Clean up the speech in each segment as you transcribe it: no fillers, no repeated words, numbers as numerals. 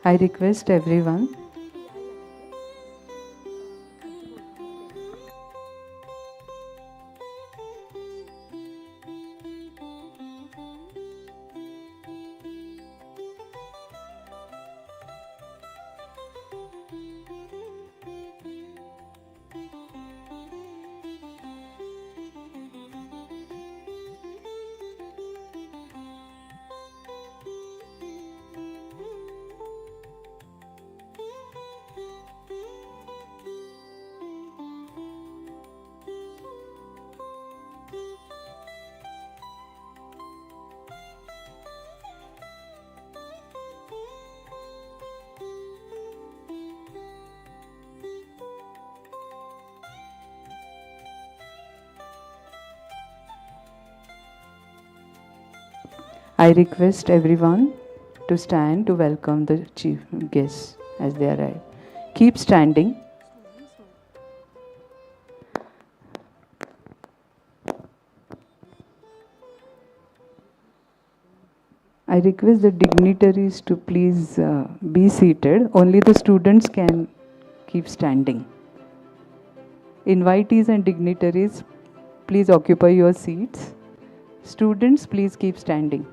I request everyone I request everyone to stand to welcome the chief guests as they arrive. Keep standing. I request the dignitaries to please be seated. Only the students can keep standing. Invitees and dignitaries, please occupy your seats. Students, please keep standing.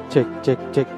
Check, check, check.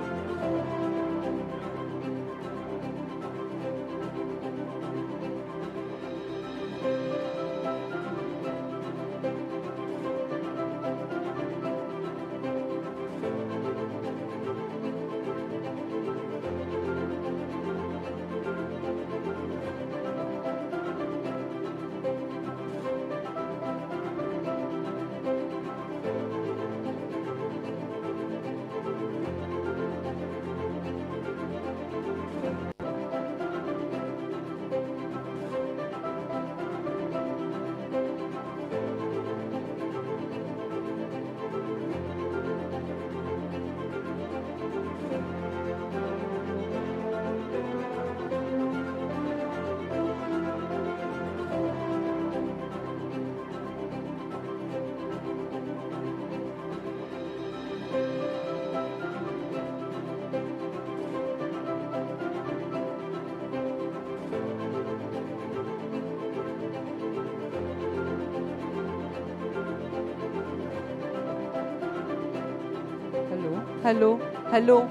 Hello, hello,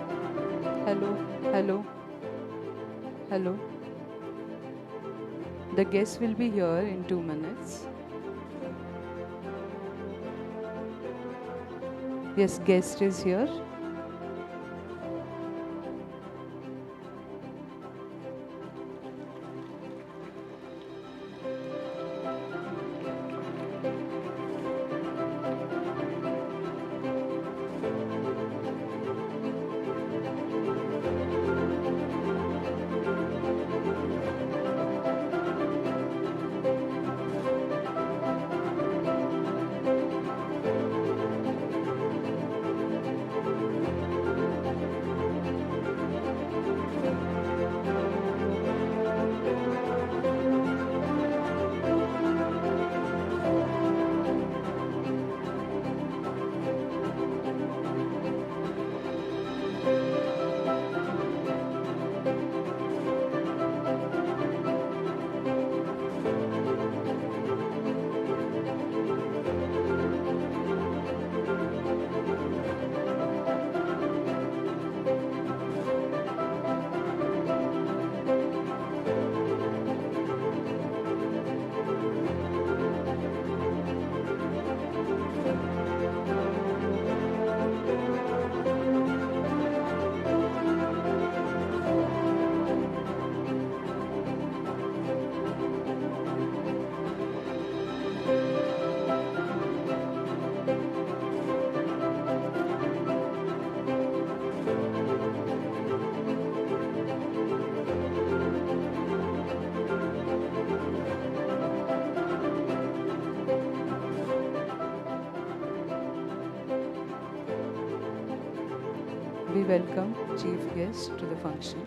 hello, hello, hello. The guest will be here in 2 minutes. Yes, guest is here. We welcome chief guest to the function.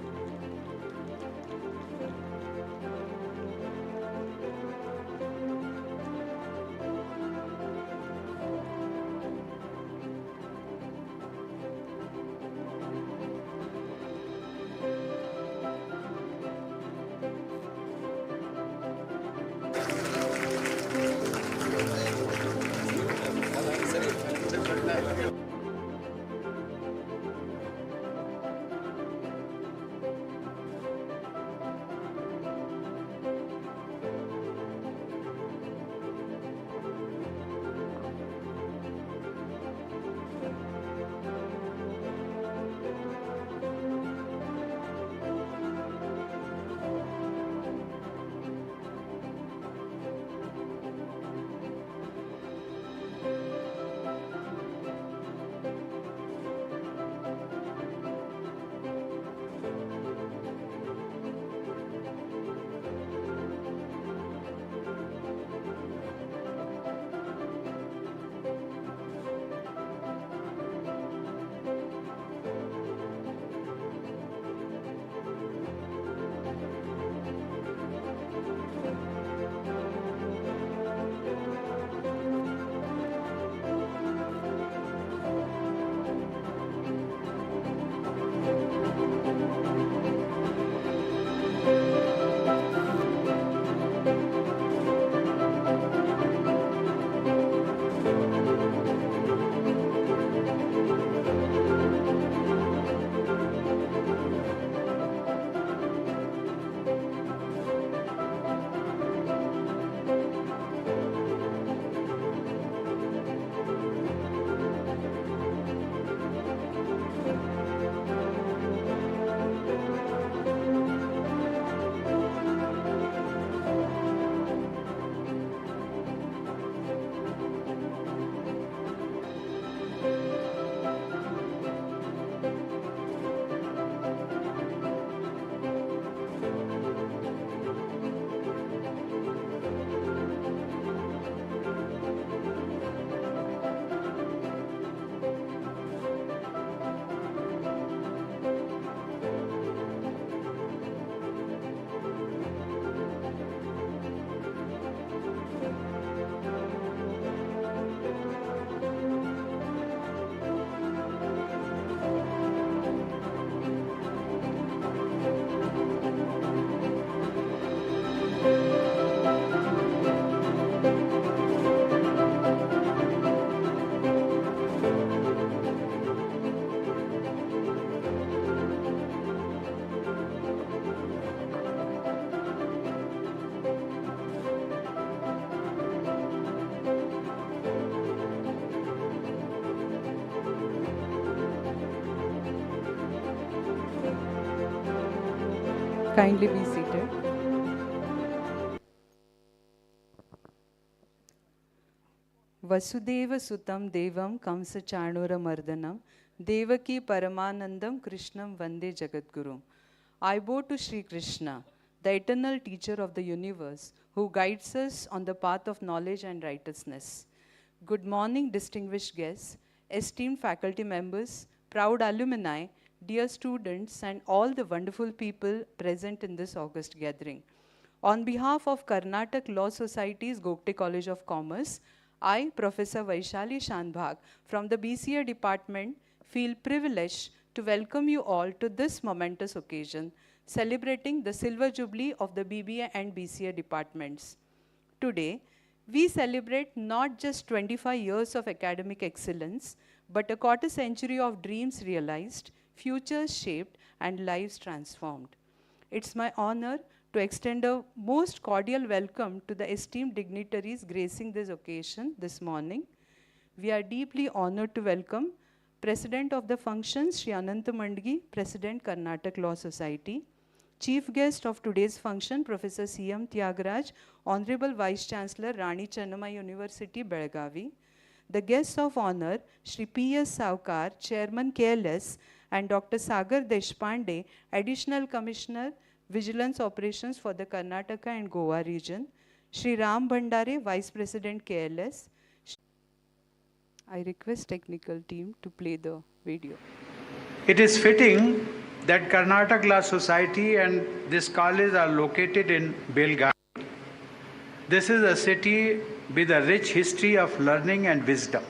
Kindly be seated. Vasudeva Sutam Devam Kamsa Chanura Mardanam Devaki Paramanandam Krishnam Vande Jagadguru. I bow to Sri Krishna, the eternal teacher of the universe, who guides us on the path of knowledge and righteousness. Good morning, distinguished guests, esteemed faculty members, proud alumni, dear students, and all the wonderful people present in this august gathering. On behalf of Karnataka Law Society's Gogte College of Commerce, I, Professor Vaishali Shanbhag from the BCA department, feel privileged to welcome you all to this momentous occasion, celebrating the Silver Jubilee of the BBA and BCA departments. Today, we celebrate not just 25 years of academic excellence, but a quarter century of dreams realized, futures shaped, and lives transformed. It's my honor to extend a most cordial welcome to the esteemed dignitaries gracing this occasion this morning. We are deeply honored to welcome President of the function, Sri Ananta Mandgi, President, Karnataka Law Society. Chief guest of today's function, Professor C.M. Tyagaraja, Honorable Vice Chancellor, Rani Chennamma University, Belagavi. The guests of honor, Sri P.S. Saukar, Chairman KLS, and Dr. Sagar Deshpande, Additional Commissioner, Vigilance Operations for the Karnataka and Goa region. Sri Ram Bhandare, Vice President KLS. I request technical team to play the video. It is fitting that Karnataka Law Society and this college are located in Belgavi. This is a city with a rich history of learning and wisdom.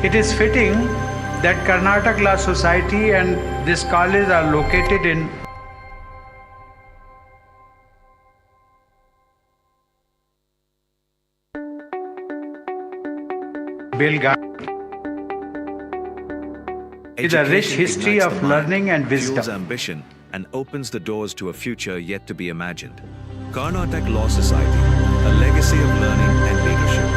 It is fitting that Karnataka Law Society and this college are located in Belgavi. With a rich history of learning and wisdom. Fuels ambition and opens the doors to a future yet to be imagined. Karnataka Law Society, a legacy of learning and leadership.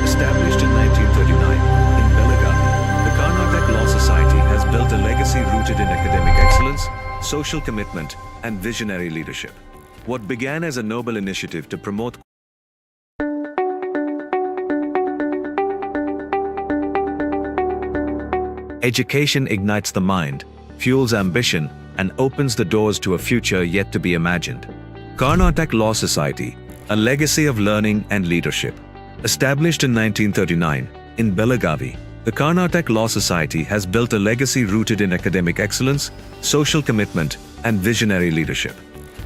Established in 1939 in Belagavi, the Karnataka Law Society has built a legacy rooted in academic excellence, social commitment, and visionary leadership. What began as a noble initiative to promote education ignites the mind, fuels ambition, and opens the doors to a future yet to be imagined. Karnataka Law Society, a legacy of learning and leadership. Established in 1939 in Belagavi, the Karnataka Law Society has built a legacy rooted in academic excellence, social commitment, and visionary leadership.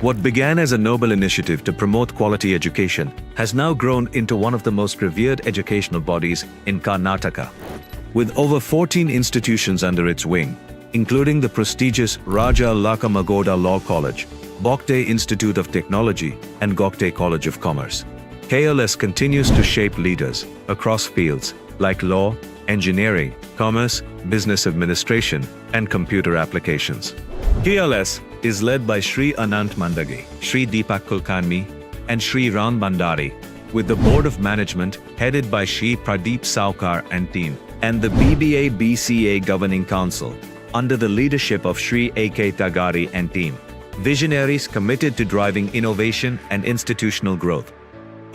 What began as a noble initiative to promote quality education has now grown into one of the most revered educational bodies in Karnataka. With over 14 institutions under its wing, including the prestigious Raja Lakamagoda Law College, Gogte Institute of Technology, and Gogte College of Commerce, KLS continues to shape leaders across fields like law, engineering, commerce, business administration, and computer applications. KLS is led by Shri Anant Mandagi, Shri Deepak Kulkarni, and Shri Ram Bandari, with the Board of Management headed by Shri Pradeep Saukar and team, and the Bba-Bca Governing Council, under the leadership of Shri A.K. Tagari and team, visionaries committed to driving innovation and institutional growth.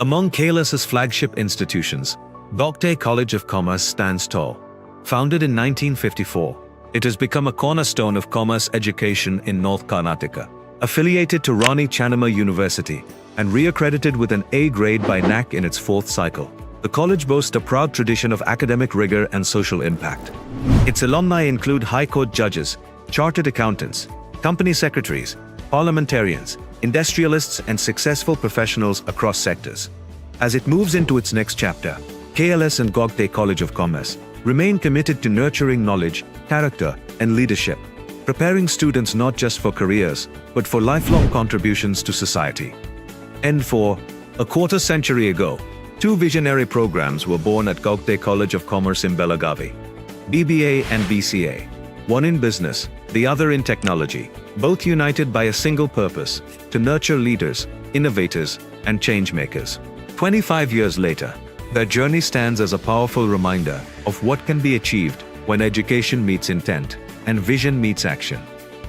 Among KLS's flagship institutions, Gogte College of Commerce stands tall. Founded in 1954, it has become a cornerstone of commerce education in North Karnataka. Affiliated to Rani Channamma University and reaccredited with an A grade by NAC in its fourth cycle, the college boasts a proud tradition of academic rigor and social impact. Its alumni include High Court judges, chartered accountants, company secretaries, parliamentarians, industrialists, and successful professionals across sectors. As it moves into its next chapter, KLS and Gogte College of Commerce remain committed to nurturing knowledge, character, and leadership, preparing students not just for careers, but for lifelong contributions to society. And for a quarter century ago, two visionary programs were born at Gogte College of Commerce in Belagavi, BBA and BCA, one in business, the other in technology, both united by a single purpose: to nurture leaders, innovators, and change-makers. 25 years later, their journey stands as a powerful reminder of what can be achieved when education meets intent and vision meets action.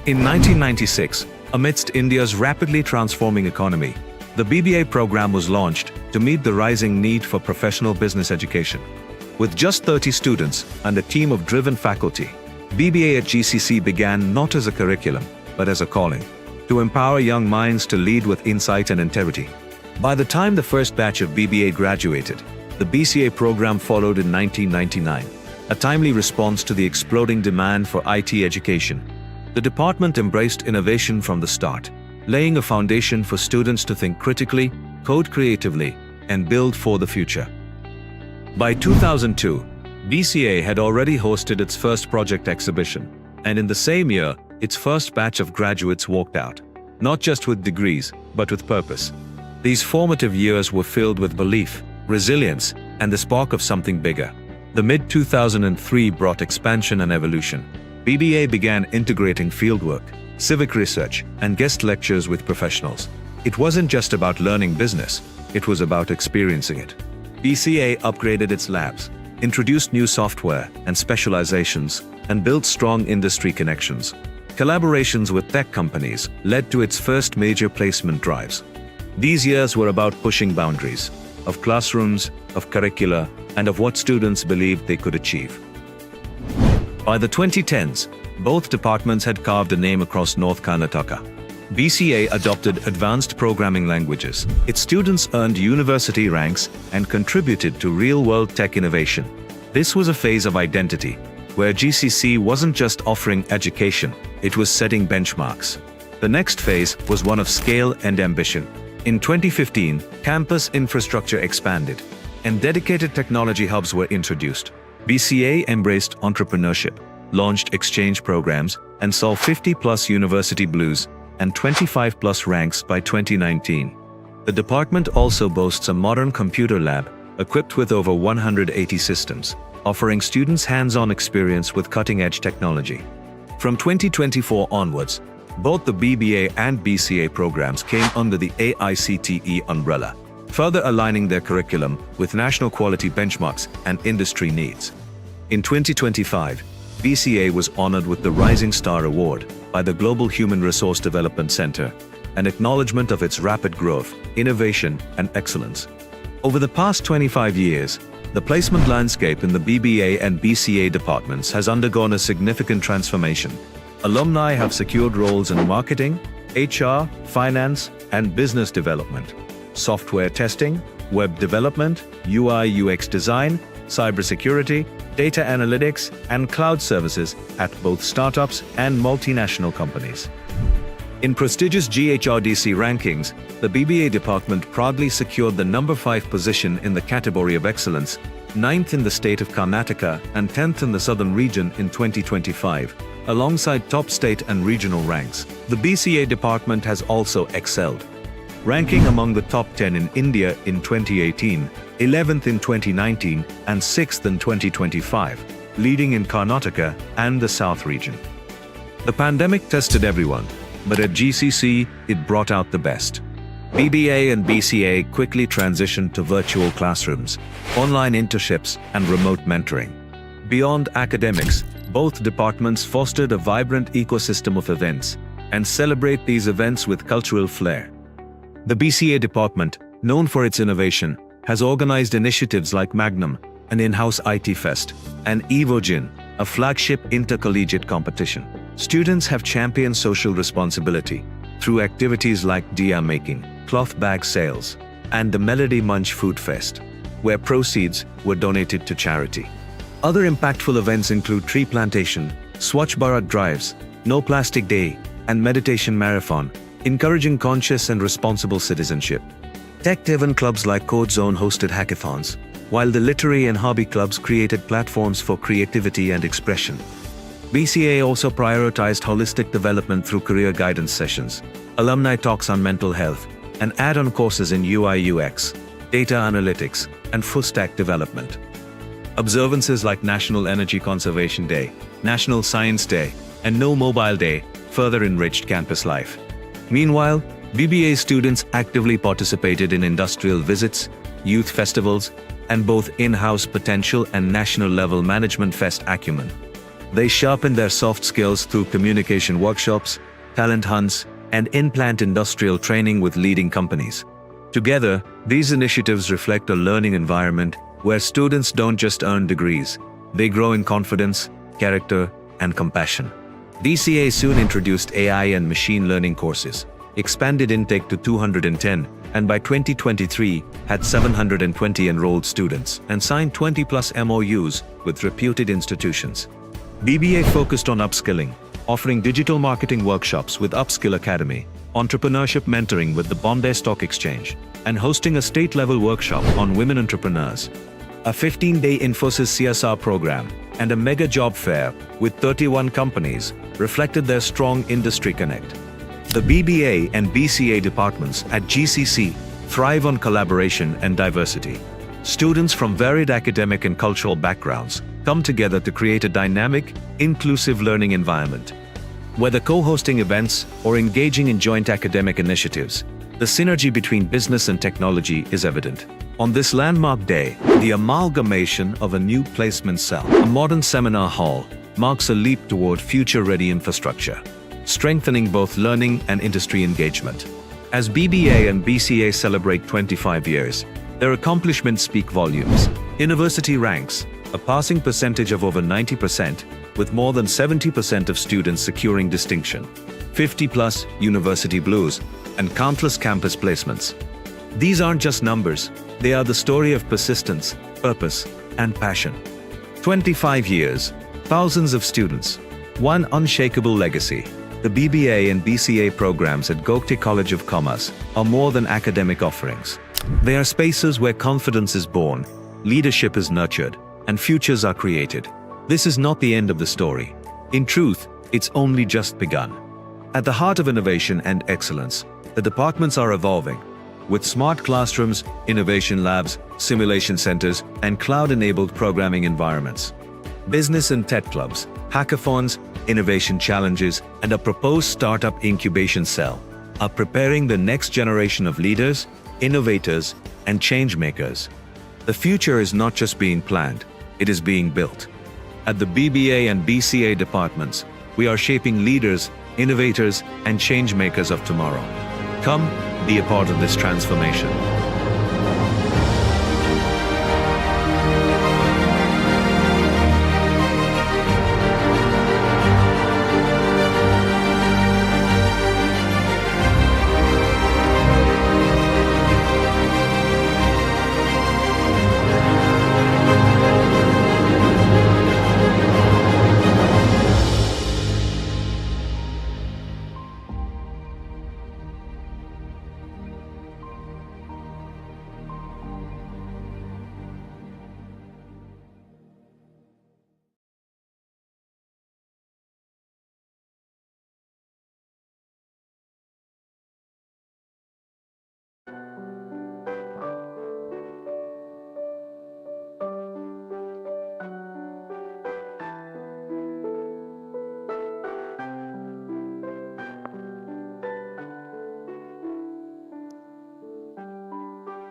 In 1996, amidst India's rapidly transforming economy, the BBA program was launched to meet the rising need for professional business education. With just 30 students and a team of driven faculty, BBA at GCC began not as a curriculum, but as a calling, to empower young minds to lead with insight and integrity. By the time the first batch of BBA graduated, the BCA program followed in 1999, a timely response to the exploding demand for IT education. The department embraced innovation from the start, laying a foundation for students to think critically, code creatively, and build for the future. By 2002, BCA had already hosted its first project exhibition, and in the same year, its first batch of graduates walked out, not just with degrees, but with purpose. These formative years were filled with belief, resilience, and the spark of something bigger. The mid-2003 brought expansion and evolution. BBA began integrating fieldwork, civic research, and guest lectures with professionals. It wasn't just about learning business, it was about experiencing it. BCA upgraded its labs, introduced new software and specializations, and built strong industry connections. Collaborations with tech companies led to its first major placement drives. These years were about pushing boundaries of classrooms, of curricula, and of what students believed they could achieve. By the 2010s, both departments had carved a name across North Karnataka. BCA adopted advanced programming languages. Its students earned university ranks and contributed to real-world tech innovation. This was a phase of identity, where GCC wasn't just offering education, it was setting benchmarks. The next phase was one of scale and ambition. In 2015, campus infrastructure expanded, and dedicated technology hubs were introduced. BCA embraced entrepreneurship, launched exchange programs, and saw 50+ university blues and 25+ ranks by 2019. The department also boasts a modern computer lab, equipped with over 180 systems, offering students hands-on experience with cutting-edge technology. From 2024 onwards, both the BBA and BCA programs came under the AICTE umbrella, further aligning their curriculum with national quality benchmarks and industry needs. In 2025, BCA was honored with the Rising Star Award by the Global Human Resource Development Center, an acknowledgement of its rapid growth, innovation, and excellence. Over the past 25 years, the placement landscape in the BBA and BCA departments has undergone a significant transformation. Alumni have secured roles in marketing, HR, finance, and business development, software testing, web development, UI/UX design, cybersecurity, data analytics, and cloud services at both startups and multinational companies. In prestigious GHRDC rankings, the BBA department proudly secured the number 5 position in the category of excellence, 9th in the state of Karnataka and 10th in the southern region in 2025, alongside top state and regional ranks. The BCA department has also excelled, ranking among the top 10 in India in 2018, 11th in 2019, and 6th in 2025, leading in Karnataka and the South region. The pandemic tested everyone, but at GCC, it brought out the best. BBA and BCA quickly transitioned to virtual classrooms, online internships, and remote mentoring. Beyond academics, both departments fostered a vibrant ecosystem of events and celebrate these events with cultural flair. The BCA department, known for its innovation, has organized initiatives like Magnum, an in-house IT fest, and EvoGin, a flagship intercollegiate competition. Students have championed social responsibility through activities like diya making, cloth bag sales, and the Melody Munch Food Fest, where proceeds were donated to charity. Other impactful events include tree plantation, Swachh Bharat drives, No Plastic Day, and Meditation Marathon, encouraging conscious and responsible citizenship. Tech-driven clubs like Code Zone hosted hackathons, while the literary and hobby clubs created platforms for creativity and expression. BCA also prioritized holistic development through career guidance sessions, alumni talks on mental health, and add-on courses in UI/UX, data analytics, and full-stack development. Observances like National Energy Conservation Day, National Science Day, and No Mobile Day further enriched campus life. Meanwhile, BBA students actively participated in industrial visits, youth festivals, and both in-house potential and national-level management fest acumen. They sharpened their soft skills through communication workshops, talent hunts, and in-plant industrial training with leading companies. Together, these initiatives reflect a learning environment where students don't just earn degrees, they grow in confidence, character, and compassion. BCA soon introduced AI and machine learning courses, expanded intake to 210, and by 2023 had 720 enrolled students and signed 20+ MOUs with reputed institutions. BBA focused on upskilling, offering digital marketing workshops with Upskill Academy, entrepreneurship mentoring with the Bombay Stock Exchange, and hosting a state-level workshop on women entrepreneurs. A 15-day Infosys CSR program and a mega job fair with 31 companies reflected their strong industry connect. The BBA and BCA departments at GCC thrive on collaboration and diversity. Students from varied academic and cultural backgrounds come together to create a dynamic, inclusive learning environment. Whether co-hosting events or engaging in joint academic initiatives, the synergy between business and technology is evident. On this landmark day, the amalgamation of a new placement cell, a modern seminar hall, marks a leap toward future-ready infrastructure, strengthening both learning and industry engagement. As BBA and BCA celebrate 25 years, their accomplishments speak volumes. University ranks, a passing percentage of over 90%, with more than 70% of students securing distinction. 50+ university blues, and countless campus placements. These aren't just numbers, they are the story of persistence, purpose, and passion. 25 years, thousands of students, one unshakable legacy. The BBA and BCA programs at Gogte College of Commerce are more than academic offerings. They are spaces where confidence is born, leadership is nurtured, and futures are created. This is not the end of the story. In truth, it's only just begun. At the heart of innovation and excellence, the departments are evolving, with smart classrooms, innovation labs, simulation centers, and cloud-enabled programming environments. Business and tech clubs, hackathons, innovation challenges, and a proposed startup incubation cell are preparing the next generation of leaders, innovators, and change makers. The future is not just being planned, it is being built. At the BBA and BCA departments, we are shaping leaders, innovators, and change makers of tomorrow. Come, be a part of this transformation.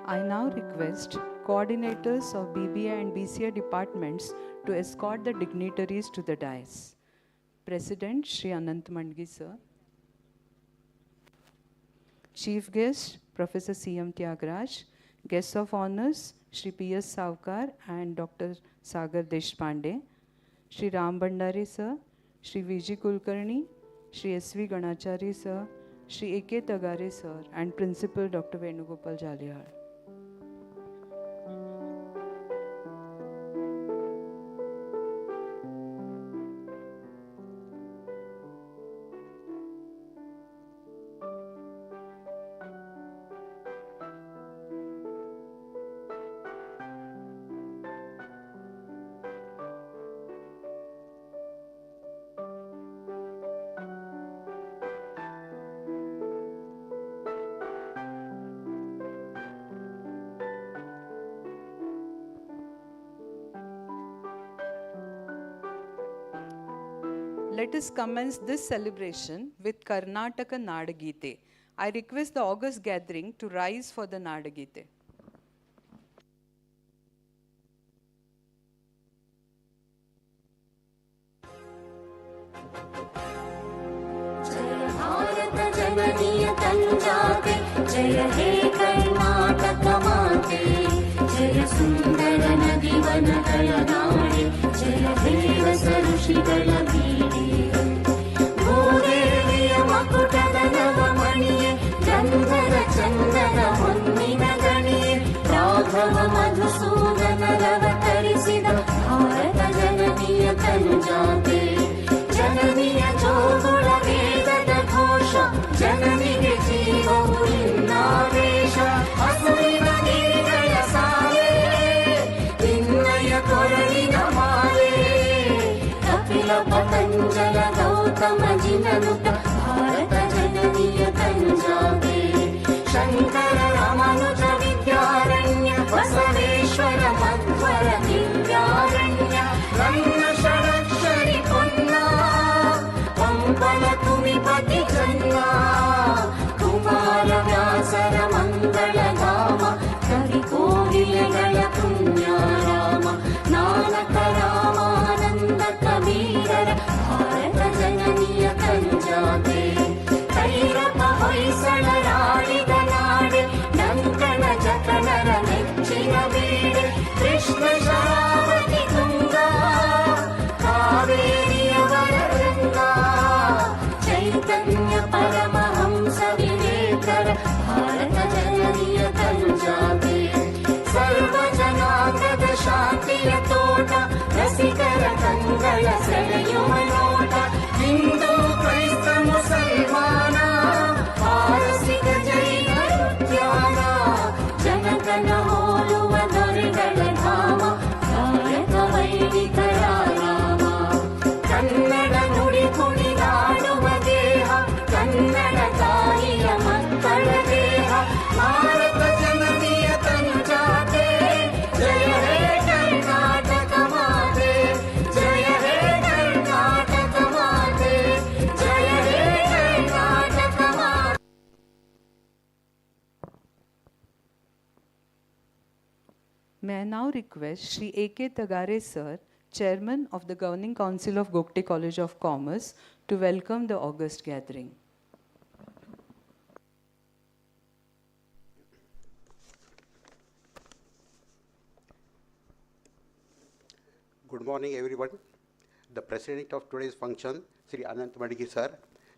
I now request coordinators of BBA and BCA departments to escort the dignitaries to the dais. President Shri Anant Mandgi sir. Chief guest Professor C.M. Tyagaraja. Guests of honors Shri P.S. Savkar and Dr. Sagar Deshpande. Shri Ram Bhandari sir, Shri V.G. Kulkarni, Shri S.V. Ganachari sir, Shri A.K. Tagare sir, and Principal Dr. Venugopal Jalihar. Let us commence this celebration with Karnataka Nadagite. I request the august gathering to rise for the Nadagite. Jaya Bharata Jananiya Tanjate, Jaya He Karnataka Mate, Jaya Sundara Nadivana Kayanade, Jaya He Rasa Rushigala Veede. ಗಂಧರ ಚಂದನ ಹೊನ್ನಿನ ಗಣಿಯೇ ರಾಘವ ಮಧುಸೂದನ ರವತರಿಸಿದ ಭಾರತ ಜನನಿಯ ತಂಜಾತೆ ಜನನಿಯ ಜೋಗುಳ ವೇದದ ಘೋಷ ಜನನಿಗೆ ಜೀವವು ಇನ್ನಾವೇಶ ಹಸುವಿನ ಗಿರಿಗಳ ಸಾಲೆ ನಿನ್ನಯ ಕೊರಳಿನ ಮಾಲೆ Kapila May I now request Shri A.K. Tagare Sir, Chairman of the Governing Council of Gogte College of Commerce, to welcome the august gathering. Good morning, everyone. The president of today's function, Sri Anant Madigi sir,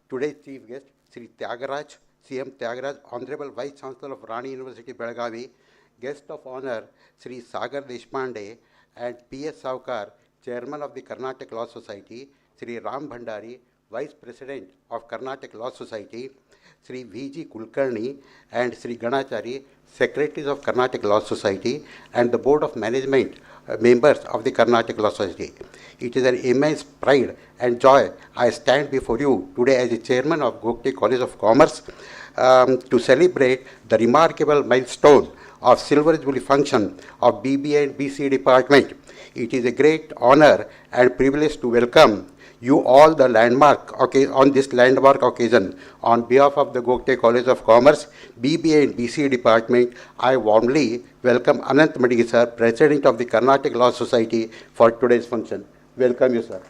today's chief guest, Sri Tyagaraj, CM Tyagaraj, Honorable Vice Chancellor of Rani University, Belagavi, guest of honor, Sri Sagar Deshpande, and P.S. Saukar, Chairman of the Karnataka Law Society, Sri Ram Bhandari, Vice President of Karnataka Law Society, Sri V.G. Kulkarni, and Sri Ganachari, Secretaries of Karnataka Law Society, and the Board of Management members of the Karnataka Law Society. It is an immense pride and joy I stand before you today as the Chairman of Gogte College of Commerce to celebrate the remarkable milestone of Silver Jubilee function of BBA and BCA department. It is a great honor and privilege to welcome you all on this landmark occasion. On behalf of the Gogte College of Commerce, BBA and BCA department, I warmly welcome Anant Madigi sir, President of the Karnataka Law Society, for today's function. Welcome you, sir.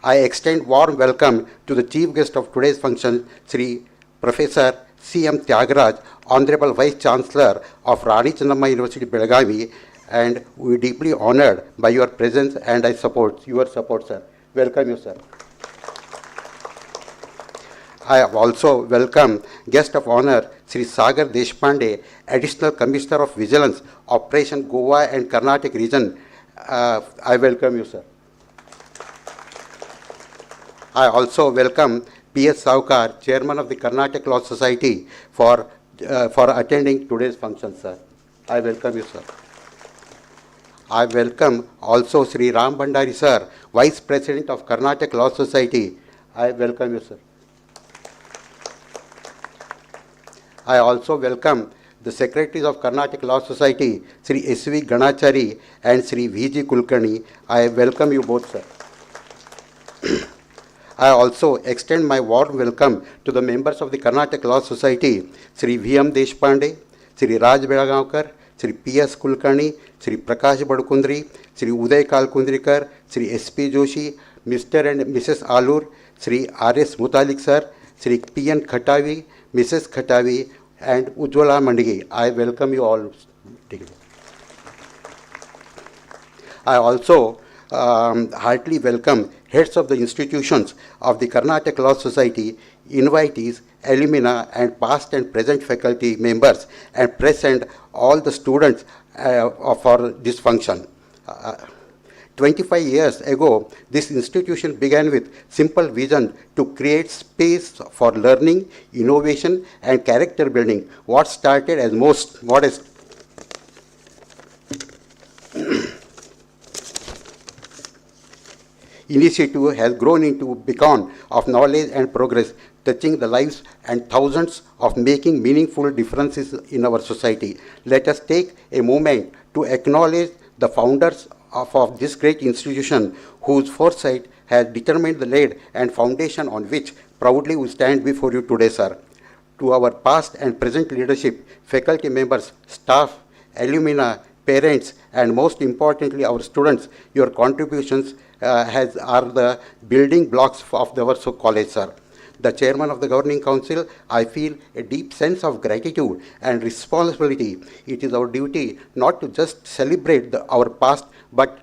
I extend warm welcome to the chief guest of today's function, Sri Professor C.M. Tyagaraj, Honorable Vice Chancellor of Rani Chennamma University, Belagavi, and we are deeply honored by your presence, and I support your support, sir. Welcome you, sir. I have also welcome guest of honor, Sri Sagar Deshpande, Additional Commissioner of Vigilance, Operation Goa and Karnataka region. I welcome you, sir. I also welcome P.S. Saukar, Chairman of the Karnataka Law Society, for attending today's function, sir. I welcome you, sir. I welcome also Sri Ram Bhandari sir, Vice President of Karnataka Law Society. I welcome you, sir. I also welcome the Secretaries of Karnataka Law Society, Sri S.V. Ganachari and Sri V.G. Kulkarni. I welcome you both, sir. I also extend my warm welcome to the members of the Karnataka Law Society, Sri V.M. Deshpande, Sri Raj Belagaonkar, Sri P.S. Kulkarni, Sri Prakash Badkundri, Sri Uday Kalkundrikar, Sri S.P. Joshi, Mr. and Mrs. Alur, Sri R.S. Mutalik sir, Sri P.N. Khatavi, Mrs. Khatavi, and Ujjwala Mandigi. I welcome you all. I also heartily welcome heads of the institutions of the Karnataka Law Society, invitees, alumni, and past and present faculty members, and present all the students for this function. 25 years ago, this institution began with simple vision to create space for learning, innovation, and character building. What started as most modest initiative has grown into a beacon of knowledge and progress, touching the lives and thousands of making meaningful differences in our society. Let us take a moment to acknowledge the founders of this great institution, whose foresight has determined the lead and foundation on which proudly we stand before you today, sir. To our past and present leadership, faculty members, staff, alumni, parents, and most importantly our students, your contributions are the building blocks of our college, sir. The chairman of the governing council, I feel a deep sense of gratitude and responsibility. It is our duty not to just celebrate our past, but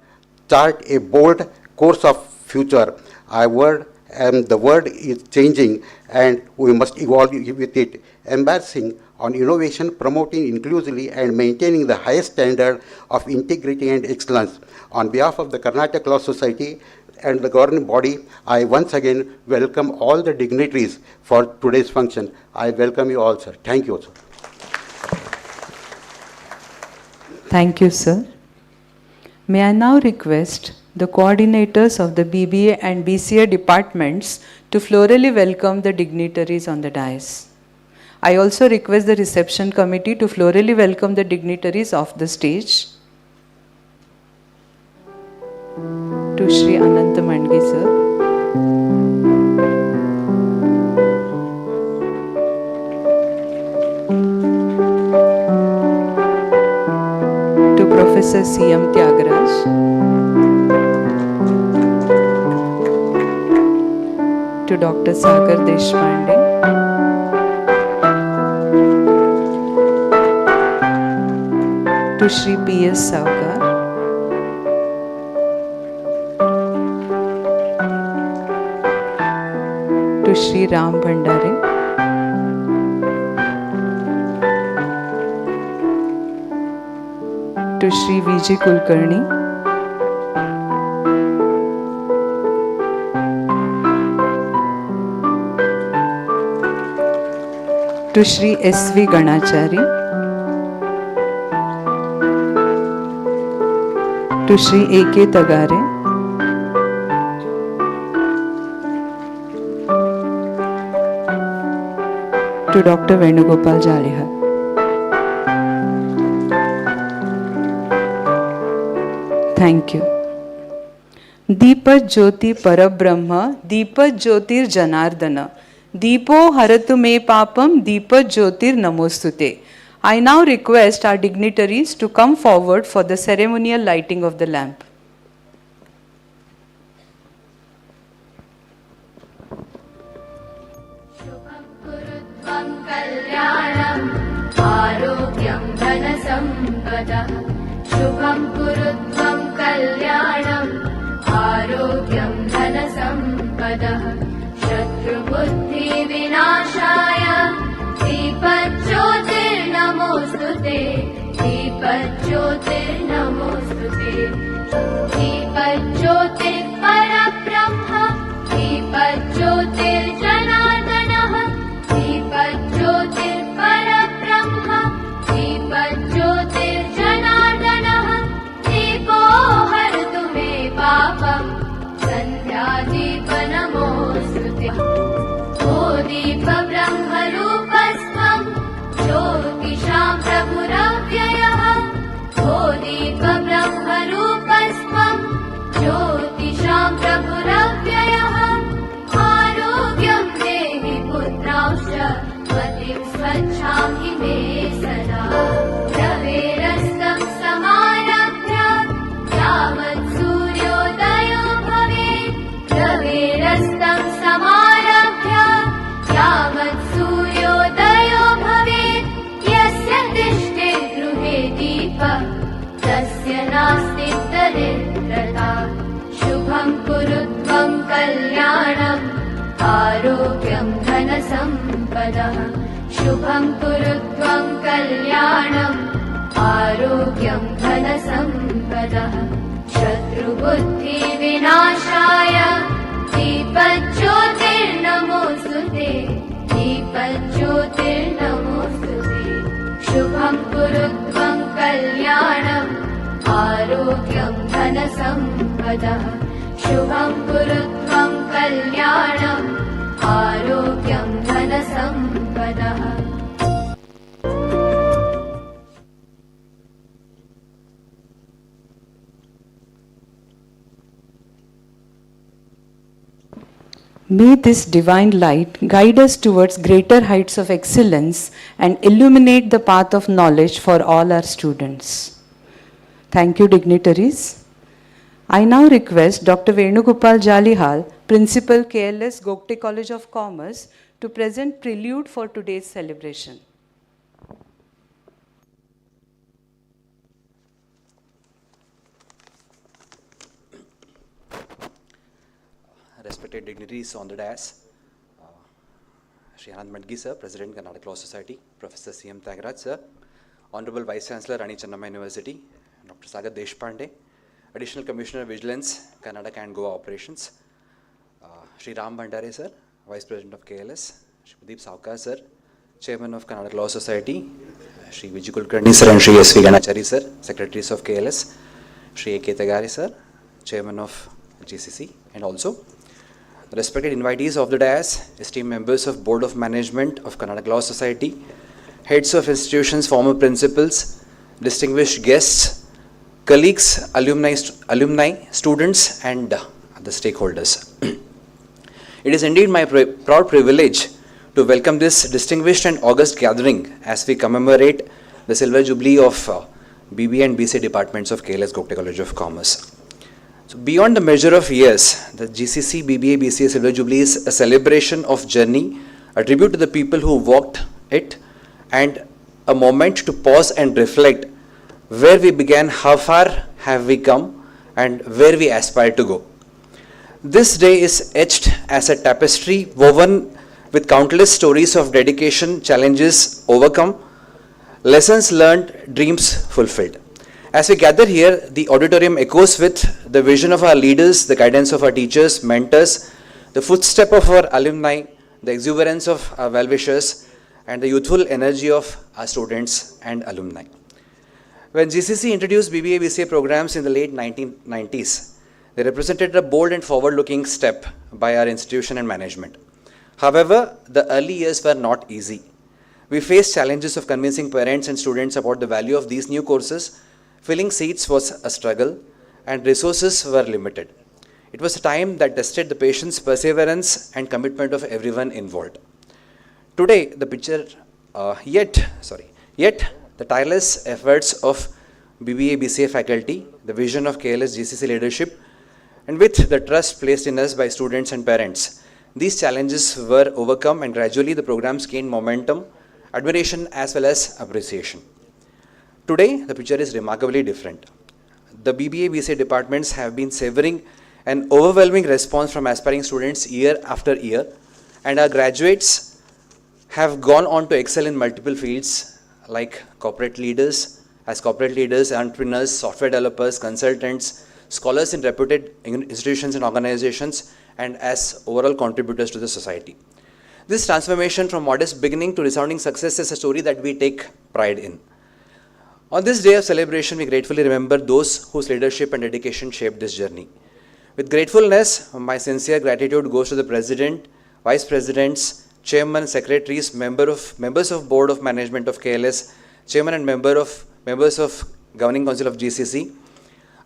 chart a bold course of future. The world is changing, and we must evolve with it. Embarrassing on innovation, promoting inclusively, and maintaining the highest standard of integrity and excellence. On behalf of the Karnataka Law Society and the governing body, I once again welcome all the dignitaries for today's function. I welcome you all, sir. Thank you, sir. Thank you, sir. May I now request the coordinators of the BBA and BCA departments to florally welcome the dignitaries on the dais. I also request the reception committee to florally welcome the dignitaries off the stage. To Shri Anant Mandgi sir. Professor C.M. Tyagaraaj, to Dr. Sagar Deshpande, to Shri P.S. Saukar, to Shri Ram Bhandare, to Shri V.J. Kulkarni, to Shri S.V. Ganachari, to Shri A.K. Tagare, to Dr. Venugopal Jalihar. Thank you. Deepat Jyoti Parabrahma, Deepat Jyotir Janardana, Deepo Haratu Me Papam, Deepat Jyotir Namostute. I now request our dignitaries to come forward for the ceremonial lighting of the lamp. शुभं कुरुत्वं कल्याणम् आरोग्यं धनसम्पदः शुभं कुरुत्वं कल्याणम् आरोग्यं धनसम्पदः शत्रुबुद्धिविनाशाय दीपज्योतिर्नमोऽस्तुते दीपज्योतिर्नमोऽस्तुते दीपज्योतिर्परब्रह्म दीपज्योतिर्जनार्दनः दीपज्योतिर्परब्रह्म दीपज्योतिर्जनार्दनः दीपो हरतु मे पापम् सन्ध्यादीपनमोऽस्तुते ओ दीपब्रह्मरूपस्त्वम् ज्योतिषां प्रभुरव्ययः ओ दीपब्रह्मरूपस्त्वम् ज्योतिषां प्रभुरव्ययः आरोग्यं देहि पुत्रांश्च मतिं स्वच्छां हि मे सदा रवेरस्तं समारभ्य यावत् सूर्योदयो भवेत् रवेरस्तं समारभ्य यावत् सूर्योदयो भवेत् यस्य तिष्ठे गृहे दीपः तस्य नास्ति दरिद्रता शुभं कुरुत्वं कल्याणम् आरोग्यं धनसम्पदः शुभं कुरुत्वं कल्याणम् आरोग्यं धनसम्पदः शत्रुबुद्धिविनाशाय दीपज्योतिर्नमोऽस्तुते दीपज्योतिर्नमोऽस्तुते शुभं कुरुत्वं कल्याणम् आरोग्यं धनसम्पदः शुभं कुरुत्वं कल्याणम् आरोग्यं धनसम्पदः May this divine light guide us towards greater heights of excellence and illuminate the path of knowledge for all our students. Thank you, dignitaries. I now request Dr. Venugopal Jalihar, Principal KLS Gogte College of Commerce, to present prelude for today's celebration. Respected dignitaries on the dais, Shri Anand Madgi sir, President Karnataka Law Society, Professor C.M. Tyagaraaj sir, Honorable Vice Chancellor Rani Chennamma University, Dr. Sagar Deshpande, Additional Commissioner Vigilance, Karnataka and Goa Operations, Shri Ram Bhandare sir, Vice President of KLS, Shri Pradeep Saukar sir, Chairman of Karnataka Law Society, Shri V.J. Kulkarni sir and Shri S.V. Ganachari sir, Secretaries of KLS, Shri A.K. Tagare sir, Chairman of GCC, and also respected invitees of the dais, esteemed members of Board of Management of Karnataka Law Society, heads of institutions, former principals, distinguished guests, colleagues, alumni, students, and the stakeholders. It is indeed my proud privilege to welcome this distinguished and august gathering as we commemorate the Silver Jubilee of BBA and BCA departments of KLS Gogte College of Commerce. So beyond the measure of years, the GCC BBA BCA Silver Jubilee is a celebration of journey, a tribute to the people who walked it, and a moment to pause and reflect where we began, how far have we come, and where we aspire to go. This day is etched as a tapestry woven with countless stories of dedication, challenges overcome, lessons learned, dreams fulfilled. As we gather here, the auditorium echoes with the vision of our leaders, the guidance of our teachers, mentors, the footstep of our alumni, the exuberance of our well-wishers, and the youthful energy of our students and alumni. When GCC introduced BBA-BCA programs in the late 1990s, they represented a bold and forward-looking step by our institution and management. However, the early years were not easy. We faced challenges of convincing parents and students about the value of these new courses. Filling seats was a struggle, and resources were limited. It was a time that tested the patience, perseverance, and commitment of everyone involved. Today, the picture, yet the tireless efforts of BBA-BCA faculty, the vision of KLS GCC leadership, and with the trust placed in us by students and parents, these challenges were overcome, and gradually the programs gained momentum, admiration as well as appreciation. Today, the picture is remarkably different. The BBA-BCA departments have been savoring an overwhelming response from aspiring students year after year, and our graduates have gone on to excel in multiple fields like corporate leaders, entrepreneurs, software developers, consultants, scholars in reputed institutions and organizations, and as overall contributors to the society. This transformation from modest beginning to resounding success is a story that we take pride in. On this day of celebration, we gratefully remember those whose leadership and dedication shaped this journey. With gratefulness, my sincere gratitude goes to the President, Vice Presidents, Chairman, Secretaries, members of Board of Management of KLS, Chairman and members of Governing Council of GCC.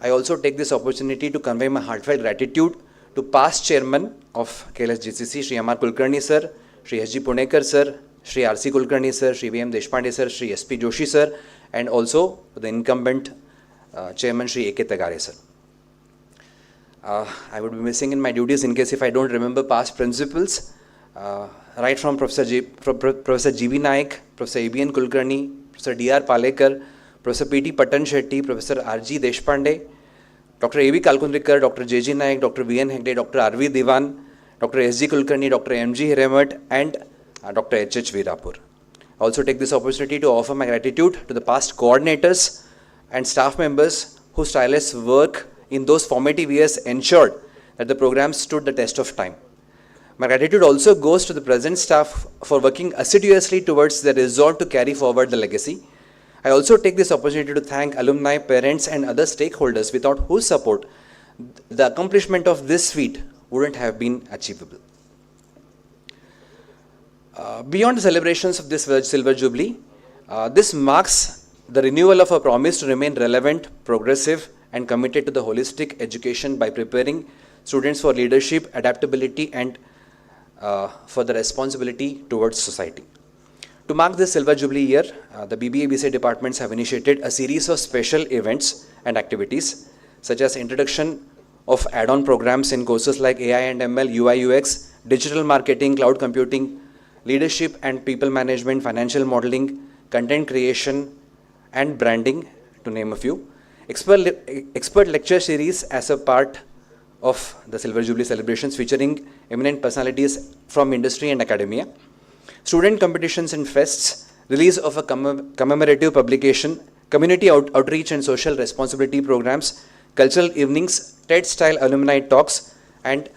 I also take this opportunity to convey my heartfelt gratitude to past Chairman of KLS GCC, Shri M.R. Kulkarni Sir, Shri S.G. Punekar Sir, Shri R.C. Kulkarni Sir, Shri V.M. Deshpande Sir, Shri S.P. Joshi Sir, and also the incumbent Chairman Shri A.K. Tagare Sir. I would be missing in my duties in case if I don't remember past principals, right from Professor G.B. Naik, Professor A.B.N. Kulkarni, Professor D.R. Palekar, Professor P.T. Patan Shetty, Professor R.G. Deshpande, Dr. A.B. Kalkundrikar, Dr. J.G. Naik, Dr. V.N. Hegde, Dr. R.V. Diwan, Dr. S.G. Kulkarni, Dr. M.G. Hiremat, and Dr. H.H. Veerapur. I also take this opportunity to offer my gratitude to the past coordinators and staff members whose tireless work in those formative years ensured that the program stood the test of time. My gratitude also goes to the present staff for working assiduously towards their resolve to carry forward the legacy. I also take this opportunity to thank alumni, parents, and other stakeholders without whose support the accomplishment of this feat wouldn't have been achievable. Beyond the celebrations of this Silver Jubilee, this marks the renewal of our promise to remain relevant, progressive, and committed to the holistic education by preparing students for leadership, adaptability, and for the responsibility towards society. To mark this Silver Jubilee year, the BBA-BCA departments have initiated a series of special events and activities, such as introduction of add-on programs in courses like AI and ML, UI, UX, digital marketing, cloud computing, leadership and people management, financial modeling, content creation, and branding, to name a few. Expert lecture series as a part of the Silver Jubilee celebrations featuring eminent personalities from industry and academia. Student competitions and fests, release of a commemorative publication, community outreach and social responsibility programs, cultural evenings, TED-style alumni talks, and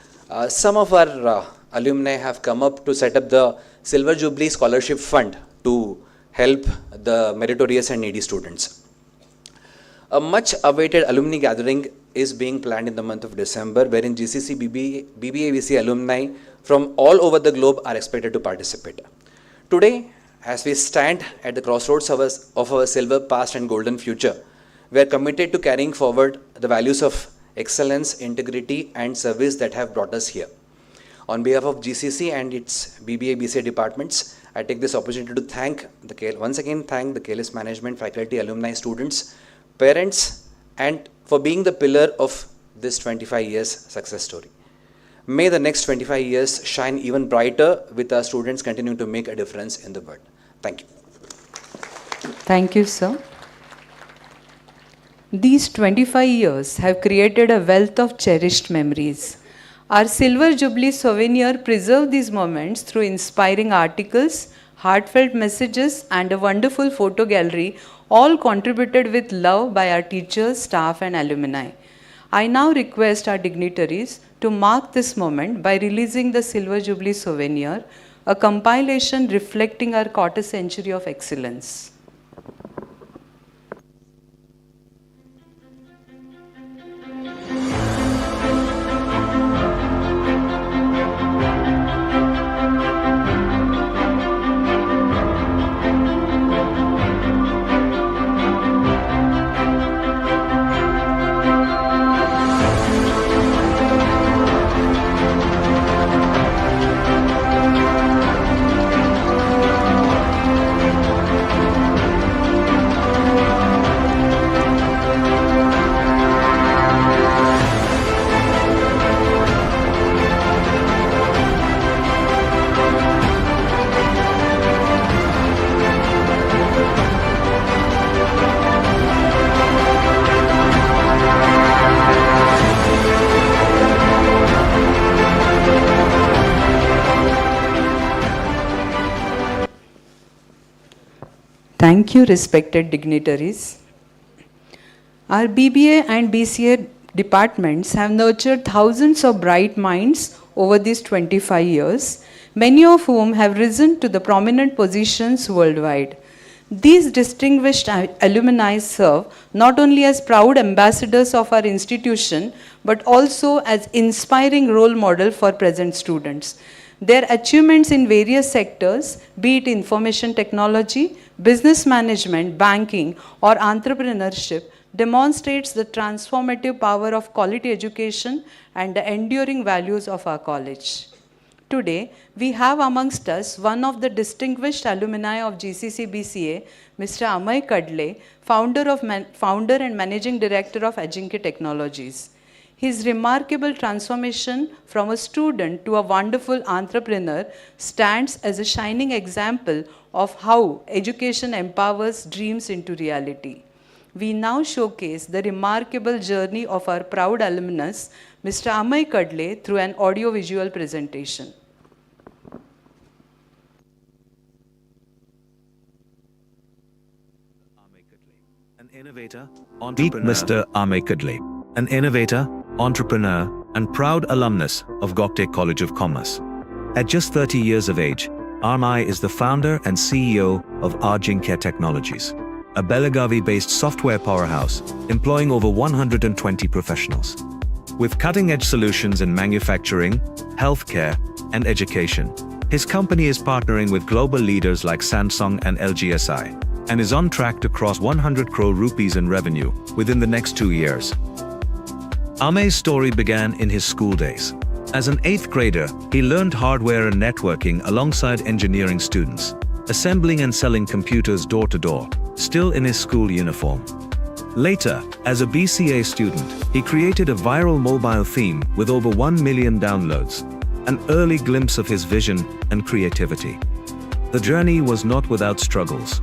some of our alumni have come up to set up the Silver Jubilee Scholarship Fund to help the meritorious and needy students. A much-awaited alumni gathering is being planned in the month of December, wherein GCC BBA-BCA alumni from all over the globe are expected to participate. Today, as we stand at the crossroads of our silver past and golden future, we are committed to carrying forward the values of excellence, integrity, and service that have brought us here. On behalf of GCC and its BBA-BCA departments, I take this opportunity to once again thank the KLS management, faculty, alumni, students parents, and for being the pillar of this 25 years success story. May the next 25 years shine even brighter with our students continuing to make a difference in the world. Thank you. Thank you, sir. These 25 years have created a wealth of cherished memories. Our Silver Jubilee Souvenir preserve these moments through inspiring articles, heartfelt messages, and a wonderful photo gallery, all contributed with love by our teachers, staff, and alumni. I now request our dignitaries to mark this moment by releasing the Silver Jubilee Souvenir, a compilation reflecting our quarter century of excellence. Thank you, respected dignitaries. Our BBA and BCA departments have nurtured thousands of bright minds over these 25 years, many of whom have risen to the prominent positions worldwide. These distinguished alumni serve not only as proud ambassadors of our institution, but also as inspiring role model for present students. Their achievements in various sectors, be it information technology, business management, banking, or entrepreneurship, demonstrates the transformative power of quality education and the enduring values of our college. Today, we have amongst us one of the distinguished alumni of GCC BCA, Mr. Amay Kadle, founder and managing director of Gogte Technologies. His remarkable transformation from a student to a wonderful entrepreneur stands as a shining example of how education empowers dreams into reality. We now showcase the remarkable journey of our proud alumnus, Mr. Amay Kadle, through an audio-visual presentation. Meet Mr. Amay Kadle, an innovator, entrepreneur, and proud alumnus of Gogte College of Commerce. At just 30 years of age, Amay is the founder and CEO of Gogte Technologies, a Belagavi-based software powerhouse employing over 120 professionals. With cutting-edge solutions in manufacturing, healthcare, and education, his company is partnering with global leaders like Samsung and LGSI, and is on track to cross 100 crore rupees in revenue within the next 2 years. Amay's story began in his school days. As an 8th grader, he learned hardware and networking alongside engineering students, assembling and selling computers door to door, still in his school uniform. Later, as a BCA student, he created a viral mobile theme with over 1 million downloads, an early glimpse of his vision and creativity. The journey was not without struggles.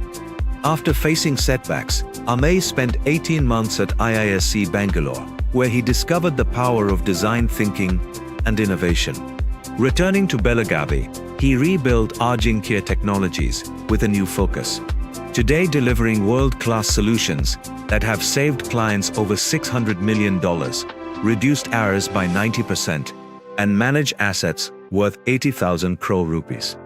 After facing setbacks, Amay spent 18 months at IISc Bangalore, where he discovered the power of design thinking and innovation. Returning to Belagavi, he rebuilt Gogte Technologies with a new focus. Today delivering world-class solutions that have saved clients over $600 million, reduced errors by 90%, and manage assets worth 80,000 crore rupees.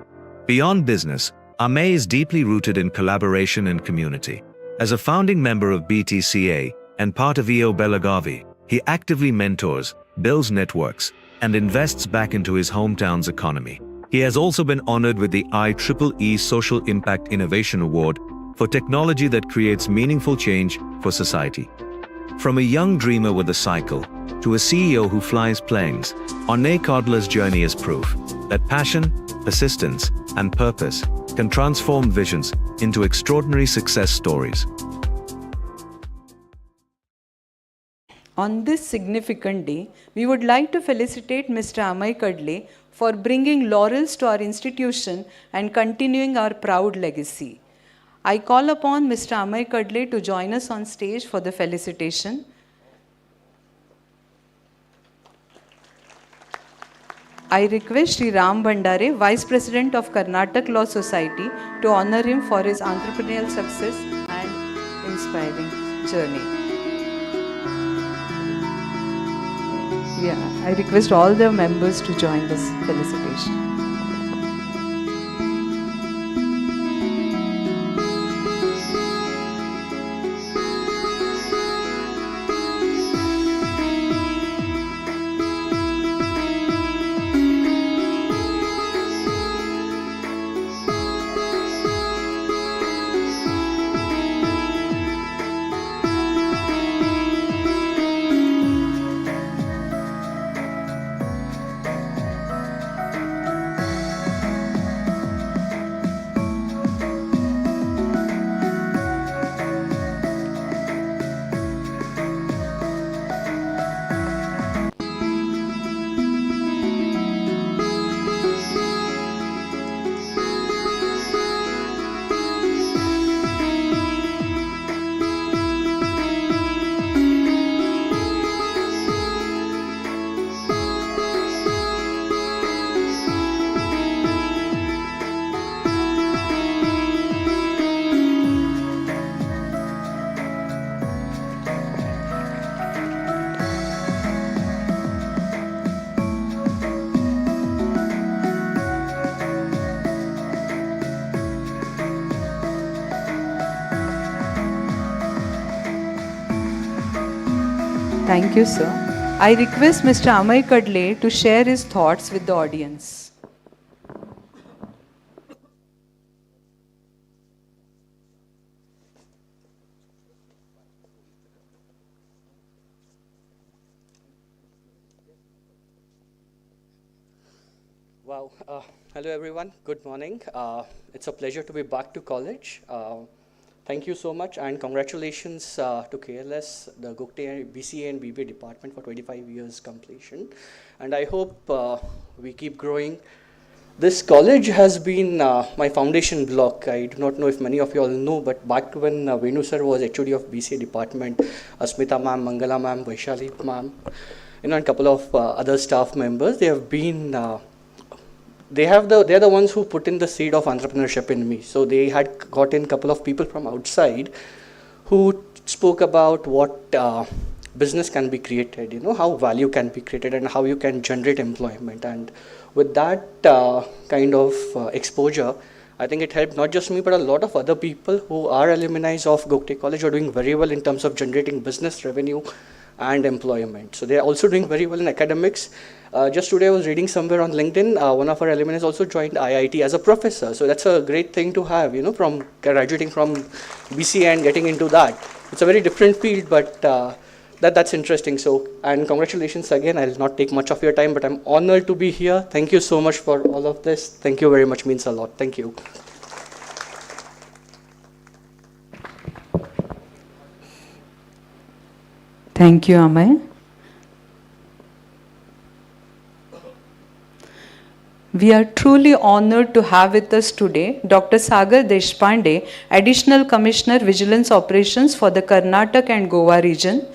Beyond business, Amay is deeply rooted in collaboration and community. As a founding member of BTCA and part of EO Belagavi, he actively mentors, builds networks, and invests back into his hometown's economy. He has also been honored with the IEEE Social Impact Innovation Award for technology that creates meaningful change for society. From a young dreamer with a cycle to a CEO who flies planes, Amay Kadle's journey is proof that passion, persistence, and purpose can transform visions into extraordinary success stories. On this significant day, we would like to felicitate Mr. Amay Kadle for bringing laurels to our institution and continuing our proud legacy. I call upon Mr. Amay Kadle to join us on stage for the felicitation. I request Sri Ram Bhandare, Vice President of Karnataka Law Society, to honor him for his entrepreneurial success and inspiring journey. Yeah, I request all the members to join this felicitation. Thank you, sir. I request Mr. Amay Kadle to share his thoughts with the audience. Wow. Hello, everyone. Good morning. It's a pleasure to be back to college. Thank you so much, and congratulations to KLS, the Gogte BCA and BBA department for 25 years completion. And I hope we keep growing. This college has been my foundation block. I do not know if many of you all know, but back when Venu sir was HOD of BCA department, Asmita ma'am, Mangala ma'am, Vaishali ma'am, and a couple of other staff members, they have been they're the ones who put in the seed of entrepreneurship in me. So they had got in a couple of people from outside who spoke about what business can be created, how value can be created and how you can generate employment. And with that kind of exposure, I think it helped not just me, but a lot of other people who are alumni of Gogte College are doing very well in terms of generating business revenue and employment. So they are also doing very well in academics. Just today I was reading somewhere on LinkedIn, one of our alumni has also joined IIT as a professor. So that's a great thing to have, from graduating from BCA and getting into that. It's a very different field, but that's interesting. So, and congratulations again. I'll not take much of your time, but I'm honored to be here. Thank you so much for all of this. Thank you very much, means a lot. Thank you. Thank you, Amay. We are truly honored to have with us today Dr. Sagar Deshpande, Additional Commissioner Vigilance Operations for the Karnataka and Goa region.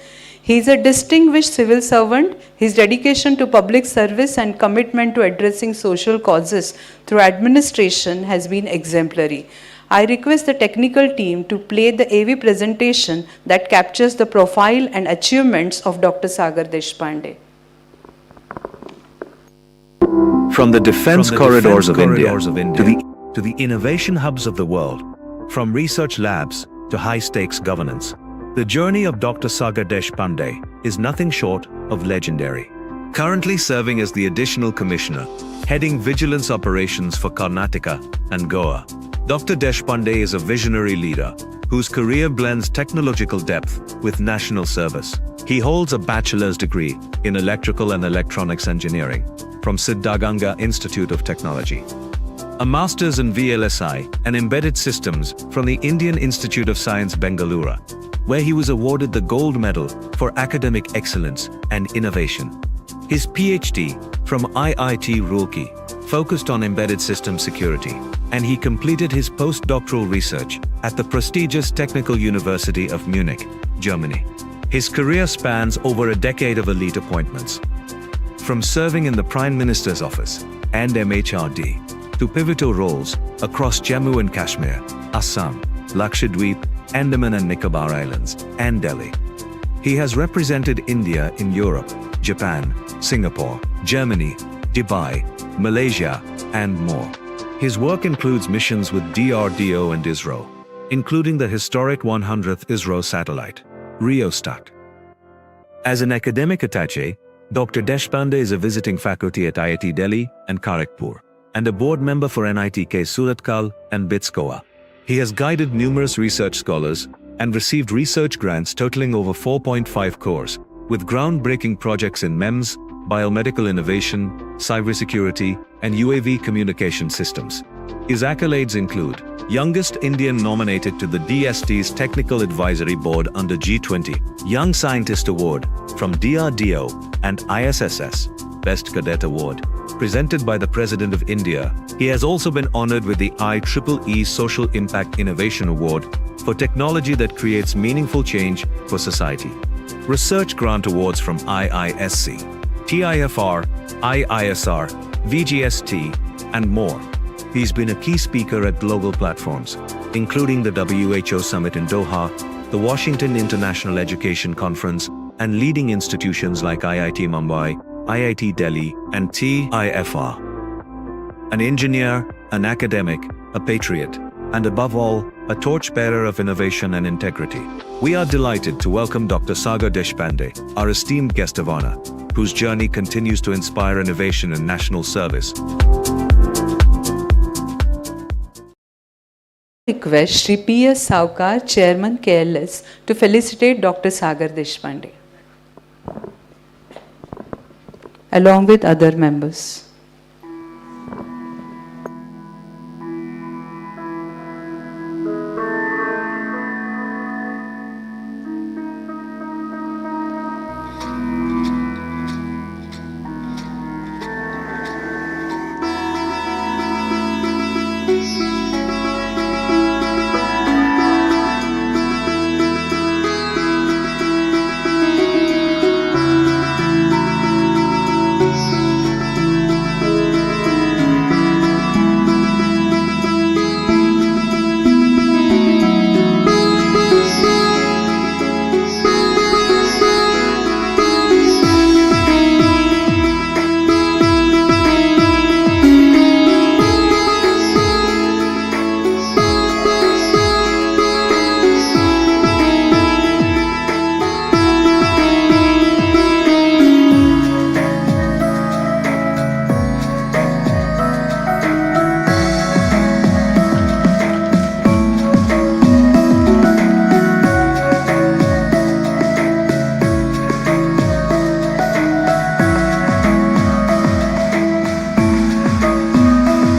He is a distinguished civil servant. His dedication to public service and commitment to addressing social causes through administration has been exemplary. I request the technical team to play the AV presentation that captures the profile and achievements of Dr. Sagar Deshpande. From the defense corridors of India to the innovation hubs of the world, from research labs to high-stakes governance, the journey of Dr. Sagar Deshpande is nothing short of legendary. Currently serving as the Additional Commissioner, heading vigilance operations for Karnataka and Goa, Dr. Deshpande is a visionary leader whose career blends technological depth with national service. He holds a bachelor's degree in electrical and electronics engineering from Siddhaganga Institute of Technology, a master's in VLSI and embedded systems from the Indian Institute of Science, Bengaluru, where he was awarded the Gold Medal for Academic Excellence and Innovation. His PhD from IIT Roorkee focused on embedded system security, and he completed his postdoctoral research at the prestigious Technical University of Munich, Germany. His career spans over a decade of elite appointments, from serving in the Prime Minister's office and MHRD to pivotal roles across Jammu and Kashmir, Assam, Lakshadweep, Andaman and Nicobar Islands, and Delhi. He has represented India in Europe, Japan, Singapore, Germany, Dubai, Malaysia, and more. His work includes missions with DRDO and ISRO, including the historic 100th ISRO satellite, Rheostat. As an academic attaché, Dr. Deshpande is a visiting faculty at IIT Delhi and Kharagpur, and a board member for NITK Suratkal and BITS Goa. He has guided numerous research scholars and received research grants totaling over 4.5 crores, with groundbreaking projects in MEMS, biomedical innovation, cybersecurity, and UAV communication systems. His accolades include Youngest Indian nominated to the DST's Technical Advisory Board under G20, Young Scientist Award from DRDO and ISSS, Best Cadet Award, presented by the President of India. He has also been honored with the IEEE Social Impact Innovation Award for technology that creates meaningful change for society. Research grant awards from IISC, TIFR, IISR, VGST, and more. He's been a key speaker at global platforms, including the WHO Summit in Doha, the Washington International Education Conference, and leading institutions like IIT Mumbai, IIT Delhi, and TIFR. An engineer, an academic, a patriot, and above all, a torchbearer of innovation and integrity. We are delighted to welcome Dr. Sagar Deshpande, our esteemed guest of honor, whose journey continues to inspire innovation and national service. Request Shri P.S. Saukar, Chairman KLS, to felicitate Dr. Sagar Deshpande, along with other members.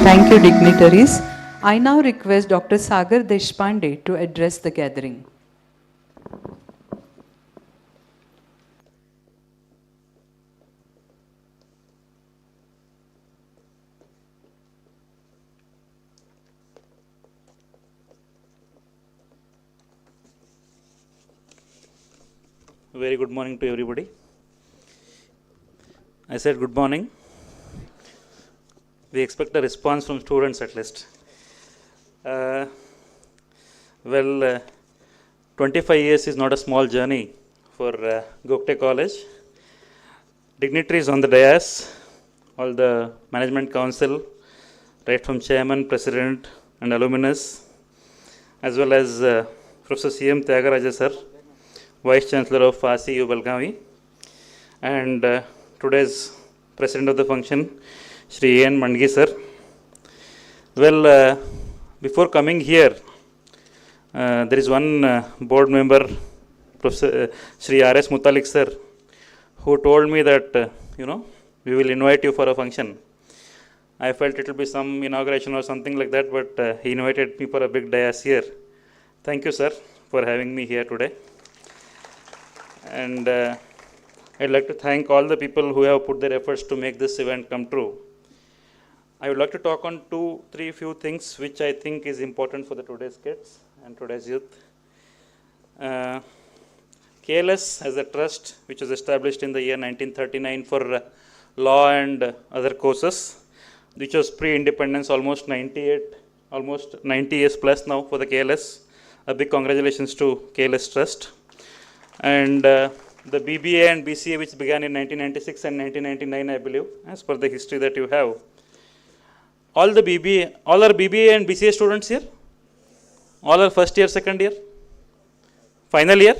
Thank you, dignitaries. I now request Dr. Sagar Deshpande to address the gathering. Very good morning to everybody. I said good morning. We expect a response from students at least. 25 years is not a small journey for Gogte College. Dignitaries on the dais, all the management council, right from chairman, president, and alumnus, as well as Professor C.M. Tyagaraja sir, Vice Chancellor of FASI Belgavi, and today's president of the function, Shri N. Mandgi sir. Well, before coming here, there is one board member, Professor Shri R.S. Mutalik sir, who told me that, we will invite you for a function. I felt it will be some inauguration or something like that, but he invited me for a big dais here. Thank you, sir, for having me here today. And I'd like to thank all the people who have put their efforts to make this event come true. I would like to talk on few things which I think is important for the today's kids and today's youth. KLS as a trust which was established in the year 1939 for law and other courses, which was pre-independence, almost 90 years plus now for the KLS. A big congratulations to KLS Trust. And the BBA and BCA, which began in 1996 and 1999, I believe, as per the history that you have. All are BBA and BCA students here? All are first year, second year? Final year?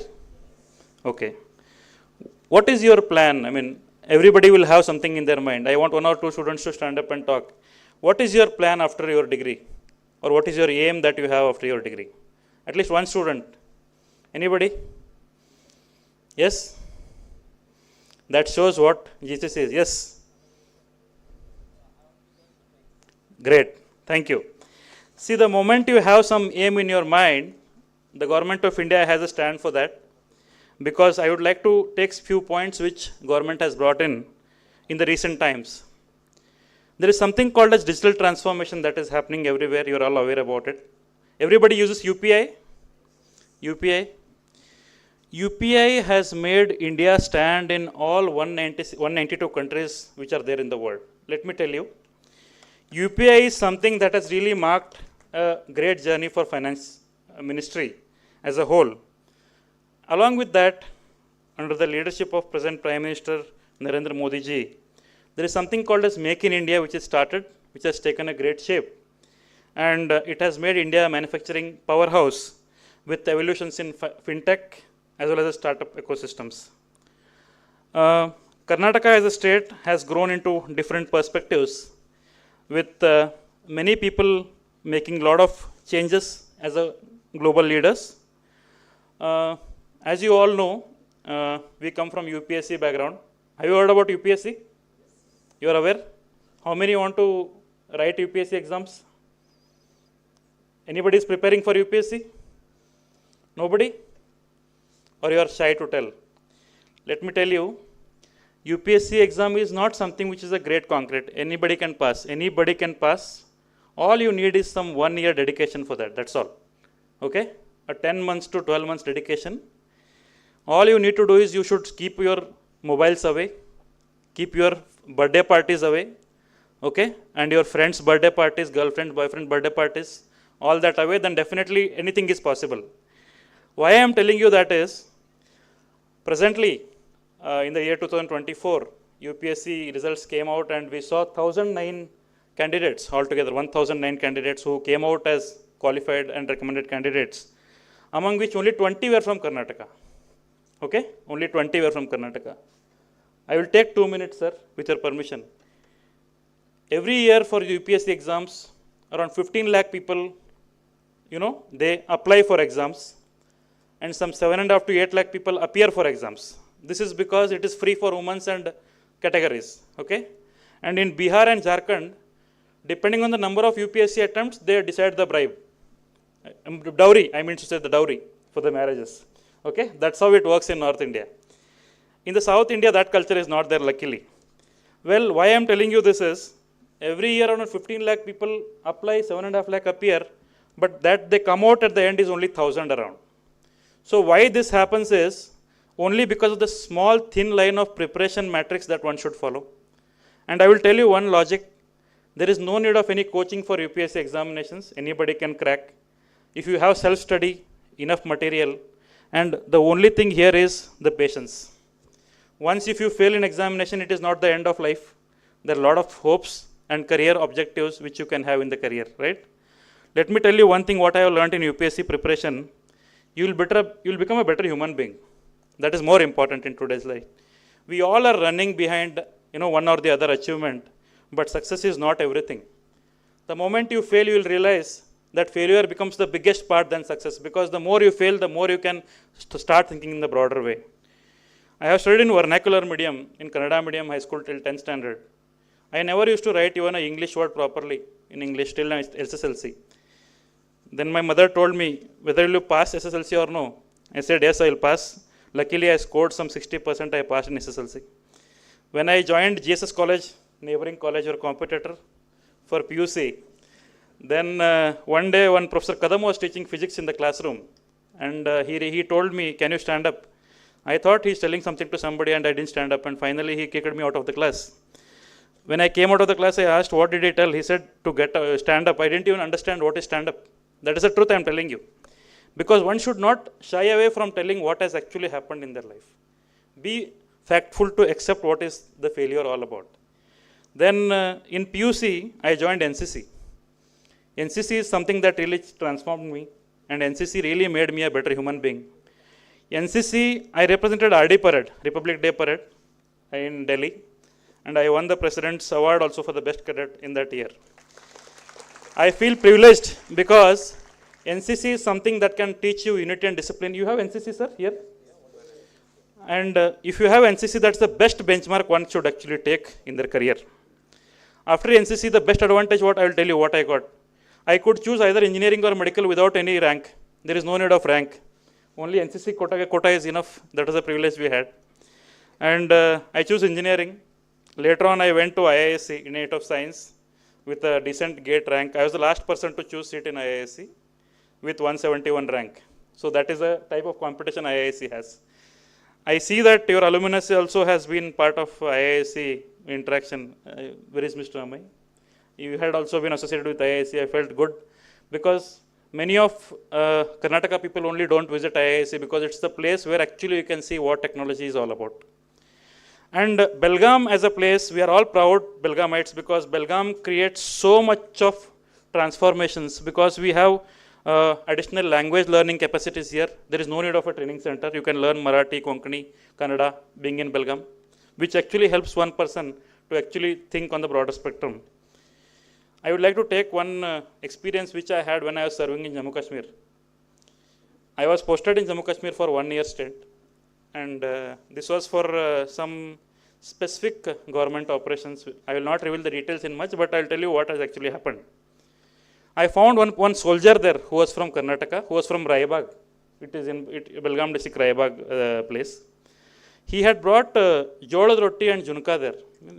Okay. What is your plan? I mean, everybody will have something in their mind. I want 1 or 2 students to stand up and talk. What is your plan after your degree? Or what is your aim that you have after your degree? At least one student. Anybody? Yes? That shows what Jesus is. Yes? Great. Thank you. See, the moment you have some aim in your mind, the government of India has a stand for that. Because I would like to take few points which government has brought in the recent times. There is something called as digital transformation that is happening everywhere. You are all aware about it. Everybody uses UPI. UPI has made India stand in all 192 countries which are there in the world. Let me tell you, UPI is something that has really marked a great journey for finance ministry as a whole. Along with that, under the leadership of present Prime Minister Narendra Modi ji, there is something called as Make in India which is started, which has taken a great shape. And it has made India a manufacturing powerhouse with evolutions in fintech as well as startup ecosystems. Karnataka as a state has grown into different perspectives with many people making a lot of changes as a global leaders. As you all know, we come from UPSC background. Have you heard about UPSC? You are aware? How many want to write UPSC exams? Anybody is preparing for UPSC? Nobody? Or you are shy to tell? Let me tell you, UPSC exam is not something which is a great concrete. Anybody can pass. Anybody can pass. All you need is some 1 year dedication for that. That's all. Okay? A 10 months to 12 months dedication. All you need to do is you should keep your mobiles away. Keep your birthday parties away. Okay? And your friends' birthday parties, girlfriend, boyfriend birthday parties, all that away, then definitely anything is possible. Why I am telling you that is, presently, in the year 2024, UPSC results came out and we saw 1,009 candidates altogether, 1,009 candidates who came out as qualified and recommended candidates, among which only 20 were from Karnataka. Okay? Only 20 were from Karnataka. I will take 2 minutes, sir, with your permission. Every year for UPSC exams, around 15 lakh people, they apply for exams, and some 7.5 to 8 lakh people appear for exams. This is because it is free for women and categories. Okay? And in Bihar and Jharkhand, depending on the number of UPSC attempts, they decide the bribe. Dowry, I mean to say the dowry for the marriages. Okay? That's how it works in North India. In the South India, that culture is not there, luckily. Well, why I am telling you this is, every year around 15 lakh people apply, 7.5 lakh appear, but that they come out at the end is only 1,000 around. So why this happens is only because of the small thin line of preparation matrix that one should follow. And I will tell you one logic. There is no need of any coaching for UPSC examinations. Anybody can crack. If you have self-study, enough material, and the only thing here is the patience. Once if you fail in examination, it is not the end of life. There are a lot of hopes and career objectives which you can have in the career, right? Let me tell you one thing what I have learned in UPSC preparation. You will become a better human being. That is more important in today's life. We all are running behind one or the other achievement, but success is not everything. The moment you fail, you will realize that failure becomes the biggest part than success, because the more you fail, the more you can start thinking in the broader way. I have studied in vernacular medium, in Kannada medium high school till 10th standard. I never used to write even an English word properly in English till SSLC. Then my mother told me whether you will pass SSLC or no. I said yes, I will pass. Luckily, I scored some 60%, I passed in SSLC. When I joined GSS college, neighboring college or competitor for PUC, then one day one Professor Kadam was teaching physics in the classroom, and he told me, can you stand up? I thought he's telling something to somebody, and I didn't stand up, and finally he kicked me out of the class. When I came out of the class, I asked, what did he tell? He said to get stand up. I didn't even understand what is stand up. That is the truth I am telling you. Because one should not shy away from telling what has actually happened in their life. Be factful to accept what is the failure all about. Then in PUC, I joined NCC. NCC is something that really transformed me, and NCC really made me a better human being. NCC, I represented RD Parade, Republic Day Parade in Delhi, and I won the President's Award also for the best cadet in that year. I feel privileged because NCC is something that can teach you unity and discipline. You have NCC, sir, here? And if you have NCC, that's the best benchmark one should actually take in their career. After NCC, the best advantage, what I will tell you what I got. I could choose either engineering or medical without any rank. There is no need of rank. Only NCC quota is enough. That is a privilege we had. And I chose engineering. Later on, I went to IISc, Institute of Science, with a decent gate rank. I was the last person to choose seat in IISc with 171 rank. So that is a type of competition IISc has. I see that your alumnus also has been part of IISc interaction. Where is Mr. Amay? You had also been associated with IISc. I felt good because many of Karnataka people only don't visit IISc because it's the place where actually you can see what technology is all about. And Belgaum as a place, we are all proud Belgaumites because Belgaum creates so much of transformations because we have additional language learning capacities here. There is no need of a training center. You can learn Marathi, Konkani, Kannada being in Belgaum, which actually helps one person to actually think on the broader spectrum. I would like to take one experience which I had when I was serving in Jammu Kashmir. I was posted in Jammu Kashmir for 1 year stint, and this was for some specific government operations. I will not reveal the details in much, but I will tell you what has actually happened. I found one soldier there who was from Karnataka, who was from Raibag. It is in Belgaum district, Raibag place. He had brought jolad roti and junka there.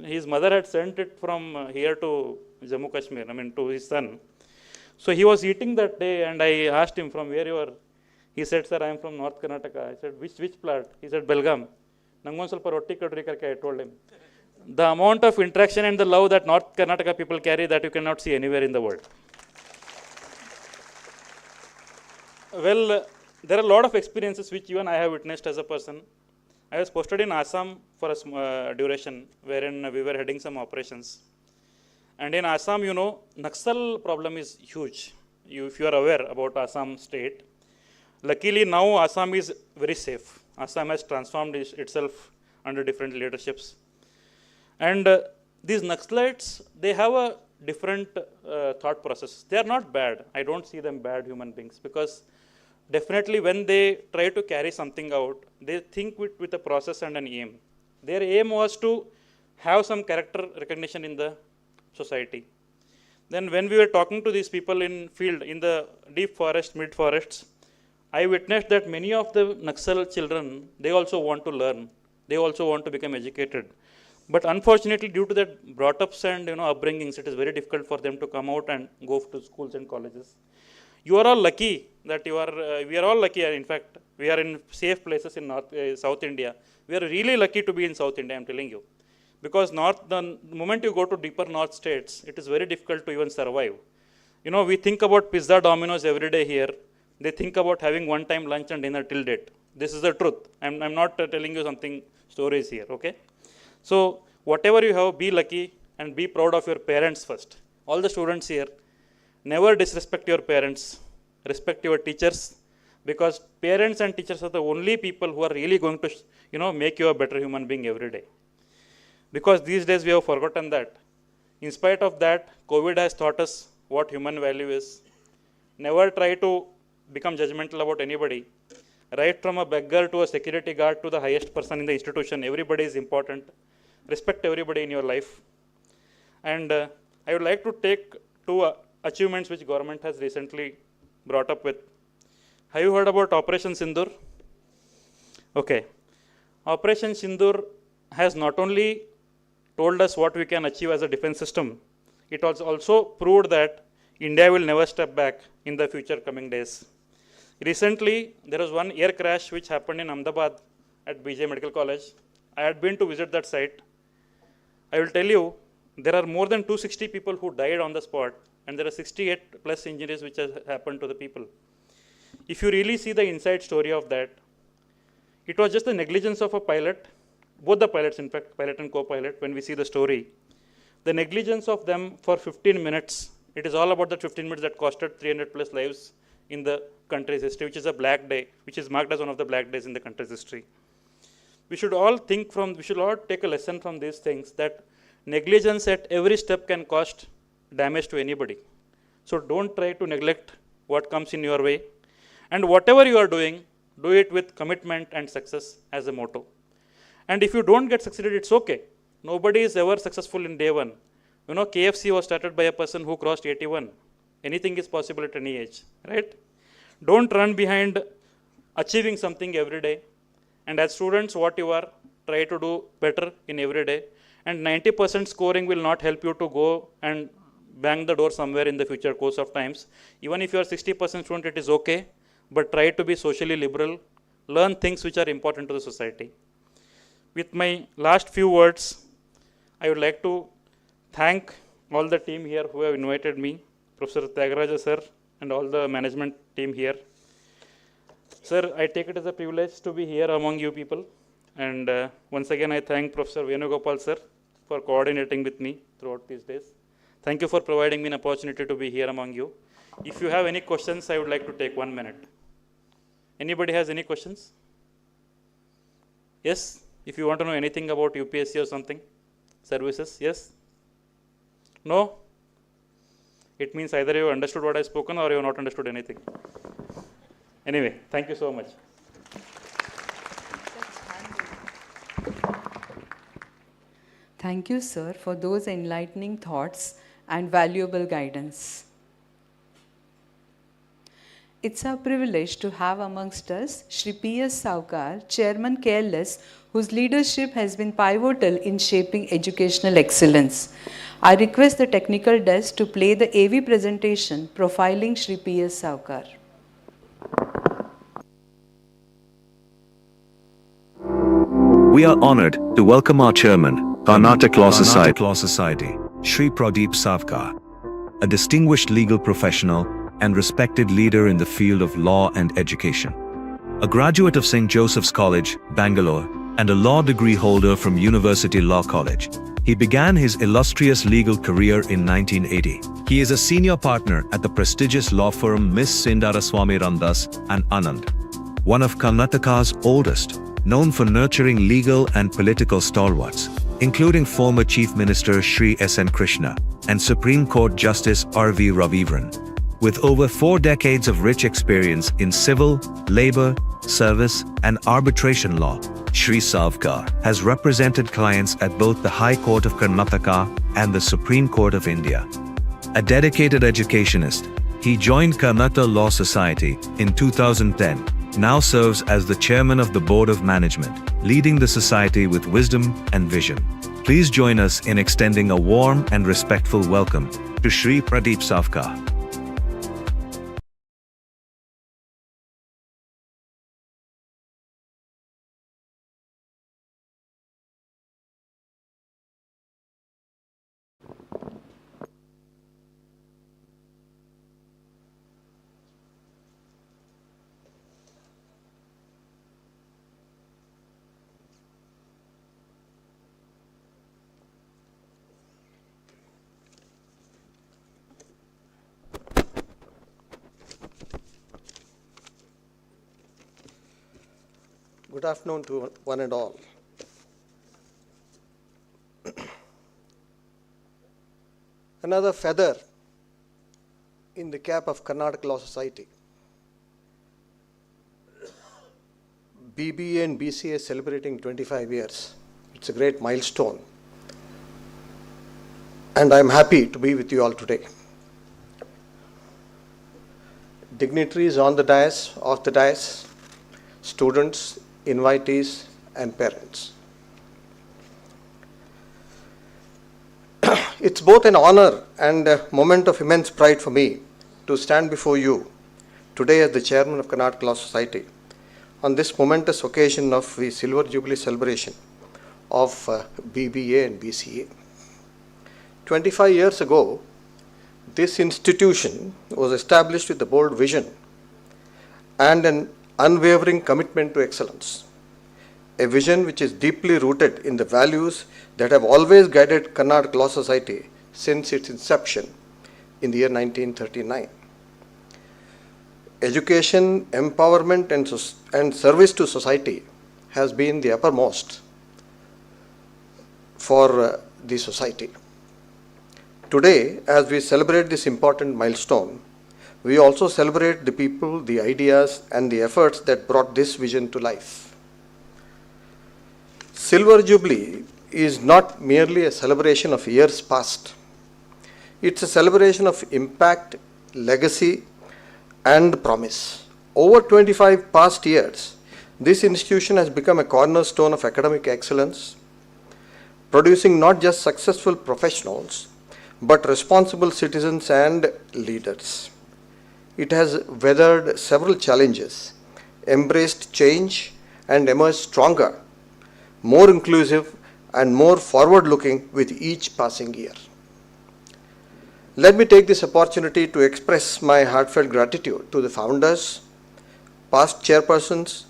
His mother had sent it from here to Jammu Kashmir, to his son. So he was eating that day, and I asked him, from where you are? He said, sir, I am from North Karnataka. I said, which part? He said, Belgaum. Nangon ಸ್ವಲ್ಪ roti kadri karke, I told him. The amount of interaction and the love that North Karnataka people carry that you cannot see anywhere in the world. Well, there are a lot of experiences which even I have witnessed as a person. I was posted in Assam for a duration wherein we were heading some operations. And in Assam, Naxal problem is huge. If you are aware about Assam state, luckily now Assam is very safe. Assam has transformed itself under different leaderships. And these Naxalites, they have a different thought process. They are not bad. I don't see them bad human beings because definitely when they try to carry something out, they think with a process and an aim. Their aim was to have some character recognition in the society. Then when we were talking to these people in field, in the deep forest, mid forests, I witnessed that many of the Naxal children, they also want to learn. They also want to become educated. But unfortunately, due to their brought-ups and upbringings, it is very difficult for them to come out and go to schools and colleges. You are all lucky that we are all lucky. In fact, we are in safe places in South India. We are really lucky to be in South India, I am telling you. Because the moment you go to deeper north states, it is very difficult to even survive. We think about pizza, Domino's every day here. They think about having one-time lunch and dinner till date. This is the truth. I'm not telling you something stories here, okay? So whatever you have, be lucky and be proud of your parents first. All the students here, never disrespect your parents. Respect your teachers, because parents and teachers are the only people who are really going to, make you a better human being every day. Because these days we have forgotten that. In spite of that, COVID has taught us what human value is. Never try to become judgmental about anybody. Right from a beggar to a security guard to the highest person in the institution, everybody is important. Respect everybody in your life. And I would like to take two achievements which government has recently brought up with. Have you heard about Operation Sindoor? Okay. Operation Sindoor has not only told us what we can achieve as a defense system, it also proved that India will never step back in the future coming days. Recently, there was one air crash which happened in Ahmedabad at BJ Medical College. I had been to visit that site. I will tell you, there are more than 260 people who died on the spot, and there are 68 plus injuries which has happened to the people. If you really see the inside story of that, it was just the negligence of a pilot, both the pilots in fact, pilot and co-pilot, when we see the story. The negligence of them for 15 minutes, it is all about the 15 minutes that costed 300 plus lives in the country's history, which is a black day, which is marked as one of the black days in the country's history. We should all take a lesson from these things, that negligence at every step can cost damage to anybody. So don't try to neglect what comes in your way. And whatever you are doing, do it with commitment and success as a motto. And if you don't get succeeded, it's okay. Nobody is ever successful in day one. You know, KFC was started by a person who crossed 81. Anything is possible at any age, right? Don't run behind achieving something every day. And as students, what you are, try to do better in every day. And 90% scoring will not help you to go and bang the door somewhere in the future course of times. Even if you are 60% student, it is okay. But try to be socially liberal. Learn things which are important to the society. With my last few words, I would like to thank all the team here who have invited me, Professor Tyagaraja sir and all the management team here. Sir, I take it as a privilege to be here among you people. And once again, I thank Professor Venugopal sir for coordinating with me throughout these days. Thank you for providing me an opportunity to be here among you. If you have any questions, I would like to take 1 minute. Anybody has any questions? Yes? If you want to know anything about UPSC or something, services, yes? No? It means either you understood what I spoken or you have not understood anything. Anyway, thank you so much. Thank you, sir, for those enlightening thoughts and valuable guidance. It's our privilege to have amongst us Shri P.S. Saukar, Chairman Careless, whose leadership has been pivotal in shaping educational excellence. I request the technical desk to play the AV presentation profiling Shri P.S. Saukar. We are honored to welcome our chairman, Karnataka Law Society, Shri Pradeep Savkar, a distinguished legal professional and respected leader in the field of law and education. A graduate of St. Joseph's College, Bangalore, and a law degree holder from University Law College, he began his illustrious legal career in 1980. He is a senior partner at the prestigious law firm Miss Sindaraswamy Ramdas and Anand, one of Karnataka's oldest, known for nurturing legal and political stalwarts, including former Chief Minister Shri S.N. Krishna and Supreme Court Justice R.V. Ravivran. With over 4 decades of rich experience in civil, labor, service, and arbitration law, Shri Savkar has represented clients at both the High Court of Karnataka and the Supreme Court of India. A dedicated educationist, he joined Karnataka Law Society in 2010, now serves as the chairman of the Board of Management, leading the society with wisdom and vision. Please join us in extending a warm and respectful welcome to Shri Pradeep Savkar. Good afternoon to one and all. Another feather in the cap of Karnataka Law Society. BBA and BCA celebrating 25 years. It's a great milestone. And I'm happy to be with you all today. Dignitaries on the dais, off the dais, students, invitees, and parents. It's both an honor and a moment of immense pride for me to stand before you today as the chairman of Karnataka Law Society on this momentous occasion of the Silver Jubilee celebration of BBA and BCA. 25 years ago, this institution was established with a bold vision and an unwavering commitment to excellence. A vision which is deeply rooted in the values that have always guided Karnataka Law Society since its inception in the year 1939. Education, empowerment, and service to society has been the uppermost for the society. Today, as we celebrate this important milestone, we also celebrate the people, the ideas, and the efforts that brought this vision to life. Silver Jubilee is not merely a celebration of years past. It's a celebration of impact, legacy, and promise. Over 25 past years, this institution has become a cornerstone of academic excellence, producing not just successful professionals, but responsible citizens and leaders. It has weathered several challenges, embraced change, and emerged stronger, more inclusive, and more forward-looking with each passing year. Let me take this opportunity to express my heartfelt gratitude to the founders, past chairpersons,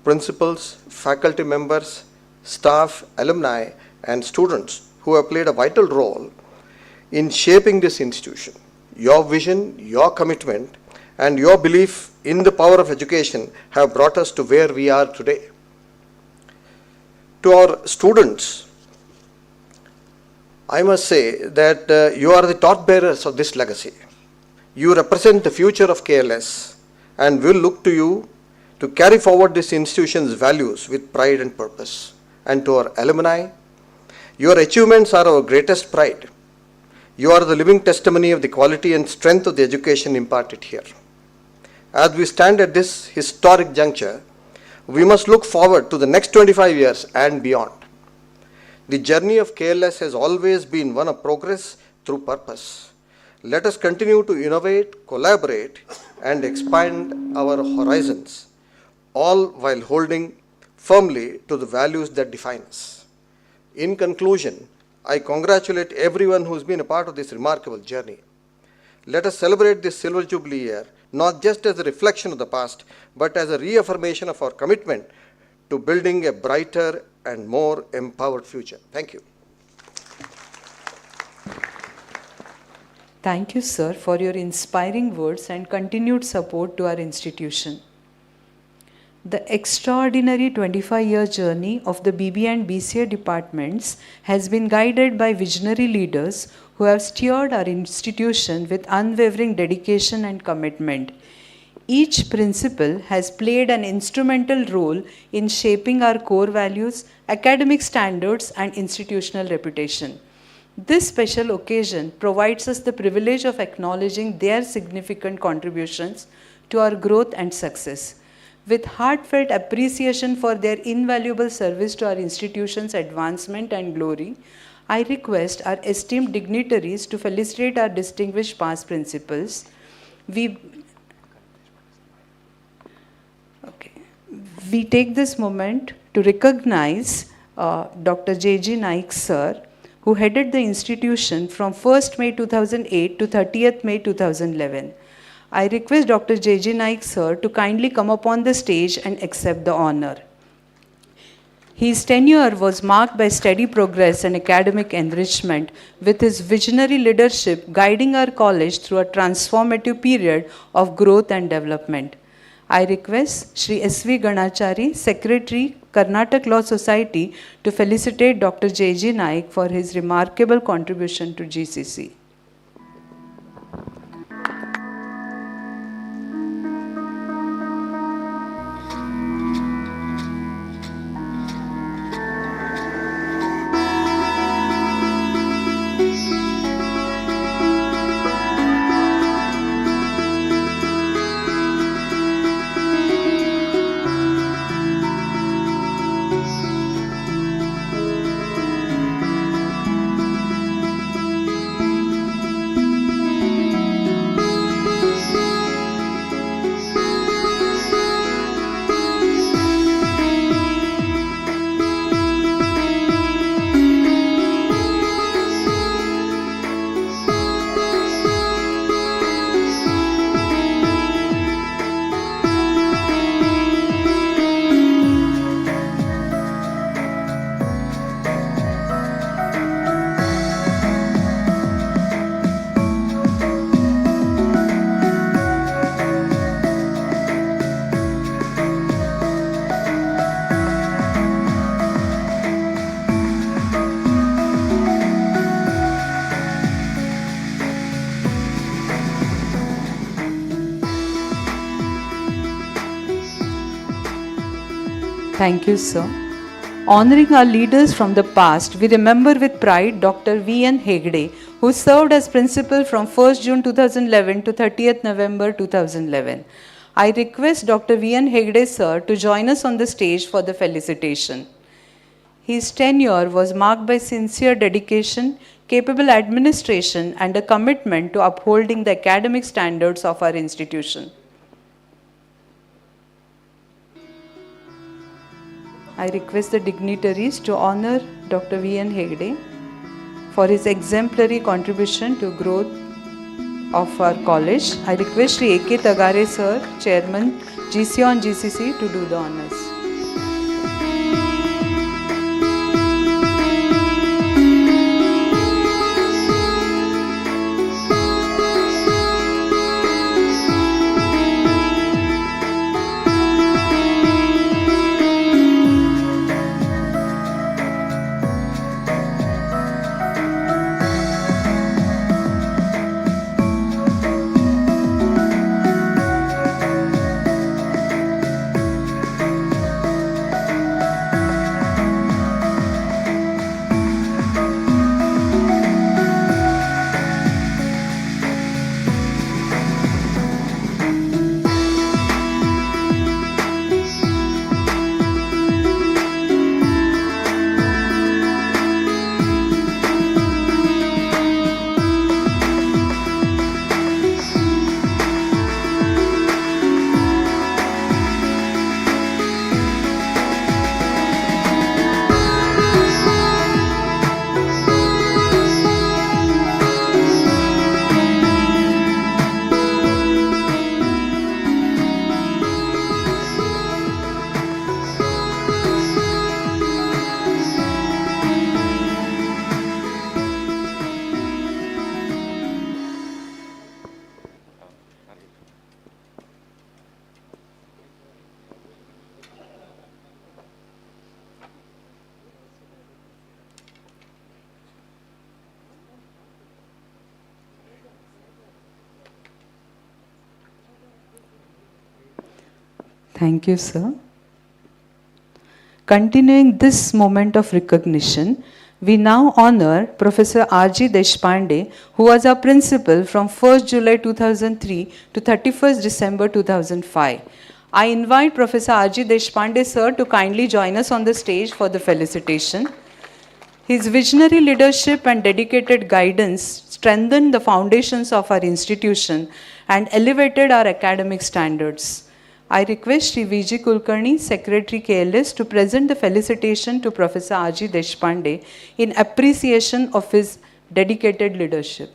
principals, faculty members, staff, alumni, and students who have played a vital role in shaping this institution. Your vision, your commitment, and your belief in the power of education have brought us to where we are today. To our students, I must say that you are the torchbearers of this legacy. You represent the future of KLS and will look to you to carry forward this institution's values with pride and purpose. And to our alumni, your achievements are our greatest pride. You are the living testimony of the quality and strength of the education imparted here. As we stand at this historic juncture, we must look forward to the next 25 years and beyond. The journey of KLS has always been one of progress through purpose. Let us continue to innovate, collaborate, and expand our horizons, all while holding firmly to the values that define us. In conclusion, I congratulate everyone who has been a part of this remarkable journey. Let us celebrate this Silver Jubilee year not just as a reflection of the past, but as a reaffirmation of our commitment to building a brighter and more empowered future. Thank you. Thank you, sir, for your inspiring words and continued support to our institution. The extraordinary 25-year journey of the BB and BCA departments has been guided by visionary leaders who have steered our institution with unwavering dedication and commitment. Each principal has played an instrumental role in shaping our core values, academic standards, and institutional reputation. This special occasion provides us the privilege of acknowledging their significant contributions to our growth and success. With heartfelt appreciation for their invaluable service to our institution's advancement and glory, I request our esteemed dignitaries to felicitate our distinguished past principals. We take this moment to recognize Dr. J.G. Naik sir, who headed the institution from 1st May 2008 to 30th May 2011. I request Dr. J.G. Naik sir to kindly come upon the stage and accept the honor. His tenure was marked by steady progress and academic enrichment, with his visionary leadership guiding our college through a transformative period of growth and development. I request Shri S.V. Ganachari, Secretary, Karnataka Law Society, to felicitate Dr. J.G. Naik for his remarkable contribution to GCC. Thank you, sir. Honoring our leaders from the past, we remember with pride Dr. V.N. Hegde, who served as principal from 1st June 2011 to 30th November 2011. I request Dr. V.N. Hegde, sir, to join us on the stage for the felicitation. His tenure was marked by sincere dedication, capable administration, and a commitment to upholding the academic standards of our institution. I request the dignitaries to honor Dr. V.N. Hegde for his exemplary contribution to growth of our college. I request Shri A.K. Tagare, sir, Chairman, GC on GCC, to do the honors. Thank you, sir. Continuing this moment of recognition, we now honor Professor R.G. Deshpande, who was our principal from 1st July 2003 to 31st December 2005. I invite Professor R.G. Deshpande, sir, to kindly join us on the stage for the felicitation. His visionary leadership and dedicated guidance strengthened the foundations of our institution and elevated our academic standards. I request Shri V.G. Kulkarni, Secretary KLS, to present the felicitation to Professor R.G. Deshpande in appreciation of his dedicated leadership.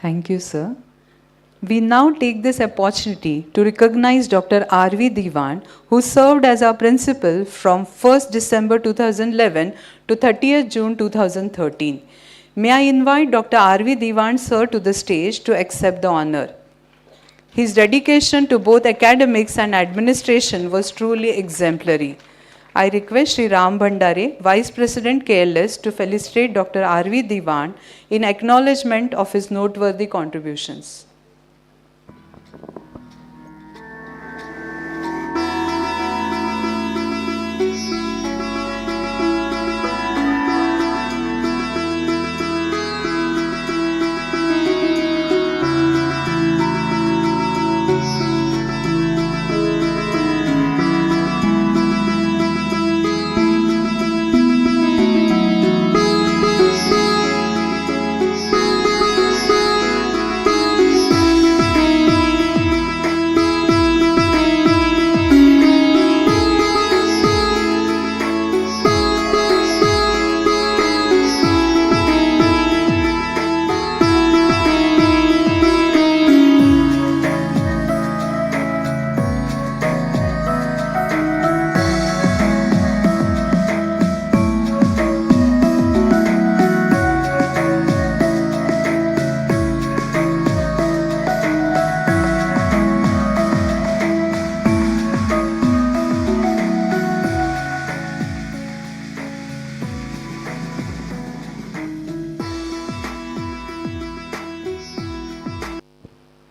Thank you, sir. We now take this opportunity to recognize Dr. R.V. Diwan, who served as our principal from 1st December 2011 to 30th June 2013. May I invite Dr. R.V. Diwan, sir, to the stage to accept the honor. His dedication to both academics and administration was truly exemplary. I request Sri Ram Bhandare, Vice President KLS, to felicitate Dr. R.V. Diwan in acknowledgement of his noteworthy contributions.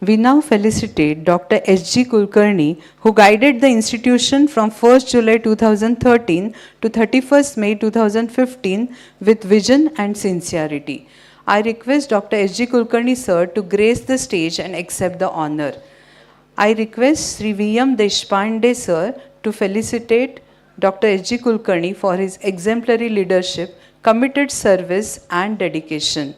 We now felicitate Dr. S.G. Kulkarni, who guided the institution from 1st July 2013 to 31st May 2015 with vision and sincerity. I request Dr. S.G. Kulkarni, sir, to grace the stage and accept the honor. I request Sri V.M. Deshpande, sir, to felicitate Dr. S.G. Kulkarni for his exemplary leadership, committed service and dedication.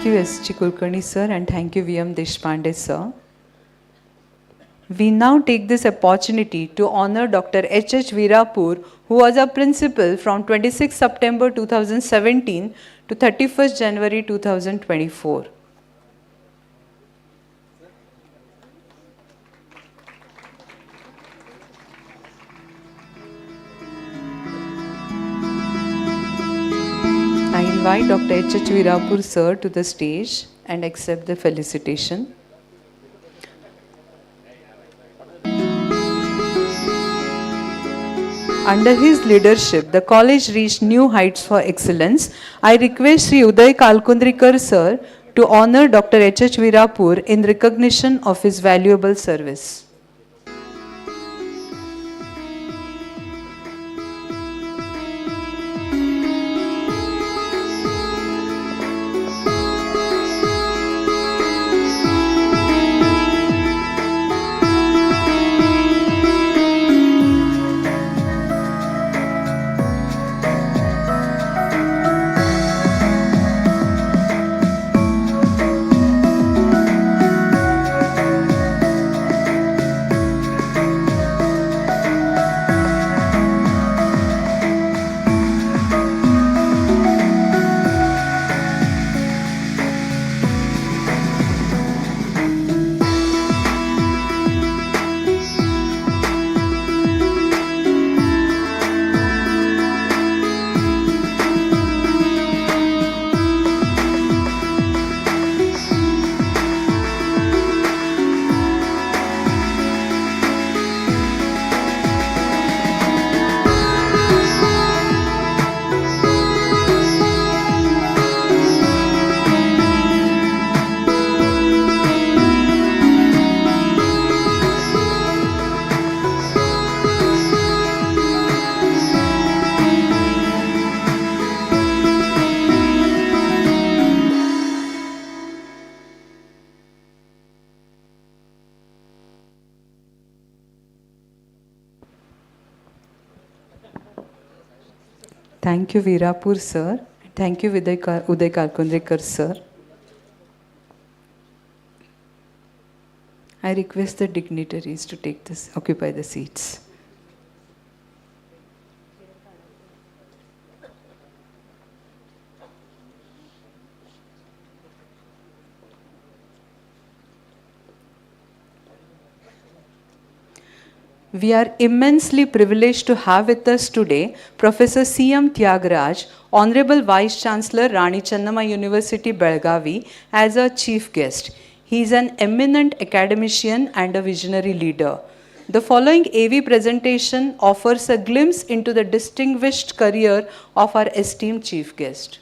Thank you, S.G. Kulkarni, sir, and thank you, V.M. Deshpande, sir. We now take this opportunity to honor Dr. H.H. Virapur, who was our principal from 26 September 2017 to 31st January 2024. I invite Dr. H.H. Virapur, sir, to the stage and accept the felicitation. Under his leadership, the college reached new heights for excellence. I request Sri Uday Kalkundrikar, sir, to honor Dr. H.H. Virapur in recognition of his valuable service. Thank you, Veerapur sir. Thank you, Uday Kalkundrekar sir. I request the dignitaries to occupy the seats. We are immensely privileged to have with us today Professor C.M. Tyagaraj, Honorable Vice Chancellor Rani Chennamma University, Belgavi, as our chief guest. He is an eminent academician and a visionary leader. The following AV presentation offers a glimpse into the distinguished career of our esteemed chief guest.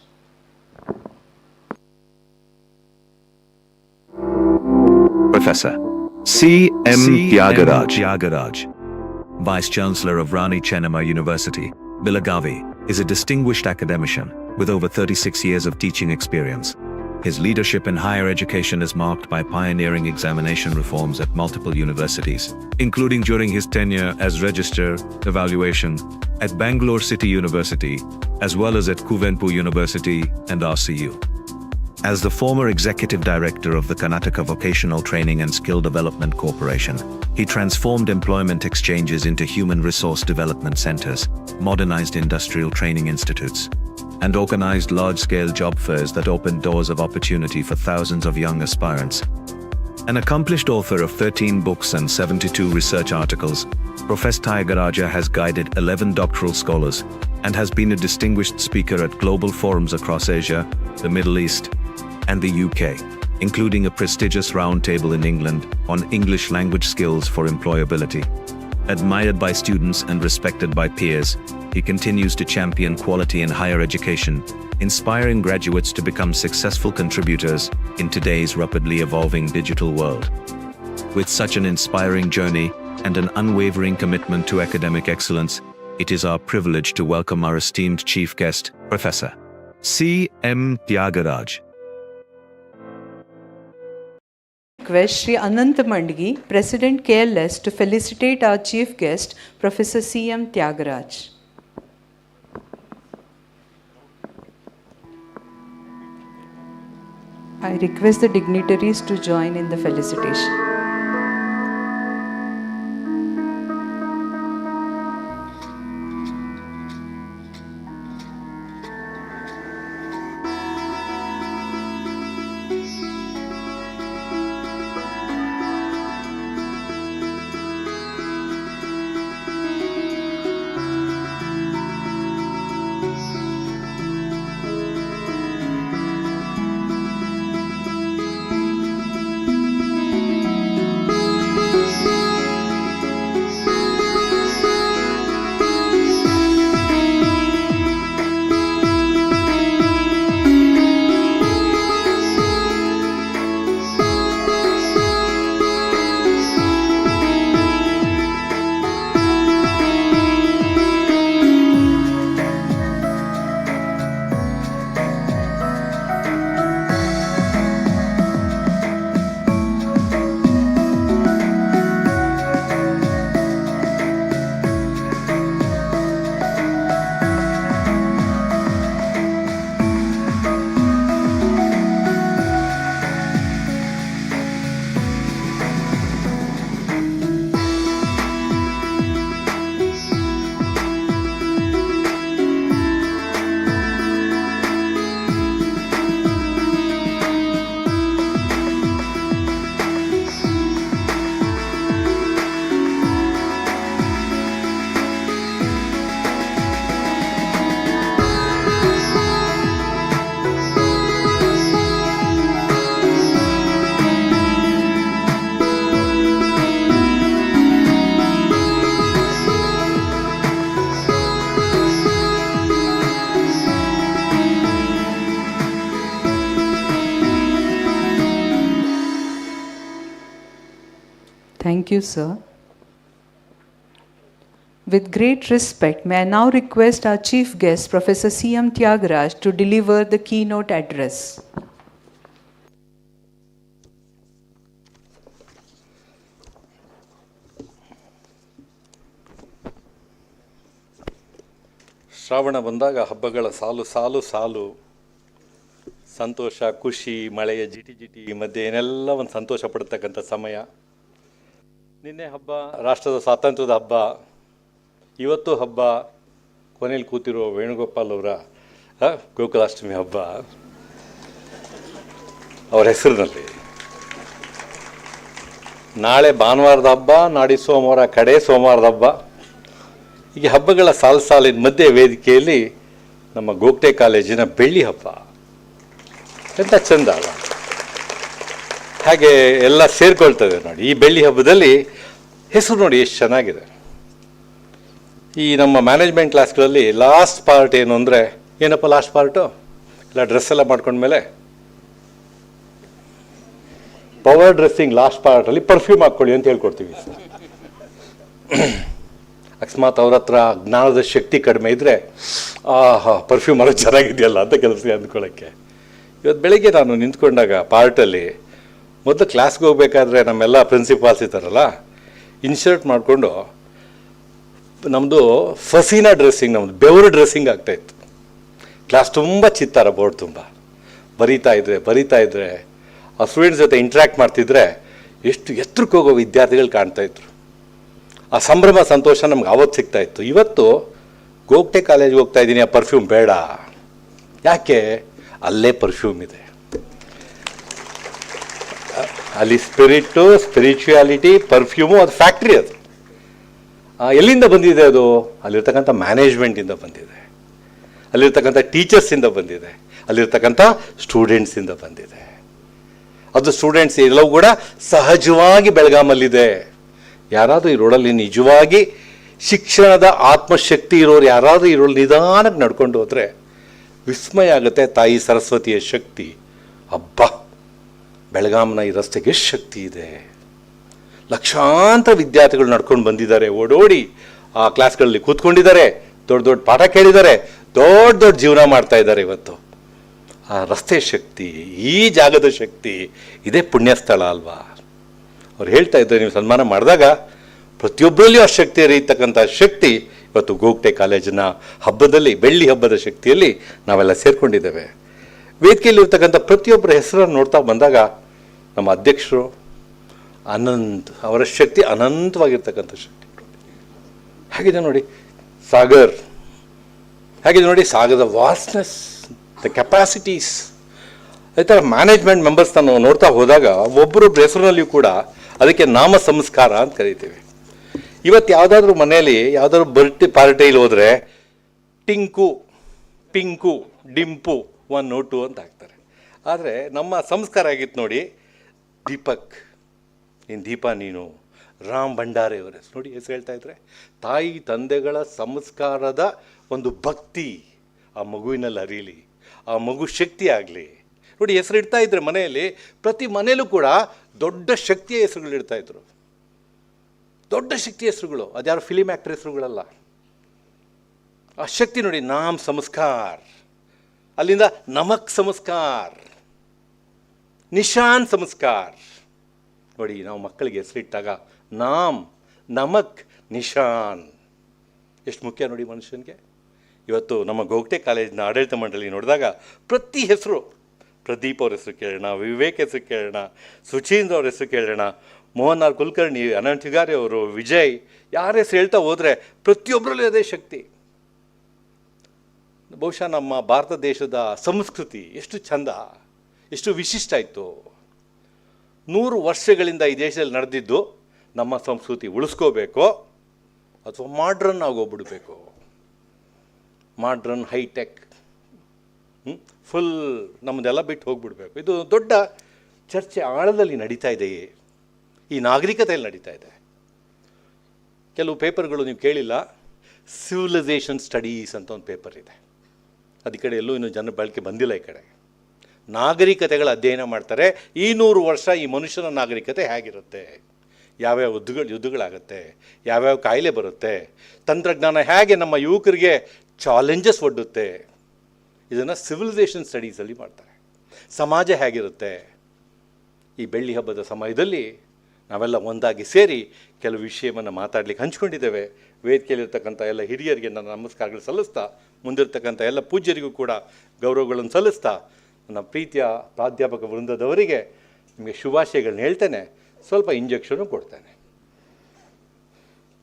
Professor C.M. Tyagaraj, Vice Chancellor of Rani Chennamma University, Belagavi, is a distinguished academician with over 36 years of teaching experience. His leadership in higher education is marked by pioneering examination reforms at multiple universities, including during his tenure as Register Evaluation at Bangalore City University, as well as at Kuvenpu University and RCU. As the former executive director of the Karnataka Vocational Training and Skill Development Corporation, he transformed employment exchanges into human resource development centers, modernized industrial training institutes, and organized large-scale job fairs that opened doors of opportunity for thousands of young aspirants. An accomplished author of 13 books and 72 research articles, Professor Tyagaraja has guided 11 doctoral scholars and has been a distinguished speaker at global forums across Asia, the Middle East, and the UK, including a prestigious roundtable in England on English language skills for employability. Admired by students and respected by peers, he continues to champion quality in higher education, inspiring graduates to become successful contributors in today's rapidly evolving digital world. With such an inspiring journey and an unwavering commitment to academic excellence, it is our privilege to welcome our esteemed chief guest, Professor C.M. Tyagaraj. Request Shri Anant Mandgi, President KLS, to felicitate our chief guest, Professor C.M. Tyagaraj. I request the dignitaries to join in the felicitation. Thank you, sir. With great respect, may I now request our chief guest, Professor C.M. Tyagaraj, to deliver the keynote address. Shravana ಬಂದಾಗ ಹಬ್ಬಗಳ ಸಾಲು ಸಾಲು ಸಾಲು, ಸಂತೋಷ, ಖುಷಿ, ಮಳೆಯ ಜಿಟಿ ಜಿಟಿ ಮಧ್ಯೆ ಏನೆಲ್ಲ ಒಂದು ಸಂತೋಷ ಪಡ್ತಕ್ಕಂಥ ಸಮಯ. ನಿನ್ನೆ ಹಬ್ಬ, ರಾಷ್ಟ್ರದ ಸ್ವಾತಂತ್ರ್ಯದ ಹಬ್ಬ, ಇವತ್ತು ಹಬ್ಬ, ಕೊನೆಯಲ್ಲಿ ಕೂತಿರೋ ವೇಣುಗೋಪಾಲ್ ಅವರ ಗೋಕುಲಾಷ್ಟಮಿ ಹಬ್ಬ ಅವರ ಹೆಸರಿನಲ್ಲಿ. ನಾಳೆ ಭಾನುವಾರದ ಹಬ್ಬ, ನಾಡಿ ಸೋಮವಾರ ಕಡೆ ಸೋಮವಾರದ ಹಬ್ಬ. ಹೀಗೆ ಹಬ್ಬಗಳ ಸಾಲಿನ ಮಧ್ಯೆ ವೇದಿಕೆಯಲ್ಲಿ ನಮ್ಮ ಗೋಗ್ಟೆ ಕಾಲೇಜಿನ ಬೆಳ್ಳಿ ಹಬ್ಬ. ಎಂಥ ಚಂದ ಅಲ್ಲ, ಹಾಗೆ ಎಲ್ಲ ಸೇರ್ಕೊಳ್ತದೆ ನೋಡಿ. ಈ ಬೆಳ್ಳಿ ಹಬ್ಬದಲ್ಲಿ ಹೆಸರು ನೋಡಿ ಎಷ್ಟು ಚೆನ್ನಾಗಿದೆ. ಈ ನಮ್ಮ ಮ್ಯಾನೇಜ್ಮೆಂಟ್ ಕ್ಲಾಸ್ಗಳಲ್ಲಿ ಲಾಸ್ಟ್ ಪಾರ್ಟ್ ಏನು ಅಂದರೆ, ಏನಪ್ಪ ಲಾಸ್ಟ್ ಪಾರ್ಟು, ಇಲ್ಲ ಡ್ರೆಸ್ ಎಲ್ಲ ಮಾಡ್ಕೊಂಡ್ಮೇಲೆ ಪವರ್ ಡ್ರೆಸ್ಸಿಂಗ್ ಲಾಸ್ಟ್ ಪಾರ್ಟಲ್ಲಿ ಪರ್ಫ್ಯೂಮ್ ಹಾಕ್ಕೊಳ್ಳಿ ಅಂತ ಹೇಳ್ಕೊಡ್ತೀವಿ. ಅಕಸ್ಮಾತ್ ಅವ್ರ ಹತ್ರ ಜ್ಞಾನದ ಶಕ್ತಿ ಕಡಿಮೆ ಇದ್ದರೆ, ಪರ್ಫ್ಯೂಮ್ ಮಾಡೋದು ಚೆನ್ನಾಗಿದೆಯಲ್ಲ ಅಂತ ಕೆಲಸ ಅಂದ್ಕೊಳ್ಳೋಕ್ಕೆ. ಇವತ್ತು ಬೆಳಗ್ಗೆ ನಾನು ನಿಂತ್ಕೊಂಡಾಗ ಪಾರ್ಟಲ್ಲಿ, ಮೊದಲು ಕ್ಲಾಸ್ಗೆ ಹೋಗ್ಬೇಕಾದ್ರೆ ನಮ್ಮೆಲ್ಲ ಪ್ರಿನ್ಸಿಪಾಲ್ಸ್ ಇದ್ದಾರಲ್ಲ, ಇನ್ಶರ್ಟ್ ಮಾಡಿಕೊಂಡು ನಮ್ಮದು ಫಸೀನಾ ಡ್ರೆಸ್ಸಿಂಗ್, ನಮ್ಮದು ಬೆವರು ಡ್ರೆಸ್ಸಿಂಗ್ ಆಗ್ತಾಯಿತ್ತು. ಕ್ಲಾಸ್ ತುಂಬ ಚಿತ್ತಾರ, ಬೋರ್ಡ್ ತುಂಬ ಬರೀತಾ ಇದ್ದರೆ ಆ ಸ್ಟೂಡೆಂಟ್ಸ್ ಜೊತೆ ಇಂಟ್ರ್ಯಾಕ್ಟ್ ಮಾಡ್ತಿದ್ರೆ ಎಷ್ಟು ಎತ್ತರಕ್ಕೆ ಹೋಗೋ ವಿದ್ಯಾರ್ಥಿಗಳು ಕಾಣ್ತಾಯಿದ್ರು. ಆ ಸಂಭ್ರಮ ಸಂತೋಷ ನಮ್ಗೆ ಆವತ್ತು ಸಿಗ್ತಾಯಿತ್ತು. ಇವತ್ತು ಗೋಗ್ಟೆ ಕಾಲೇಜ್ಗೆ ಹೋಗ್ತಾ ಇದ್ದೀನಿ, ಆ ಪರ್ಫ್ಯೂಮ್ ಬೇಡ. ಯಾಕೆ? ಅಲ್ಲೇ ಪರ್ಫ್ಯೂಮ್ ಇದೆ, ಅಲ್ಲಿ ಸ್ಪಿರಿಟು, ಸ್ಪಿರಿಚುಯಾಲಿಟಿ, ಪರ್ಫ್ಯೂಮು, ಅದು ಫ್ಯಾಕ್ಟ್ರಿ. ಅದು ಎಲ್ಲಿಂದ ಬಂದಿದೆ? ಅದು ಅಲ್ಲಿರ್ತಕ್ಕಂಥ ಮ್ಯಾನೇಜ್ಮೆಂಟಿಂದ ಬಂದಿದೆ, ಅಲ್ಲಿರ್ತಕ್ಕಂಥ ಟೀಚರ್ಸಿಂದ ಬಂದಿದೆ, ಅಲ್ಲಿರ್ತಕ್ಕಂಥ ಸ್ಟೂಡೆಂಟ್ಸಿಂದ ಬಂದಿದೆ. ಅದು ಸ್ಟೂಡೆಂಟ್ಸ್ ಎಲ್ಲವೂ ಕೂಡ ಸಹಜವಾಗಿ ಬೆಳಗಾಮಲ್ಲಿದೆ. ಯಾರಾದರೂ ಈ ರೋಡಲ್ಲಿ ನಿಜವಾಗಿ ಶಿಕ್ಷಣದ ಆತ್ಮಶಕ್ತಿ ಇರೋರು ಯಾರಾದರೂ ಈ ರೋಡ್ ನಿಧಾನಕ್ಕೆ ನಡ್ಕೊಂಡು ಹೋದರೆ ವಿಸ್ಮಯ ಆಗುತ್ತೆ. ತಾಯಿ ಸರಸ್ವತಿಯ ಶಕ್ತಿ, ಹಬ್ಬ, ಬೆಳಗಾಂನ ಈ ರಸ್ತೆಗೆ ಎಷ್ಟು ಶಕ್ತಿ ಇದೆ. ಲಕ್ಷಾಂತರ ವಿದ್ಯಾರ್ಥಿಗಳು ನಡ್ಕೊಂಡು ಬಂದಿದ್ದಾರೆ, ಓಡೋಡಿ ಆ ಕ್ಲಾಸ್ಗಳಲ್ಲಿ ಕೂತ್ಕೊಂಡಿದ್ದಾರೆ, ದೊಡ್ಡ ದೊಡ್ಡ ಪಾಠ ಕೇಳಿದ್ದಾರೆ, ದೊಡ್ಡ ದೊಡ್ಡ ಜೀವನ ಮಾಡ್ತಾ ಇದ್ದಾರೆ. ಇವತ್ತು ಆ ರಸ್ತೆ ಶಕ್ತಿ, ಈ ಜಾಗದ ಶಕ್ತಿ, ಇದೇ ಪುಣ್ಯಸ್ಥಳ ಅಲ್ವಾ? ಅವ್ರು ಹೇಳ್ತಾ ಇದ್ದಾರೆ, ನೀವು ಸನ್ಮಾನ ಮಾಡಿದಾಗ ಪ್ರತಿಯೊಬ್ಬರಲ್ಲಿಯೂ ಆ ಶಕ್ತಿ ಹರಿಯತಕ್ಕಂಥ ಶಕ್ತಿ ಇವತ್ತು ಗೋಗ್ಟೆ ಕಾಲೇಜಿನ ಹಬ್ಬದಲ್ಲಿ, ಬೆಳ್ಳಿ ಹಬ್ಬದ ಶಕ್ತಿಯಲ್ಲಿ ನಾವೆಲ್ಲ ಸೇರ್ಕೊಂಡಿದ್ದೇವೆ. ವೇದಿಕೆಯಲ್ಲಿರ್ತಕ್ಕಂಥ ಪ್ರತಿಯೊಬ್ಬರ ಹೆಸರನ್ನು ನೋಡ್ತಾ ಬಂದಾಗ ನಮ್ಮ ಅಧ್ಯಕ್ಷರು ಅನಂತ್, ಅವರ ಶಕ್ತಿ ಅನಂತವಾಗಿರ್ತಕ್ಕಂಥ ಶಕ್ತಿ ಹೇಗಿದೆ ನೋಡಿ. ಸಾಗರ್ ಹೇಗಿದೆ ನೋಡಿ, ಸಾಗರದ ವಾಸ್ನೆಸ್, ದ ಕೆಪಾಸಿಟೀಸ್. ಈ ಥರ ಮ್ಯಾನೇಜ್ಮೆಂಟ್ ಮೆಂಬರ್ಸ್ ನಾವು ನೋಡ್ತಾ ಹೋದಾಗ ಒಬ್ಬರೊಬ್ಬರ ಹೆಸರಿನಲ್ಲಿಯೂ ಕೂಡ ಅದಕ್ಕೆ ನಾಮ ಸಂಸ್ಕಾರ ಅಂತ ಕರಿತೀವಿ. ಇವತ್ತು ಯಾವುದಾದ್ರೂ ಮನೆಯಲ್ಲಿ ಯಾವುದಾದ್ರು ಪಾರ್ಟಿಯಲ್ಲಿ ಹೋದರೆ ಟಿಂಕು, ಪಿಂಕು, ಡಿಂಪು, 1 2 ಅಂತ ಹಾಕ್ತಾರೆ. ಆದರೆ ನಮ್ಮ ಸಂಸ್ಕಾರ ಆಗಿತ್ತು ನೋಡಿ, ದೀಪಕ್, ನೀನು ದೀಪ, ನೀನು ರಾಮ್ ಭಂಡಾರೆ ಅವರ ಹೆಸರು ನೋಡಿ, ಹೆಸರು ಹೇಳ್ತಾ ಇದ್ರೆ ತಾಯಿ ತಂದೆಗಳ ಸಂಸ್ಕಾರದ ಒಂದು ಭಕ್ತಿ ಆ ಮಗುವಿನಲ್ಲಿ ಹರಿಯಲಿ, ಆ ಮಗು ಶಕ್ತಿ ಆಗಲಿ ನೋಡಿ. ಹೆಸರು ಇಡ್ತಾ ಇದ್ರೆ ಮನೆಯಲ್ಲಿ, ಪ್ರತಿ ಮನೆಯಲ್ಲೂ ಕೂಡ ದೊಡ್ಡ ಶಕ್ತಿಯ ಹೆಸರುಗಳು ಇಡ್ತಾಯಿದ್ರು, ದೊಡ್ಡ ಶಕ್ತಿಯ ಹೆಸರುಗಳು. ಅದ್ಯಾರು ಫಿಲಿಮ್ ಆ್ಯಕ್ಟರ್ ಹೆಸರುಗಳಲ್ಲ. ಆ ಶಕ್ತಿ ನೋಡಿ, ನಾಮ್ ಸಂಸ್ಕಾರ, ಅಲ್ಲಿಂದ ನಮಕ್ ಸಂಸ್ಕಾರ, ನಿಶಾನ್ ಸಂಸ್ಕಾರ ನೋಡಿ. ನಾವು ಮಕ್ಕಳಿಗೆ ಹೆಸರಿಟ್ಟಾಗ ನಾಮ್, ನಮಕ್, ನಿಶಾನ್ ಎಷ್ಟು ಮುಖ್ಯ ನೋಡಿ ಮನುಷ್ಯನಿಗೆ. ಇವತ್ತು ನಮ್ಮ ಗೋಗ್ಟೆ ಕಾಲೇಜಿನ ಆಡಳಿತ ಮಂಡಳಿ ನೋಡಿದಾಗ ಪ್ರತಿ ಹೆಸರು, ಪ್ರದೀಪ್ ಅವ್ರ ಹೆಸರು ಕೇಳೋಣ, ವಿವೇಕ್ ಹೆಸರು ಕೇಳೋಣ, ಸುಚೀಂದ್ರ ಅವ್ರ ಹೆಸರು ಕೇಳೋಣ, ಮೋಹನ್ ಆರ್ ಕುಲಕರ್ಣಿ, ಅನಂತ್ ಹಿಗಾರಿ ಅವರು, ವಿಜಯ್, ಯಾರ ಹೆಸರು ಹೇಳ್ತಾ ಹೋದರೆ ಪ್ರತಿಯೊಬ್ಬರಲ್ಲೂ ಅದೇ ಶಕ್ತಿ. ಬಹುಶಃ ನಮ್ಮ ಭಾರತ ದೇಶದ ಸಂಸ್ಕೃತಿ ಎಷ್ಟು ಚಂದ, ಎಷ್ಟು ವಿಶಿಷ್ಟ ಇತ್ತು. 100 ವರ್ಷಗಳಿಂದ ಈ ದೇಶದಲ್ಲಿ ನಡೆದಿದ್ದು ನಮ್ಮ ಸಂಸ್ಕೃತಿ ಉಳಿಸ್ಕೋಬೇಕು ಅಥವಾ ಮಾಡ್ರನ್ ಆಗೋಗ್ಬಿಡ್ಬೇಕು. ಮಾಡ್ರನ್, ಹೈಟೆಕ್, ಫುಲ್ ನಮ್ಮದೆಲ್ಲ ಬಿಟ್ಟು ಹೋಗ್ಬಿಡ್ಬೇಕು. ಇದು ದೊಡ್ಡ ಚರ್ಚೆ ಆಳದಲ್ಲಿ ನಡೀತಾ ಇದೆ, ಈ ನಾಗರಿಕತೆಯಲ್ಲಿ ನಡೀತಾ ಇದೆ. ಕೆಲವು ಪೇಪರ್ಗಳು ನೀವು ಕೇಳಿಲ್ಲ, ಸಿವಿಲೈಸೇಷನ್ ಸ್ಟಡೀಸ್ ಅಂತ ಒಂದು ಪೇಪರ್ ಇದೆ. ಅದು ಈ ಕಡೆ ಎಲ್ಲೂ ಇನ್ನೂ ಜನರ ಬಳಕೆ ಬಂದಿಲ್ಲ. ಈ ಕಡೆ ನಾಗರಿಕತೆಗಳ ಅಧ್ಯಯನ ಮಾಡ್ತಾರೆ. ಈ 100 ವರ್ಷ ಈ ಮನುಷ್ಯನ ನಾಗರಿಕತೆ ಹೇಗಿರುತ್ತೆ, ಯಾವ್ಯಾವ ಯುದ್ಧಗಳಾಗುತ್ತೆ, ಯಾವ್ಯಾವ ಕಾಯಿಲೆ ಬರುತ್ತೆ, ತಂತ್ರಜ್ಞಾನ ಹೇಗೆ ನಮ್ಮ ಯುವಕರಿಗೆ ಚಾಲೆಂಜಸ್ ಒಡ್ಡುತ್ತೆ, ಇದನ್ನು ಸಿವಿಲೈಸೇಷನ್ ಸ್ಟಡೀಸಲ್ಲಿ ಮಾಡ್ತಾರೆ. ಸಮಾಜ ಹೇಗಿರುತ್ತೆ. ಈ ಬೆಳ್ಳಿ ಹಬ್ಬದ ಸಮಯದಲ್ಲಿ ನಾವೆಲ್ಲ ಒಂದಾಗಿ ಸೇರಿ ಕೆಲವು ವಿಷಯವನ್ನು ಮಾತಾಡಲಿಕ್ಕೆ ಹಂಚ್ಕೊಂಡಿದ್ದೇವೆ. ವೇದಿಕೆಯಲ್ಲಿರ್ತಕ್ಕಂಥ ಎಲ್ಲ ಹಿರಿಯರಿಗೆ ನನ್ನ ನಮಸ್ಕಾರಗಳು ಸಲ್ಲಿಸ್ತಾ ಮುಂದಿರ್ತಕ್ಕಂಥ ಎಲ್ಲ ಪೂಜ್ಯರಿಗೂ ಕೂಡ ಗೌರವಗಳನ್ನು ಸಲ್ಲಿಸ್ತಾ ನನ್ನ ಪ್ರೀತಿಯ ಪ್ರಾಧ್ಯಾಪಕ ವೃಂದದವರಿಗೆ ನಿಮಗೆ ಶುಭಾಶಯಗಳನ್ನ ಹೇಳ್ತೇನೆ. ಸ್ವಲ್ಪ ಇಂಜೆಕ್ಷನು ಕೊಡ್ತೇನೆ.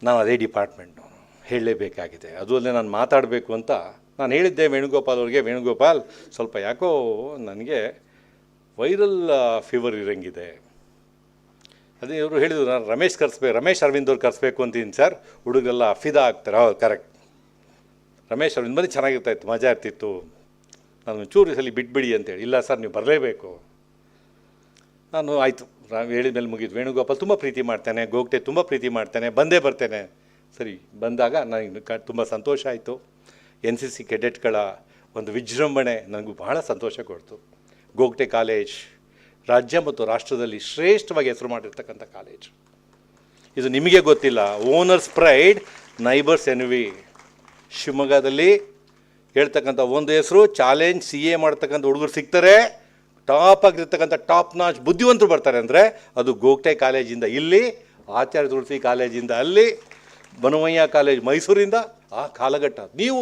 ನಾನು ಅದೇ ಡಿಪಾರ್ಟ್ಮೆಂಟ್ನವನು, ಹೇಳಲೇಬೇಕಾಗಿದೆ. ಅದು ಅಲ್ಲದೆ ನಾನು ಮಾತಾಡಬೇಕು ಅಂತ ನಾನು ಹೇಳಿದ್ದೆ ವೇಣುಗೋಪಾಲ್ ಅವ್ರಿಗೆ, ವೇಣುಗೋಪಾಲ್ ಸ್ವಲ್ಪ ಯಾಕೋ ನನಗೆ ವೈರಲ್ ಫೀವರ್ ಇರೋಂಗಿದೆ. ಅದೇ ಇವರು ಹೇಳಿದ್ರು, ನಾನು ರಮೇಶ್ ಅರವಿಂದ್ ಅವ್ರು ಕರೆಸ್ಬೇಕು ಅಂತೀನಿ ಸರ್, ಹುಡುಗರೆಲ್ಲ ಫಿದಾ ಆಗ್ತಾರೆ. ಹೌದು, ಕರೆಕ್ಟ್. ರಮೇಶ್ ಅರವಿಂದ್ ಬಂದು ಚೆನ್ನಾಗಿರ್ತಾಯಿತ್ತು, ಮಜಾ ಇರ್ತಿತ್ತು, ನಾನು ಚೂರು ಸಲ ಬಿಟ್ಬಿಡಿ ಅಂತೇಳಿ. ಇಲ್ಲ ಸರ್, ನೀವು ಬರಲೇಬೇಕು. ನಾನು ಆಯಿತು, ಹೇಳಿದ ಮೇಲೆ ಮುಗಿದು. ವೇಣುಗೋಪಾಲ್ ತುಂಬ ಪ್ರೀತಿ ಮಾಡ್ತೇನೆ, ಗೋಗ್ಟೆ ತುಂಬ ಪ್ರೀತಿ ಮಾಡ್ತೇನೆ, ಬಂದೇ ಬರ್ತೇನೆ. ಸರಿ, ಬಂದಾಗ ನನಗೆ ತುಂಬ ಸಂತೋಷ ಆಯಿತು. NCC ಕೆಡೆಟ್ಗಳ ಒಂದು ವಿಜೃಂಭಣೆ ನನಗೂ ಬಹಳ ಸಂತೋಷ ಕೊಡ್ತು. ಗೋಗ್ಟೆ ಕಾಲೇಜ್ ರಾಜ್ಯ ಮತ್ತು ರಾಷ್ಟ್ರದಲ್ಲಿ ಶ್ರೇಷ್ಠವಾಗಿ ಹೆಸರು ಮಾಡಿರ್ತಕ್ಕಂಥ ಕಾಲೇಜ್. ಇದು ನಿಮಗೆ ಗೊತ್ತಿಲ್ಲ, ಓನರ್ಸ್ ಪ್ರೈಡ್, ನೈಬರ್ಸ್ ಎನ್ವಿ. ಶಿವಮೊಗ್ಗದಲ್ಲಿ ಹೇಳ್ತಕ್ಕಂಥ ಒಂದು ಹೆಸರು, ಚಾಲೆಂಜ್ CA ಮಾಡ್ತಕ್ಕಂಥ ಹುಡುಗರು ಸಿಗ್ತಾರೆ, ಟಾಪ್ ಆಗಿರ್ತಕ್ಕಂಥ ಟಾಪ್ ನಾಚ್ ಬುದ್ಧಿವಂತರು ಬರ್ತಾರೆ ಅಂದರೆ ಅದು ಗೋಗ್ಟೆ ಕಾಲೇಜಿಂದ ಇಲ್ಲಿ, ಆಚಾರ್ಯ ತುಳಸಿ ಕಾಲೇಜಿಂದ ಅಲ್ಲಿ, ಬನವಯ್ಯ ಕಾಲೇಜ್ ಮೈಸೂರಿಂದ ಆ ಕಾಲಘಟ್ಟ. ನೀವು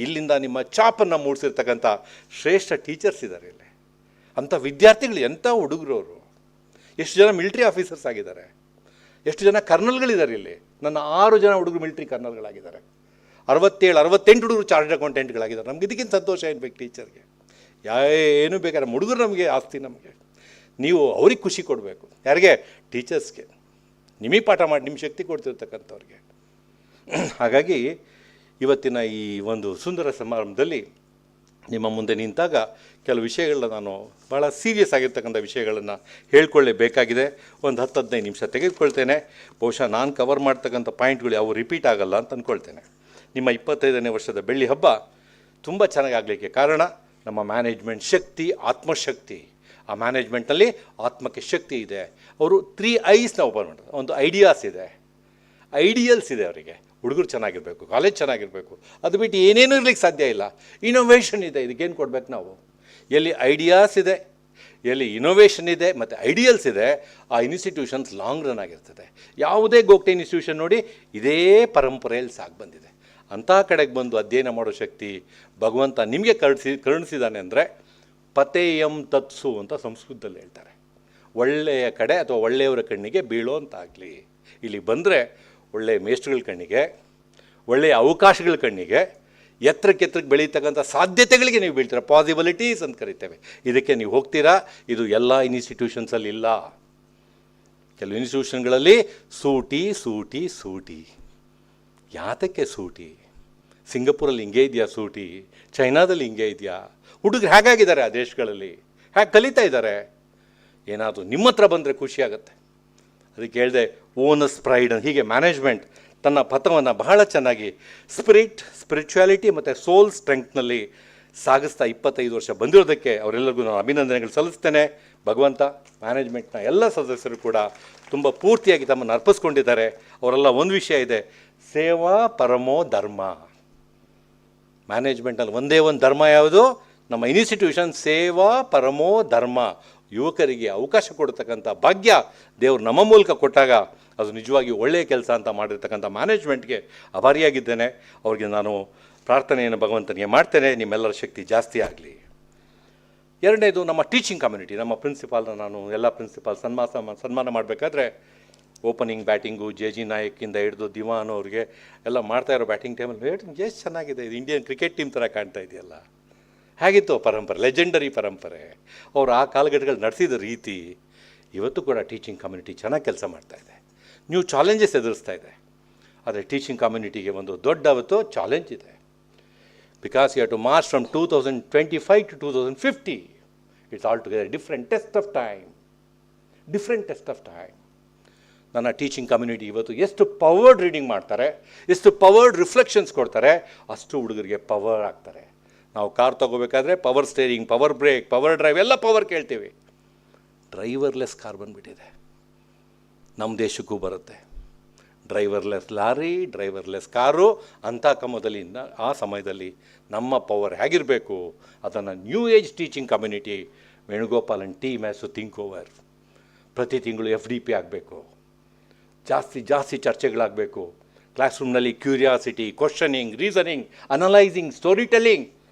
ಇಲ್ಲಿಂದ ನಿಮ್ಮ ಚಾಪನ್ನು ಮೂಡಿಸಿರ್ತಕ್ಕಂಥ ಶ್ರೇಷ್ಠ ಟೀಚರ್ಸ್ ಇದ್ದಾರೆ ಇಲ್ಲಿ. ಅಂಥ ವಿದ್ಯಾರ್ಥಿಗಳು ಎಂಥ ಹುಡುಗರು ಅವರು. ಎಷ್ಟು ಜನ ಮಿಲಿಟ್ರಿ ಆಫೀಸರ್ಸ್ ಆಗಿದ್ದಾರೆ, ಎಷ್ಟು ಜನ ಕರ್ನಲ್ಗಳಿದ್ದಾರೆ ಇಲ್ಲಿ. ನನ್ನ 6 ಜನ ಹುಡುಗರು ಮಿಲಿಟ್ರಿ ಕರ್ನಲ್ಗಳಾಗಿದ್ದಾರೆ, 67-68 ಹುಡುಗರು ಚಾರ್ಟರ್ಡ್ ಅಕೌಂಟೆಂಟ್ಗಳಾಗಿದ್ದಾರೆ. ನಮ್ಗೆ ಇದಕ್ಕಿಂತ ಸಂತೋಷ ಏನು ಬೇಕು ಟೀಚರ್ಗೆ? ಏನು ಬೇಕಾದ್ರೆ ನಮ್ಮ ಹುಡುಗರು ನಮಗೆ ಆಸ್ತಿ. ನಮಗೆ ನೀವು ಅವ್ರಿಗೆ ಖುಷಿ ಕೊಡಬೇಕು. ಯಾರಿಗೆ? ಟೀಚರ್ಸ್ಗೆ. ನಿಮಗೆ ಪಾಠ ಮಾಡಿ ನಿಮ್ಮ ಶಕ್ತಿ ಕೊಡ್ತಿರ್ತಕ್ಕಂಥವ್ರಿಗೆ. ಹಾಗಾಗಿ ಇವತ್ತಿನ ಈ ಒಂದು ಸುಂದರ ಸಮಾರಂಭದಲ್ಲಿ ನಿಮ್ಮ ಮುಂದೆ ನಿಂತಾಗ ಕೆಲವು ವಿಷಯಗಳನ್ನ ನಾನು ಭಾಳ ಸೀರಿಯಸ್ ಆಗಿರ್ತಕ್ಕಂಥ ವಿಷಯಗಳನ್ನು ಹೇಳ್ಕೊಳ್ಳೇಬೇಕಾಗಿದೆ. ಒಂದು 10-15 ನಿಮಿಷ ತೆಗೆದುಕೊಳ್ತೇನೆ. ಬಹುಶಃ ನಾನು ಕವರ್ ಮಾಡ್ತಕ್ಕಂಥ ಪಾಯಿಂಟ್ಗಳು ಯಾವ ರಿಪೀಟ್ ಆಗಲ್ಲ ಅಂತ ಅಂದ್ಕೊಳ್ತೇನೆ. ನಿಮ್ಮ 25ನೇ ವರ್ಷದ ಬೆಳ್ಳಿ ಹಬ್ಬ ತುಂಬ ಚೆನ್ನಾಗಿ ಆಗಲಿಕ್ಕೆ ಕಾರಣ ನಮ್ಮ ಮ್ಯಾನೇಜ್ಮೆಂಟ್ ಶಕ್ತಿ, ಆತ್ಮಶಕ್ತಿ. ಆ ಮ್ಯಾನೇಜ್ಮೆಂಟ್ನಲ್ಲಿ ಆತ್ಮಕ್ಕೆ ಶಕ್ತಿ ಇದೆ. ಅವರು 3 I's ಓಪನ್ ಮಾಡ್ತಾರೆ. ಒಂದು ಐಡಿಯಾಸ್ ಇದೆ, ಐಡಿಯಲ್ಸ್ ಇದೆ ಅವರಿಗೆ. ಹುಡುಗರು ಚೆನ್ನಾಗಿರಬೇಕು, ಕಾಲೇಜ್ ಚೆನ್ನಾಗಿರಬೇಕು, ಅದು ಬಿಟ್ಟು ಏನೇನೂ ಇರಲಿಕ್ಕೆ ಸಾಧ್ಯ ಇಲ್ಲ. ಇನೋವೇಷನ್ ಇದೆ, ಇದಕ್ಕೇನು ಕೊಡ್ಬೇಕು ನಾವು? ಎಲ್ಲಿ ಐಡಿಯಾಸ್ ಇದೆ, ಎಲ್ಲಿ ಇನೋವೇಷನ್ ಇದೆ ಮತ್ತು ಐಡಿಯಲ್ಸ್ ಇದೆ, ಆ ಇನ್ಸ್ಟಿಟ್ಯೂಷನ್ಸ್ ಲಾಂಗ್ ರನ್ ಆಗಿರ್ತದೆ. ಯಾವುದೇ ಗೋಗ್ಟೆ ಇನ್ಸ್ಟಿಟ್ಯೂಷನ್ ನೋಡಿ ಇದೇ ಪರಂಪರೆಯಲ್ಲಿ ಸಾಗಿ ಬಂದಿದೆ. ಅಂಥ ಕಡೆಗೆ ಬಂದು ಅಧ್ಯಯನ ಮಾಡೋ ಶಕ್ತಿ ಭಗವಂತ ನಿಮಗೆ ಕರುಣಿಸಿದ್ದಾನೆ ಅಂದರೆ ಪತೇಯಂ ತತ್ಸು ಅಂತ ಸಂಸ್ಕೃತದಲ್ಲಿ ಹೇಳ್ತಾರೆ. ಒಳ್ಳೆಯ ಕಡೆ ಅಥವಾ ಒಳ್ಳೆಯವರ ಕಣ್ಣಿಗೆ ಬೀಳೋ ಅಂತ ಆಗಲಿ. ಇಲ್ಲಿ ಬಂದರೆ ಒಳ್ಳೆಯ ಮೇಷ್ಟ್ರುಗಳ ಕಣ್ಣಿಗೆ, ಒಳ್ಳೆಯ ಅವಕಾಶಗಳ ಕಣ್ಣಿಗೆ, ಎತ್ತರಕ್ಕೆ ಬೆಳೀತಕ್ಕಂಥ ಸಾಧ್ಯತೆಗಳಿಗೆ ನೀವು ಬೀಳ್ತೀರಾ. ಪಾಸಿಬಿಲಿಟೀಸ್ ಅಂತ ಕರಿತೇವೆ. ಇದಕ್ಕೆ ನೀವು ಹೋಗ್ತೀರಾ. ಇದು ಎಲ್ಲ ಇನ್ಸ್ಟಿಟ್ಯೂಷನ್ಸಲ್ಲಿ ಇಲ್ಲ. ಕೆಲವು ಇನ್ಸ್ಟಿಟ್ಯೂಷನ್ಗಳಲ್ಲಿ ಸೂಟಿ ಸೂಟಿ ಸೂಟಿ. ಯಾತಕ್ಕೆ ಸೂಟಿ? ಸಿಂಗಪುರಲ್ಲಿ ಹಿಂಗೆ ಇದೆಯಾ ಸೂಟಿ? ಚೈನಾದಲ್ಲಿ ಹಿಂಗೆ ಇದೆಯಾ? ಹುಡುಗರು ಹೇಗಾಗಿದ್ದಾರೆ ಆ ದೇಶಗಳಲ್ಲಿ, ಹೇಗೆ ಕಲಿತಾ ಇದ್ದಾರೆ? ಏನಾದರೂ ನಿಮ್ಮ ಹತ್ರ ಬಂದರೆ ಖುಷಿಯಾಗತ್ತೆ. ಅದಕ್ಕೆ ಹೇಳಿದೆ ಓನರ್ಸ್ ಪ್ರೈಡ್. ಹೀಗೆ ಮ್ಯಾನೇಜ್ಮೆಂಟ್ ತನ್ನ ಪಥವನ್ನು ಬಹಳ ಚೆನ್ನಾಗಿ ಸ್ಪಿರಿಚುಯಾಲಿಟಿ ಮತ್ತು ಸೋಲ್ ಸ್ಟ್ರೆಂಗ್ತ್ನಲ್ಲಿ ಸಾಗಿಸ್ತಾ 25 ವರ್ಷ ಬಂದಿರೋದಕ್ಕೆ ಅವರೆಲ್ಲರಿಗೂ ನಾನು ಅಭಿನಂದನೆಗಳು ಸಲ್ಲಿಸ್ತೇನೆ. ಭಗವಂತ ಮ್ಯಾನೇಜ್ಮೆಂಟ್ನ ಎಲ್ಲ ಸದಸ್ಯರು ಕೂಡ ತುಂಬ ಪೂರ್ತಿಯಾಗಿ ತಮ್ಮನ್ನು ಅರ್ಪಿಸ್ಕೊಂಡಿದ್ದಾರೆ. ಅವರೆಲ್ಲ ಒಂದು ವಿಷಯ ಇದೆ, ಸೇವಾ ಪರಮೋ ಧರ್ಮ. ಮ್ಯಾನೇಜ್ಮೆಂಟ್ನಲ್ಲಿ ಒಂದೇ ಒಂದು ಧರ್ಮ ಯಾವುದು? ನಮ್ಮ ಇನ್ಸ್ಟಿಟ್ಯೂಷನ್ ಸೇವಾ ಪರಮೋ ಧರ್ಮ. ಯುವಕರಿಗೆ ಅವಕಾಶ ಕೊಡ್ತಕ್ಕಂಥ ಭಾಗ್ಯ ದೇವರು ನಮ್ಮ ಮೂಲಕ ಕೊಟ್ಟಾಗ ಅದು ನಿಜವಾಗಿ ಒಳ್ಳೆಯ ಕೆಲಸ ಅಂತ ಮಾಡಿರ್ತಕ್ಕಂಥ ಮ್ಯಾನೇಜ್ಮೆಂಟ್ಗೆ ಆಭಾರಿಯಾಗಿದ್ದೇನೆ. ಅವ್ರಿಗೆ ನಾನು ಪ್ರಾರ್ಥನೆಯನ್ನು ಭಗವಂತನಿಗೆ ಮಾಡ್ತೇನೆ, ನಿಮ್ಮೆಲ್ಲರ ಶಕ್ತಿ ಜಾಸ್ತಿ ಆಗಲಿ. ಎರಡನೇದು ನಮ್ಮ ಟೀಚಿಂಗ್ ಕಮ್ಯುನಿಟಿ. ನಮ್ಮ ಪ್ರಿನ್ಸಿಪಾಲ್ನ ನಾನು ಎಲ್ಲ ಪ್ರಿನ್ಸಿಪಾಲ್ ಸನ್ಮಾನ ಮಾಡಬೇಕಾದ್ರೆ ಓಪನಿಂಗ್ ಬ್ಯಾಟಿಂಗು ಜೆ ನಾಯಕ್ಕಿಂದ ಹಿಡಿದು ದಿವಾನ್ ಅವ್ರಿಗೆ ಎಲ್ಲ ಮಾಡ್ತಾಯಿರೋ ಬ್ಯಾಟಿಂಗ್ ಟೈಮಲ್ಲಿ ಎಷ್ಟು ಚೆನ್ನಾಗಿದೆ, ಇದು ಇಂಡಿಯನ್ ಕ್ರಿಕೆಟ್ ಟೀಮ್ ಥರ ಕಾಣ್ತಾ ಇದೆಯಲ್ಲ. ಹೇಗಿತ್ತು ಪರಂಪರೆ, ಲೆಜೆಂಡರಿ ಪರಂಪರೆ. ಅವರು ಆ ಕಾಲಘಟ್ಟಗಳು ನಡೆಸಿದ ರೀತಿ ಇವತ್ತು ಕೂಡ ಟೀಚಿಂಗ್ ಕಮ್ಯುನಿಟಿ ಚೆನ್ನಾಗಿ ಕೆಲಸ ಮಾಡ್ತಾಯಿದೆ. ನ್ಯೂ ಚಾಲೆಂಜಸ್ ಎದುರಿಸ್ತಾ ಇದೆ. ಆದರೆ ಟೀಚಿಂಗ್ ಕಮ್ಯುನಿಟಿಗೆ ಒಂದು ದೊಡ್ಡ ಅವತ್ತು ಚಾಲೆಂಜ್ ಇದೆ. Because you have to march from 2025 to 2050. It's all together different test of time. ನನ್ನ ಟೀಚಿಂಗ್ ಕಮ್ಯುನಿಟಿ ಇವತ್ತು ಎಷ್ಟು ಪವರ್ಡ್ ರೀಡಿಂಗ್ ಮಾಡ್ತಾರೆ, ಎಷ್ಟು ಪವರ್ಡ್ ರಿಫ್ಲೆಕ್ಷನ್ಸ್ ಕೊಡ್ತಾರೆ, ಅಷ್ಟು ಹುಡುಗರಿಗೆ ಪವರ್ ಆಗ್ತಾರೆ. ನಾವು ಕಾರ್ ತೊಗೋಬೇಕಾದ್ರೆ power steering, power brake, power drive ಎಲ್ಲ ಪವರ್ ಕೇಳ್ತೀವಿ. ಡ್ರೈವರ್ಲೆಸ್ ಕಾರ್ ಬಂದುಬಿಟ್ಟಿದೆ. ನಮ್ಮ ದೇಶಕ್ಕೂ ಬರುತ್ತೆ ಡ್ರೈವರ್ಲೆಸ್ ಲಾರಿ, ಡ್ರೈವರ್ಲೆಸ್ ಕಾರು. ಅಂಥ ಆ ಸಮಯದಲ್ಲಿ ನಮ್ಮ ಪವರ್ ಹೇಗಿರಬೇಕು ಅದನ್ನು new age teaching community Venugopal and team has to think over. ಪ್ರತಿ ತಿಂಗಳು FDP ಆಗಬೇಕು, ಜಾಸ್ತಿ ಚರ್ಚೆಗಳಾಗಬೇಕು, ಕ್ಲಾಸ್ ರೂಮ್ನಲ್ಲಿ curiosity, questioning, reasoning, analysing, story telling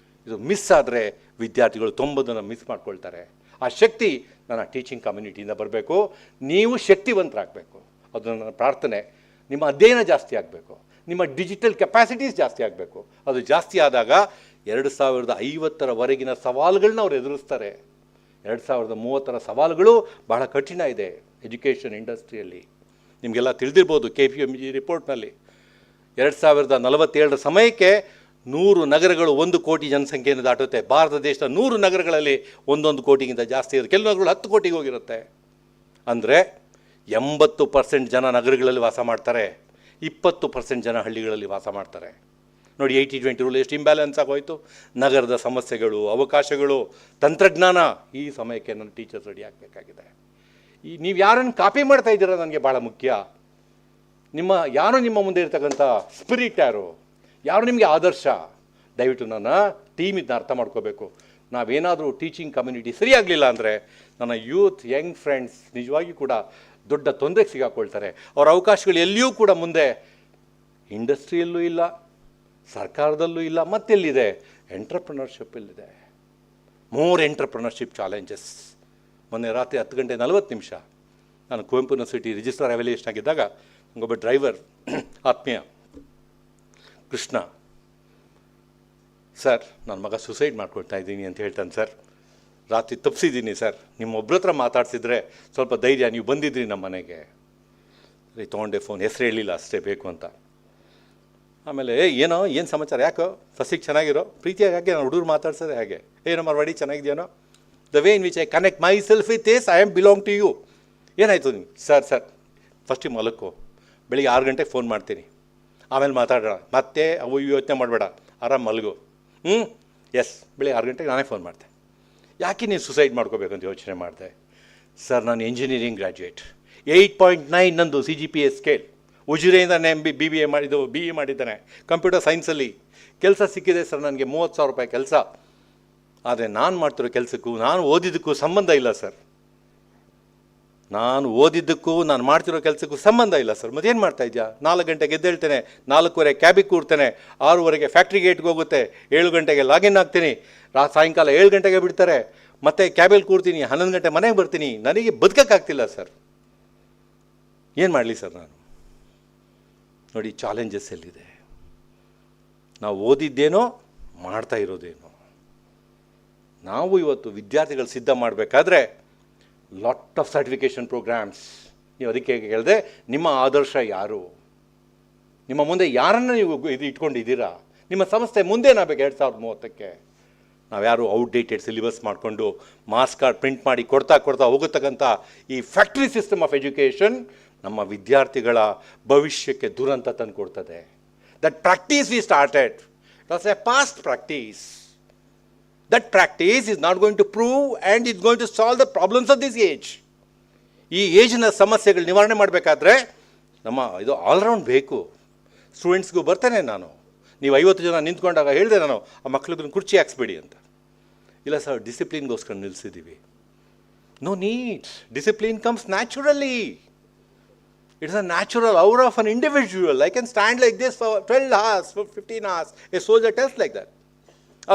ಇದು ಮಿಸ್ ಆದರೆ ವಿದ್ಯಾರ್ಥಿಗಳು ತೊಂಬದನ್ನು ಮಿಸ್ ಮಾಡ್ಕೊಳ್ತಾರೆ. ಆ ಶಕ್ತಿ ನನ್ನ ಟೀಚಿಂಗ್ ಕಮ್ಯುನಿಟಿಯಿಂದ ಬರಬೇಕು. ನೀವು ಶಕ್ತಿವಂತರಾಗಬೇಕು, ಅದು ನನ್ನ ಪ್ರಾರ್ಥನೆ. ನಿಮ್ಮ ಅಧ್ಯಯನ ಜಾಸ್ತಿ ಆಗಬೇಕು, ನಿಮ್ಮ ಡಿಜಿಟಲ್ ಕೆಪಾಸಿಟೀಸ್ ಜಾಸ್ತಿ ಆಗಬೇಕು. ಅದು ಜಾಸ್ತಿ ಆದಾಗ 2050 ಸವಾಲುಗಳನ್ನ ಅವ್ರು ಎದುರಿಸ್ತಾರೆ. 2030 ಸವಾಲುಗಳು ಬಹಳ ಕಠಿಣ ಇದೆ ಎಜುಕೇಷನ್ ಇಂಡಸ್ಟ್ರಿಯಲ್ಲಿ. ನಿಮಗೆಲ್ಲ ತಿಳಿದಿರ್ಬೋದು KPMG ರಿಪೋರ್ಟ್ನಲ್ಲಿ 2047 ಸಮಯಕ್ಕೆ 100 ನಗರಗಳು 1 ಕೋಟಿ ಜನಸಂಖ್ಯೆಯನ್ನು ದಾಟುತ್ತೆ. ಭಾರತ ದೇಶದ 100 ನಗರಗಳಲ್ಲಿ 1 ಕೋಟಿಗಿಂತ ಜಾಸ್ತಿ ಇರುತ್ತೆ. ಕೆಲವು ನಗರಗಳು 10 ಕೋಟಿಗೆ ಹೋಗಿರುತ್ತೆ. ಅಂದರೆ 80% ಜನ ನಗರಗಳಲ್ಲಿ ವಾಸ ಮಾಡ್ತಾರೆ, 20% ಜನ ಹಳ್ಳಿಗಳಲ್ಲಿ ವಾಸ ಮಾಡ್ತಾರೆ. ನೋಡಿ 80-20 ರೂಲ್ ಎಷ್ಟು ಇಂಬ್ಯಾಲೆನ್ಸ್ ಆಗೋಯ್ತು. ನಗರದ ಸಮಸ್ಯೆಗಳು, ಅವಕಾಶಗಳು, ತಂತ್ರಜ್ಞಾನ, ಈ ಸಮಯಕ್ಕೆ ನನ್ನ ಟೀಚರ್ಸ್ ರೆಡಿ ಆಗಬೇಕಾಗಿದೆ. ನೀವು ಯಾರನ್ನು ಕಾಪಿ ಮಾಡ್ತಾ ಇದ್ದೀರಾ ನನಗೆ ಭಾಳ ಮುಖ್ಯ. ಯಾರು ನಿಮ್ಮ ಮುಂದೆ ಇರ್ತಕ್ಕಂಥ ಸ್ಪಿರಿಟ್ ಯಾರು ನಿಮಗೆ ಆದರ್ಶ. ದಯವಿಟ್ಟು ನನ್ನ ಟೀಮ್ ಇದನ್ನ ಅರ್ಥ ಮಾಡ್ಕೋಬೇಕು. ನಾವೇನಾದರೂ ಟೀಚಿಂಗ್ ಕಮ್ಯುನಿಟಿ ಸರಿಯಾಗಲಿಲ್ಲ ಅಂದರೆ ನನ್ನ ಯೂತ್ ಯಂಗ್ ಫ್ರೆಂಡ್ಸ್ ನಿಜವಾಗಿಯೂ ಕೂಡ ದೊಡ್ಡ ತೊಂದರೆಗೆ ಸಿಗಾಕೊಳ್ತಾರೆ. ಅವರ ಅವಕಾಶಗಳು ಎಲ್ಲಿಯೂ ಕೂಡ ಮುಂದೆ ಇಂಡಸ್ಟ್ರಿಯಲ್ಲೂ ಇಲ್ಲ, ಸರ್ಕಾರದಲ್ಲೂ ಇಲ್ಲ, ಮತ್ತೆಲ್ಲಿದೆ? ಎಂಟ್ರಪ್ರಿನರ್ಶಿಪ್ಪಲ್ಲಿದೆ. More entrepreneurship challenges. ಮೊನ್ನೆ ರಾತ್ರಿ 10:40 ನಾನು ಕುವೆಂಪು ಯೂನಿವರ್ಸಿಟಿ ರಿಜಿಸ್ಟ್ರಾರ್ ಎವ್ಯಾಲ್ಯೂಯೇಷನ್ ಆಗಿದ್ದಾಗ ಒಬ್ಬ ಡ್ರೈವರ್ ಆತ್ಮೀಯ ಕೃಷ್ಣ, ಸರ್ ನನ್ನ ಮಗ ಸುಸೈಡ್ ಮಾಡ್ಕೊಳ್ತಾ ಇದ್ದೀನಿ ಅಂತ ಹೇಳ್ತಾನೆ. ಸರ್ ರಾತ್ರಿ ತಪ್ಪಿಸಿದ್ದೀನಿ ಸರ್, ನಿಮ್ಮೊಬ್ಬರ ಹತ್ರ ಮಾತಾಡ್ಸಿದ್ರೆ ಸ್ವಲ್ಪ ಧೈರ್ಯ, ನೀವು ಬಂದಿದ್ರಿ ನಮ್ಮ ಮನೆಗೆ. ತೊಗೊಂಡೆ ಫೋನ್, ಹೆಸರು ಹೇಳಿಲ್ಲ ಅಷ್ಟೇ ಬೇಕು ಅಂತ. ಆಮೇಲೆ ಏನು ಸಮಾಚಾರ, ಯಾಕೋ ಫಸ್ಟಿಗೆ ಚೆನ್ನಾಗಿರೋ ಪ್ರೀತಿಯಾಗಿ ಹಾಗೆ ನಾನು ಹುಡುಗರು ಮಾತಾಡ್ಸೋದೆ ಹಾಗೆ, ಏನೋ ಮರವಾಡಿ ಚೆನ್ನಾಗಿದೆಯೇನೋ. The way in which I connect myself with this, I am belong to you. ಏನಾಯಿತು ನೀವು? ಸರ್ ಫಸ್ಟಿಗೆ ಮಲಕ್ಕೋ, ಬೆಳಿಗ್ಗೆ 6 ಗಂಟೆಗೆ ಫೋನ್ ಮಾಡ್ತೀನಿ, ಆಮೇಲೆ ಮಾತಾಡೋಣ, ಮತ್ತೆ ಅವು ಯೋಚನೆ ಮಾಡಬೇಡ, ಆರಾಮ್ ಮಲಗು. ಎಸ್, ಬೆಳಿಗ್ಗೆ 6 ಗಂಟೆಗೆ ನಾನೇ ಫೋನ್ ಮಾಡಿದೆ. ಯಾಕೆ ನೀವು ಸುಸೈಡ್ ಮಾಡ್ಕೋಬೇಕಂತ ಯೋಚನೆ ಮಾಡಿದೆ? ಸರ್ ನಾನು ಇಂಜಿನಿಯರಿಂಗ್ ಗ್ರ್ಯಾಜುಯೇಟ್, 8.9 ನಂದು CGPA ಸ್ಕೇಲ್, ಉಜಿರೆಯಿಂದ BBA ಮಾಡಿದ್ದು, BE ಮಾಡಿದ್ದಾನೆ, ಕಂಪ್ಯೂಟರ್ ಸೈನ್ಸಲ್ಲಿ ಕೆಲಸ ಸಿಕ್ಕಿದೆ ಸರ್ ನನಗೆ, 30,000 ರೂಪಾಯಿ ಕೆಲಸ. ಆದರೆ ನಾನು ಮಾಡ್ತಿರೋ ಕೆಲಸಕ್ಕೂ ನಾನು ಓದಿದ್ದಕ್ಕೂ ಸಂಬಂಧ ಇಲ್ಲ ಸರ್. ನಾನು ಓದಿದ್ದಕ್ಕೂ ನಾನು ಮಾಡ್ತಿರೋ ಕೆಲಸಕ್ಕೂ ಸಂಬಂಧ ಇಲ್ಲ ಸರ್. ಮತ್ತೇನು ಮಾಡ್ತಾ ಇದೆಯಾ? 4 ಗಂಟೆಗೆ ಎದ್ದೇಳ್ತೇನೆ, 4:15 ಕ್ಯಾಬಿಗೆ ಕೂರ್ತೇನೆ, 6:15 ಫ್ಯಾಕ್ಟ್ರಿ ಗೇಟ್ಗೆ ಹೋಗುತ್ತೆ, 7 ಗಂಟೆಗೆ ಲಾಗಿನ್ ಆಗ್ತೀನಿ, ಸಾಯಂಕಾಲ 7 ಗಂಟೆಗೆ ಬಿಡ್ತಾರೆ, ಮತ್ತೆ ಕ್ಯಾಬಲ್ಲಿ ಕೂರ್ತೀನಿ, 11 ಗಂಟೆ ಮನೆಗೆ ಬರ್ತೀನಿ. ನನಗೆ ಬದುಕೋಕ್ಕಾಗ್ತಿಲ್ಲ ಸರ್. ಏನು ಮಾಡಲಿ ಸರ್ ನಾನು? ನೋಡಿ ಚಾಲೆಂಜಸ್ ಎಲ್ಲಿದೆ. ನಾವು ಓದಿದ್ದೇನೋ, ಮಾಡ್ತಾ ಇರೋದೇನೋ. ನಾವು ಇವತ್ತು ವಿದ್ಯಾರ್ಥಿಗಳು ಸಿದ್ಧ ಮಾಡಬೇಕಾದ್ರೆ ಲಾಟ್ ಆಫ್ ಸರ್ಟಿಫಿಕೇಷನ್ ಪ್ರೋಗ್ರಾಮ್ಸ್. ನೀವು ಅದಕ್ಕೆ ಹೇಳಿದೆ, ನಿಮ್ಮ ಆದರ್ಶ ಯಾರು? ನಿಮ್ಮ ಮುಂದೆ ಯಾರನ್ನು ನೀವು ಇಟ್ಕೊಂಡಿದ್ದೀರಾ? ನಿಮ್ಮ ಸಂಸ್ಥೆ ಮುಂದೇನಾಗಬೇಕು 2030ಕ್ಕೆ? ನಾವು ಯಾರು ಔಟ್ಡೇಟೆಡ್ ಸಿಲೆಬಸ್ ಮಾಡಿಕೊಂಡು ಮಾರ್ಕ್ಸ್ ಕಾರ್ಡ್ ಪ್ರಿಂಟ್ ಮಾಡಿ ಕೊಡ್ತಾ ಹೋಗತಕ್ಕಂಥ ಈ ಫ್ಯಾಕ್ಟ್ರಿ ಸಿಸ್ಟಮ್ ಆಫ್ ಎಜುಕೇಷನ್ ನಮ್ಮ ವಿದ್ಯಾರ್ಥಿಗಳ ಭವಿಷ್ಯಕ್ಕೆ ದುರಂತ ತಂದು ಕೊಡ್ತದೆ. That practice we started, it was A past practice. That practice is not going to prove and it's going to solve the problems of this age. ಈ ಏಜ್ನ ಸಮಸ್ಯೆಗಳು ನಿವಾರಣೆ ಮಾಡಬೇಕಾದ್ರೆ ಇದು ಆಲ್ರೌಂಡ್ ಬೇಕು. ಸ್ಟೂಡೆಂಟ್ಸ್ಗೂ ಬರ್ತೇನೆ ನಾನು, ನೀವು 50 ಜನ ನಿಂತ್ಕೊಂಡಾಗ ಹೇಳಿದೆ ನಾನು, ಆ ಮಕ್ಳಿಗೂ ಕುರ್ಚಿ ಹಾಕ್ಸ್ಬೇಡಿ ಅಂತ. ಇಲ್ಲ ಸರ್, ಡಿಸಿಪ್ಲಿನ್ಗೋಸ್ಕರ ನಿಲ್ಲಿಸಿದ್ದೀವಿ. No need. Discipline comes naturally. It's a natural hour of an individual. I can stand like this for 12 hours, for 15 hours. A soldier tells like that.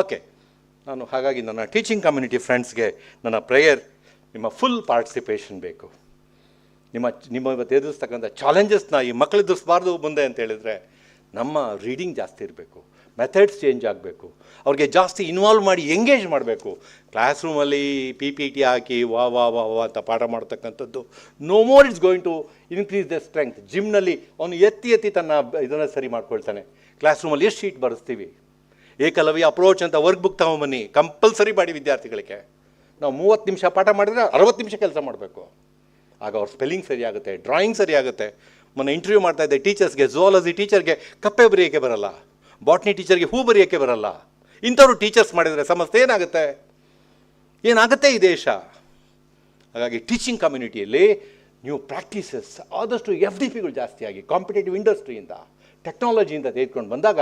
Okay, ನಾನು ಹಾಗಾಗಿ ನನ್ನ ಟೀಚಿಂಗ್ ಕಮ್ಯುನಿಟಿ ಫ್ರೆಂಡ್ಸ್ಗೆ ನನ್ನ ಪ್ರೇಯರ್, ನಿಮ್ಮ full participation ಬೇಕು. ನಿಮ್ಮ ಇವತ್ತು ಎದುರಿಸ್ತಕ್ಕಂಥ ಚಾಲೆಂಜಸ್ನ ಈ ಮಕ್ಕಳು ಎದುರಿಸಬಾರ್ದು ಮುಂದೆ ಅಂತ ಹೇಳಿದರೆ ನಮ್ಮ ರೀಡಿಂಗ್ ಜಾಸ್ತಿ ಇರಬೇಕು, ಮೆಥಡ್ಸ್ ಚೇಂಜ್ ಆಗಬೇಕು, ಅವ್ರಿಗೆ ಜಾಸ್ತಿ ಇನ್ವಾಲ್ವ್ ಮಾಡಿ ಎಂಗೇಜ್ ಮಾಡಬೇಕು. ಕ್ಲಾಸ್ ರೂಮಲ್ಲಿ PPT ಹಾಕಿ ವಾ ಅಂತ ಪಾಠ ಮಾಡ್ತಕ್ಕಂಥದ್ದು no more. It's going to increase the strength. ಜಿಮ್ನಲ್ಲಿ ಅವನು ಎತ್ತಿ ತನ್ನ ಇದನ್ನು ಸರಿ ಮಾಡ್ಕೊಳ್ತಾನೆ. ಕ್ಲಾಸ್ ರೂಮಲ್ಲಿ ಎಷ್ಟು ಶೀಟ್ ಬರೆಸ್ತೀವಿ? ಏಕಲವ್ಯ ಅಪ್ರೋಚ್ ಅಂತ ವರ್ಕ್ ಬುಕ್ ತಗೊಂಬನ್ನಿ, ಕಂಪಲ್ಸರಿ ಮಾಡಿ ವಿದ್ಯಾರ್ಥಿಗಳಿಗೆ. ನಾವು 30 ನಿಮಿಷ ಪಾಠ ಮಾಡಿದರೆ 60 ನಿಮಿಷ ಕೆಲಸ ಮಾಡಬೇಕು. ಆಗ ಅವ್ರ ಸ್ಪೆಲ್ಲಿಂಗ್ ಸರಿ ಆಗುತ್ತೆ, ಡ್ರಾಯಿಂಗ್ ಸರಿ ಆಗುತ್ತೆ. ಮೊನ್ನೆ ಇಂಟರ್ವ್ಯೂ ಮಾಡ್ತಾ ಇದ್ದೆ ಟೀಚರ್ಸ್ಗೆ. ಝುವಾಲಜಿ ಟೀಚರ್ಗೆ ಕಪ್ಪೆ ಬರೆಯೋಕ್ಕೆ ಬರಲ್ಲ, ಬಾಟ್ನಿ ಟೀಚರ್ಗೆ ಹೂ ಬರೆಯೋಕ್ಕೆ ಬರಲ್ಲ. ಇಂಥವ್ರು ಟೀಚರ್ಸ್ ಮಾಡಿದರೆ ಸಮಸ್ಯೆ ಏನಾಗುತ್ತೆ ಈ ದೇಶ? ಹಾಗಾಗಿ ಟೀಚಿಂಗ್ ಕಮ್ಯುನಿಟಿಯಲ್ಲಿ ನೀವು ಪ್ರಾಕ್ಟೀಸಸ್ ಆದಷ್ಟು FDPಗಳು ಜಾಸ್ತಿಯಾಗಿ ಕಾಂಪಿಟೇಟಿವ್ ಇಂಡಸ್ಟ್ರಿಯಿಂದ, ಟೆಕ್ನಾಲಜಿಯಿಂದ ತೆಗೆದುಕೊಂಡು ಬಂದಾಗ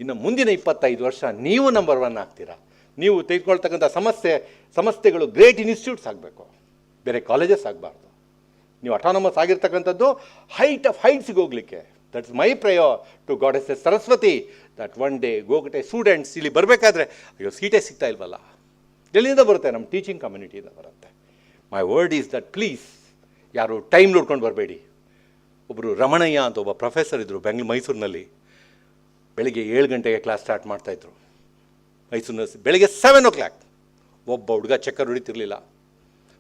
ಇನ್ನು ಮುಂದಿನ 25 ವರ್ಷ ನೀವು ನಂಬರ್ 1 ಆಗ್ತೀರಾ. ನೀವು ತೆಗೆದುಕೊಳ್ತಕ್ಕಂಥ ಸಂಸ್ಥೆಗಳು ಗ್ರೇಟ್ ಇನ್ಸ್ಟಿಟ್ಯೂಟ್ಸ್ ಆಗಬೇಕು, ಬೇರೆ ಕಾಲೇಜಸ್ ಆಗಬಾರ್ದು. ನೀವು ಅಟಾನಮಸ್ ಆಗಿರ್ತಕ್ಕಂಥದ್ದು ಹೈಟ್ಸಿಗೆ ಹೋಗಲಿಕ್ಕೆ. That's my prayer to goddess Saraswati that one day Gogate students ಇಲ್ಲಿ ಬರಬೇಕಾದ್ರೆ ಅಯ್ಯೋ ಸೀಟೇ ಸಿಗ್ತಾ ಇಲ್ವಲ್ಲ, ಎಲ್ಲಿಂದ ಬರುತ್ತೆ? ನಮ್ಮ ಟೀಚಿಂಗ್ ಕಮ್ಯುನಿಟಿಯಿಂದ ಬರುತ್ತೆ. My word is that please ಯಾರು ಟೈಮ್ ನೋಡ್ಕೊಂಡು ಬರಬೇಡಿ. ಒಬ್ಬರು ರಮಣಯ್ಯ ಅಂತ ಒಬ್ಬ ಪ್ರೊಫೆಸರ್ ಇದ್ದರು ಮೈಸೂರಿನಲ್ಲಿ. ಬೆಳಿಗ್ಗೆ 7 ಗಂಟೆಗೆ ಕ್ಲಾಸ್ ಸ್ಟಾರ್ಟ್ ಮಾಡ್ತಾಯಿದ್ರು ಮೈಸೂರಿನಲ್ಲಿ. ಬೆಳಿಗ್ಗೆ 7 o'clock ಒಬ್ಬ ಹುಡುಗ ಚಕ್ಕರ್ ಹೊಡಿತಿರ್ಲಿಲ್ಲ.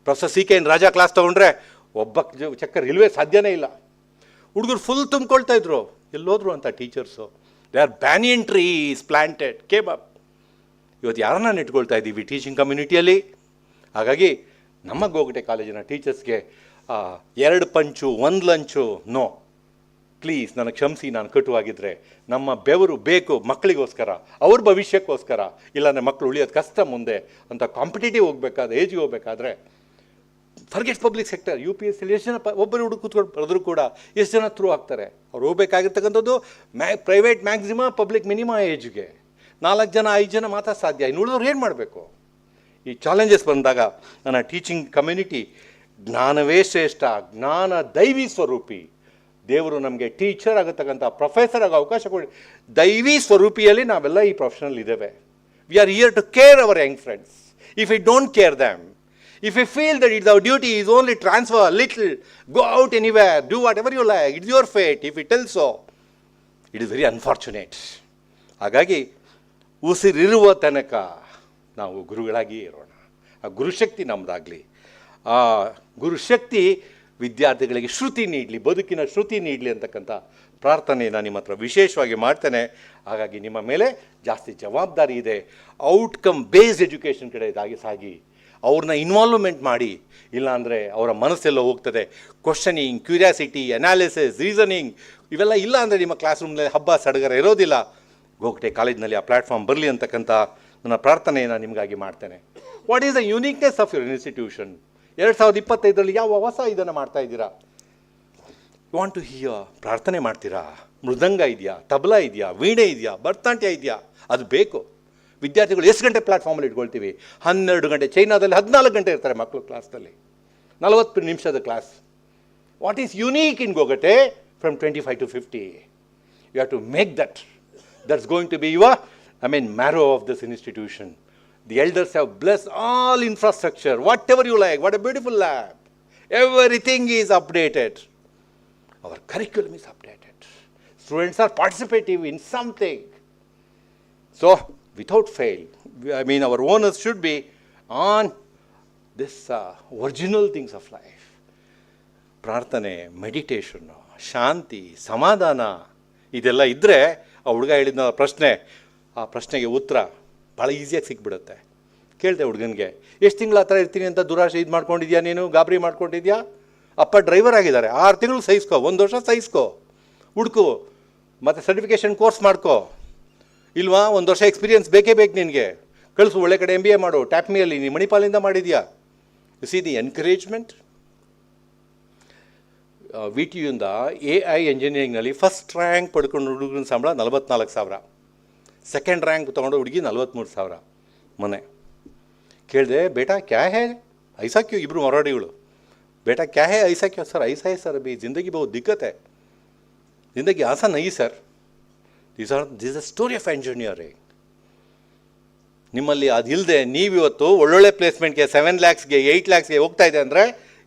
Professor C K N Raja class ತೊಗೊಂಡ್ರೆ ಒಬ್ಬ ಚಕ್ಕರ್ ಇಲ್ವೇ ಸಾಧ್ಯನೇ ಇಲ್ಲ. ಹುಡುಗರು ಫುಲ್ ತುಂಬ್ಕೊಳ್ತಾ ಇದ್ರು. ಎಲ್ಲೋದ್ರು ಅಂತ teachers. They are banyan trees planted came up. ಇವತ್ತು ಯಾರನ್ನ ಇಟ್ಕೊಳ್ತಾ ಇದ್ದೀವಿ ಟೀಚಿಂಗ್ ಕಮ್ಯುನಿಟಿಯಲ್ಲಿ? ಹಾಗಾಗಿ ನಮ್ಮ ಗೋಗಟೆ ಕಾಲೇಜಿನ ಟೀಚರ್ಸ್ಗೆ 2 ಪಂಚು 1 ಲಂಚು ನೋ, ಪ್ಲೀಸ್ ನನಗೆ ಕ್ಷಮಿಸಿ, ನಾನು ಕಟುವಾಗಿದ್ದರೆ. ನಮ್ಮ ಬೆವರು ಬೇಕು ಮಕ್ಕಳಿಗೋಸ್ಕರ, ಅವ್ರ ಭವಿಷ್ಯಕ್ಕೋಸ್ಕರ, ಇಲ್ಲಾಂದರೆ ಮಕ್ಕಳು ಉಳಿಯೋದು ಕಷ್ಟ ಮುಂದೆ ಅಂತ ಕಾಂಪಿಟೇಟಿವ್ ಹೋಗ್ಬೇಕಾದ್ರೆ, ಏಜ್ಗೆ ಹೋಗ್ಬೇಕಾದ್ರೆ ಫರ್ಗೆಟ್ ಪಬ್ಲಿಕ್ ಸೆಕ್ಟರ್. UPSC ಎಷ್ಟು ಜನ ಒಬ್ಬರು ಹುಡುಗ ಕೂತ್ಕೊಂಡು ಬರೆದ್ರು ಕೂಡ ಎಷ್ಟು ಜನ ಥ್ರೂ ಆಗ್ತಾರೆ? ಅವ್ರು ಹೋಗ್ಬೇಕಾಗಿರ್ತಕ್ಕಂಥದ್ದು ಪ್ರೈವೇಟ್ ಮ್ಯಾಕ್ಸಿಮಮ್, ಪಬ್ಲಿಕ್ ಮಿನಿಮಮ್ ಏಜ್ಗೆ 4 ಜನ 5 ಜನ ಮಾತ್ರ ಸಾಧ್ಯ. ಇನ್ನು ಉಳಿದವ್ರು ಏನು ಮಾಡಬೇಕು? ಈ ಚಾಲೆಂಜಸ್ ಬಂದಾಗ ನನ್ನ ಟೀಚಿಂಗ್ ಕಮ್ಯುನಿಟಿ ಜ್ಞಾನವೇ ಶ್ರೇಷ್ಠ, ಜ್ಞಾನ ದೈವಿ ಸ್ವರೂಪಿ. ದೇವರು ನಮಗೆ ಟೀಚರ್ ಆಗತಕ್ಕಂಥ ಪ್ರೊಫೆಸರ್ ಆಗೋ ಅವಕಾಶ ಕೊಡಿ. ದೈವಿ ಸ್ವರೂಪಿಯಲ್ಲಿ ನಾವೆಲ್ಲ ಈ ಪ್ರೊಫೆಷನಲ್ ಇದ್ದೇವೆ. We are here to care our young friends. If you don't care damn, if you feel that it's our duty is only transfer a little, go out anywhere, do whatever you like, it's your fate. If you tell so, it is very unfortunate. ಹಾಗಾಗಿ ಉಸಿರಿರುವ ತನಕ ನಾವು ಗುರುಗಳಾಗಿ ಇರೋಣ. ಆ ಗುರುಶಕ್ತಿ ನಮ್ಮದಾಗಲಿ. ಆ ಗುರುಶಕ್ತಿ ವಿದ್ಯಾರ್ಥಿಗಳಿಗೆ ಶ್ರುತಿ ನೀಡಲಿ, ಬದುಕಿನ ಶ್ರುತಿ ನೀಡಲಿ ಅಂತಕ್ಕಂಥ ಪ್ರಾರ್ಥನೆ ನಾನು ನಿಮ್ಮ ಹತ್ರ ವಿಶೇಷವಾಗಿ ಮಾಡ್ತೇನೆ. ಹಾಗಾಗಿ ನಿಮ್ಮ ಮೇಲೆ ಜಾಸ್ತಿ ಜವಾಬ್ದಾರಿ ಇದೆ. ಔಟ್ಕಮ್ ಬೇಸ್ಡ್ ಎಜುಕೇಷನ್ ಕಡೆ ಸಾಗಿ ಅವ್ರನ್ನ ಇನ್ವಾಲ್ವ್ಮೆಂಟ್ ಮಾಡಿ, ಇಲ್ಲಾಂದರೆ ಅವರ ಮನಸ್ಸೆಲ್ಲ ಹೋಗ್ತದೆ. ಕ್ವಶನಿಂಗ್, ಕ್ಯೂರಿಯಾಸಿಟಿ, ಅನಾಲಿಸಿಸ್, ರೀಸನಿಂಗ್ ಇವೆಲ್ಲ ಇಲ್ಲ ಅಂದರೆ ನಿಮ್ಮ ಕ್ಲಾಸ್ ರೂಮ್ನಲ್ಲಿ ಹಬ್ಬ ಸಡಗರ ಇರೋದಿಲ್ಲ. ಗೋಗಟೆ ಕಾಲೇಜಿನಲ್ಲಿ ಆ ಪ್ಲ್ಯಾಟ್ಫಾರ್ಮ್ ಬರಲಿ ಅಂತಕ್ಕಂಥ ನನ್ನ ಪ್ರಾರ್ಥನೆಯನ್ನು ನಿಮಗಾಗಿ ಮಾಡ್ತೇನೆ. What is the uniqueness of your institution? 2025ರಲ್ಲಿ ಯಾವ ಹೊಸ ಇದನ್ನು ಮಾಡ್ತಾ ಇದ್ದೀರಾ? ಯು ವಾಂಟ್ ಟು ಹಿಯರ್, ಪ್ರಾರ್ಥನೆ ಮಾಡ್ತೀರಾ? ಮೃದಂಗ ಇದೆಯಾ, ತಬಲಾ ಇದೆಯಾ, ವೀಣೆ ಇದೆಯಾ, ಭರತನಾಟ್ಯ ಇದೆಯಾ? ಅದು ಬೇಕು. ವಿದ್ಯಾರ್ಥಿಗಳು ಎಷ್ಟು ಗಂಟೆ ಪ್ಲ್ಯಾಟ್ಫಾರ್ಮಲ್ಲಿ ಇಟ್ಕೊಳ್ತೀವಿ? 12 ಗಂಟೆ. ಚೈನಾದಲ್ಲಿ 14 ಗಂಟೆ ಇರ್ತಾರೆ ಮಕ್ಕಳು ಕ್ಲಾಸ್ನಲ್ಲಿ, 40 ನಿಮಿಷದ class. What is unique in Gogate? From 25 to 50 you have to make that. That's going to be your marrow of this institution. The elders have blessed all infrastructure, whatever you like. What a beautiful lab. Everything is updated. Our curriculum is updated. Students are participative in something. So, without fail, our onus should be on this original things of life. ಪ್ರಾರ್ಥನೆ, ಮೆಡಿಟೇಷನ್ನು, ಶಾಂತಿ, ಸಮಾಧಾನ ಇದೆಲ್ಲ ಇದ್ದರೆ ಆ ಹುಡುಗ ಹೇಳಿದ ಪ್ರಶ್ನೆ, ಆ ಪ್ರಶ್ನೆಗೆ ಉತ್ತರ ಭಾಳ ಈಸಿಯಾಗಿ ಸಿಕ್ಬಿಡುತ್ತೆ. ಕೇಳಿದೆ ಹುಡುಗನಿಗೆ, ಎಷ್ಟು ತಿಂಗಳು ಆ ಥರ ಇರ್ತೀನಿ ಅಂತ ದುರಾಶೆ ಇದು ಮಾಡ್ಕೊಂಡಿದ್ಯಾ ನೀನು? ಗಾಬರಿ ಮಾಡ್ಕೊಂಡಿದ್ಯಾ? ಅಪ್ಪ ಡ್ರೈವರ್ ಆಗಿದ್ದಾರೆ, 6 ತಿಂಗಳು ಸಹಿಸ್ಕೋ, 1 ವರ್ಷ ಸಹಿಸ್ಕೋ, ಹುಡುಕು, ಮತ್ತು ಸರ್ಟಿಫಿಕೇಷನ್ ಕೋರ್ಸ್ ಮಾಡ್ಕೋ. ಇಲ್ವಾ, 1 ವರ್ಷ ಎಕ್ಸ್ಪೀರಿಯನ್ಸ್ ಬೇಕೇ ಬೇಕು ನಿನಗೆ, ಕಳಿಸು, ಒಳ್ಳೆ ಕಡೆ MBA ಮಾಡು, ಟ್ಯಾಪ್ಮಿಯಲ್ಲಿ ನೀನು ಮಣಿಪಾಲಿಂದ ಮಾಡಿದ್ಯಾ. You see the encouragement. VTUಯಿಂದ AI ಎಂಜಿನಿಯರಿಂಗ್ನಲ್ಲಿ ಫಸ್ಟ್ ರ್ಯಾಂಕ್ ಪಡ್ಕೊಂಡು ಹುಡುಗನ ಸಂಬಳ 44,000, ಸೆಕೆಂಡ್ ರ್ಯಾಂಕ್ ತೊಗೊಂಡು ಹುಡುಗಿ 43,000. ಮೊನ್ನೆ ಕೇಳಿದೆ, ಬೇಟಾ ಕ್ಯಾ ಹೇ ಐಸಾ ಕ್ಯೂ? ಇಬ್ಬರು ಮರಾಠಿಗಳು. ಬೇಟಾ ಕ್ಯಾ ಹೇ ಐಸಾ ಕ್ಯೂ? ಸರ್ ಐಸಾ ಹೇ ಸರ್, ಅಭಿ ಜಿಂದಗಿ ಬಹುತ್ ದಿಕ್ಕತ್ ಹೈ, ಜಿಂದಗಿ ಆಸಾ ನಹೀ sir. This is a story of engineering. ನಿಮ್ಮಲ್ಲಿ ಅದಿಲ್ಲದೆ ನೀವಿವತ್ತು ಒಳ್ಳೊಳ್ಳೆ ಪ್ಲೇಸ್ಮೆಂಟ್ಗೆ 7 lakhsಗೆ 8 lakhsಗೆ ಹೋಗ್ತಾ ಇದೆ ಅಂದರೆ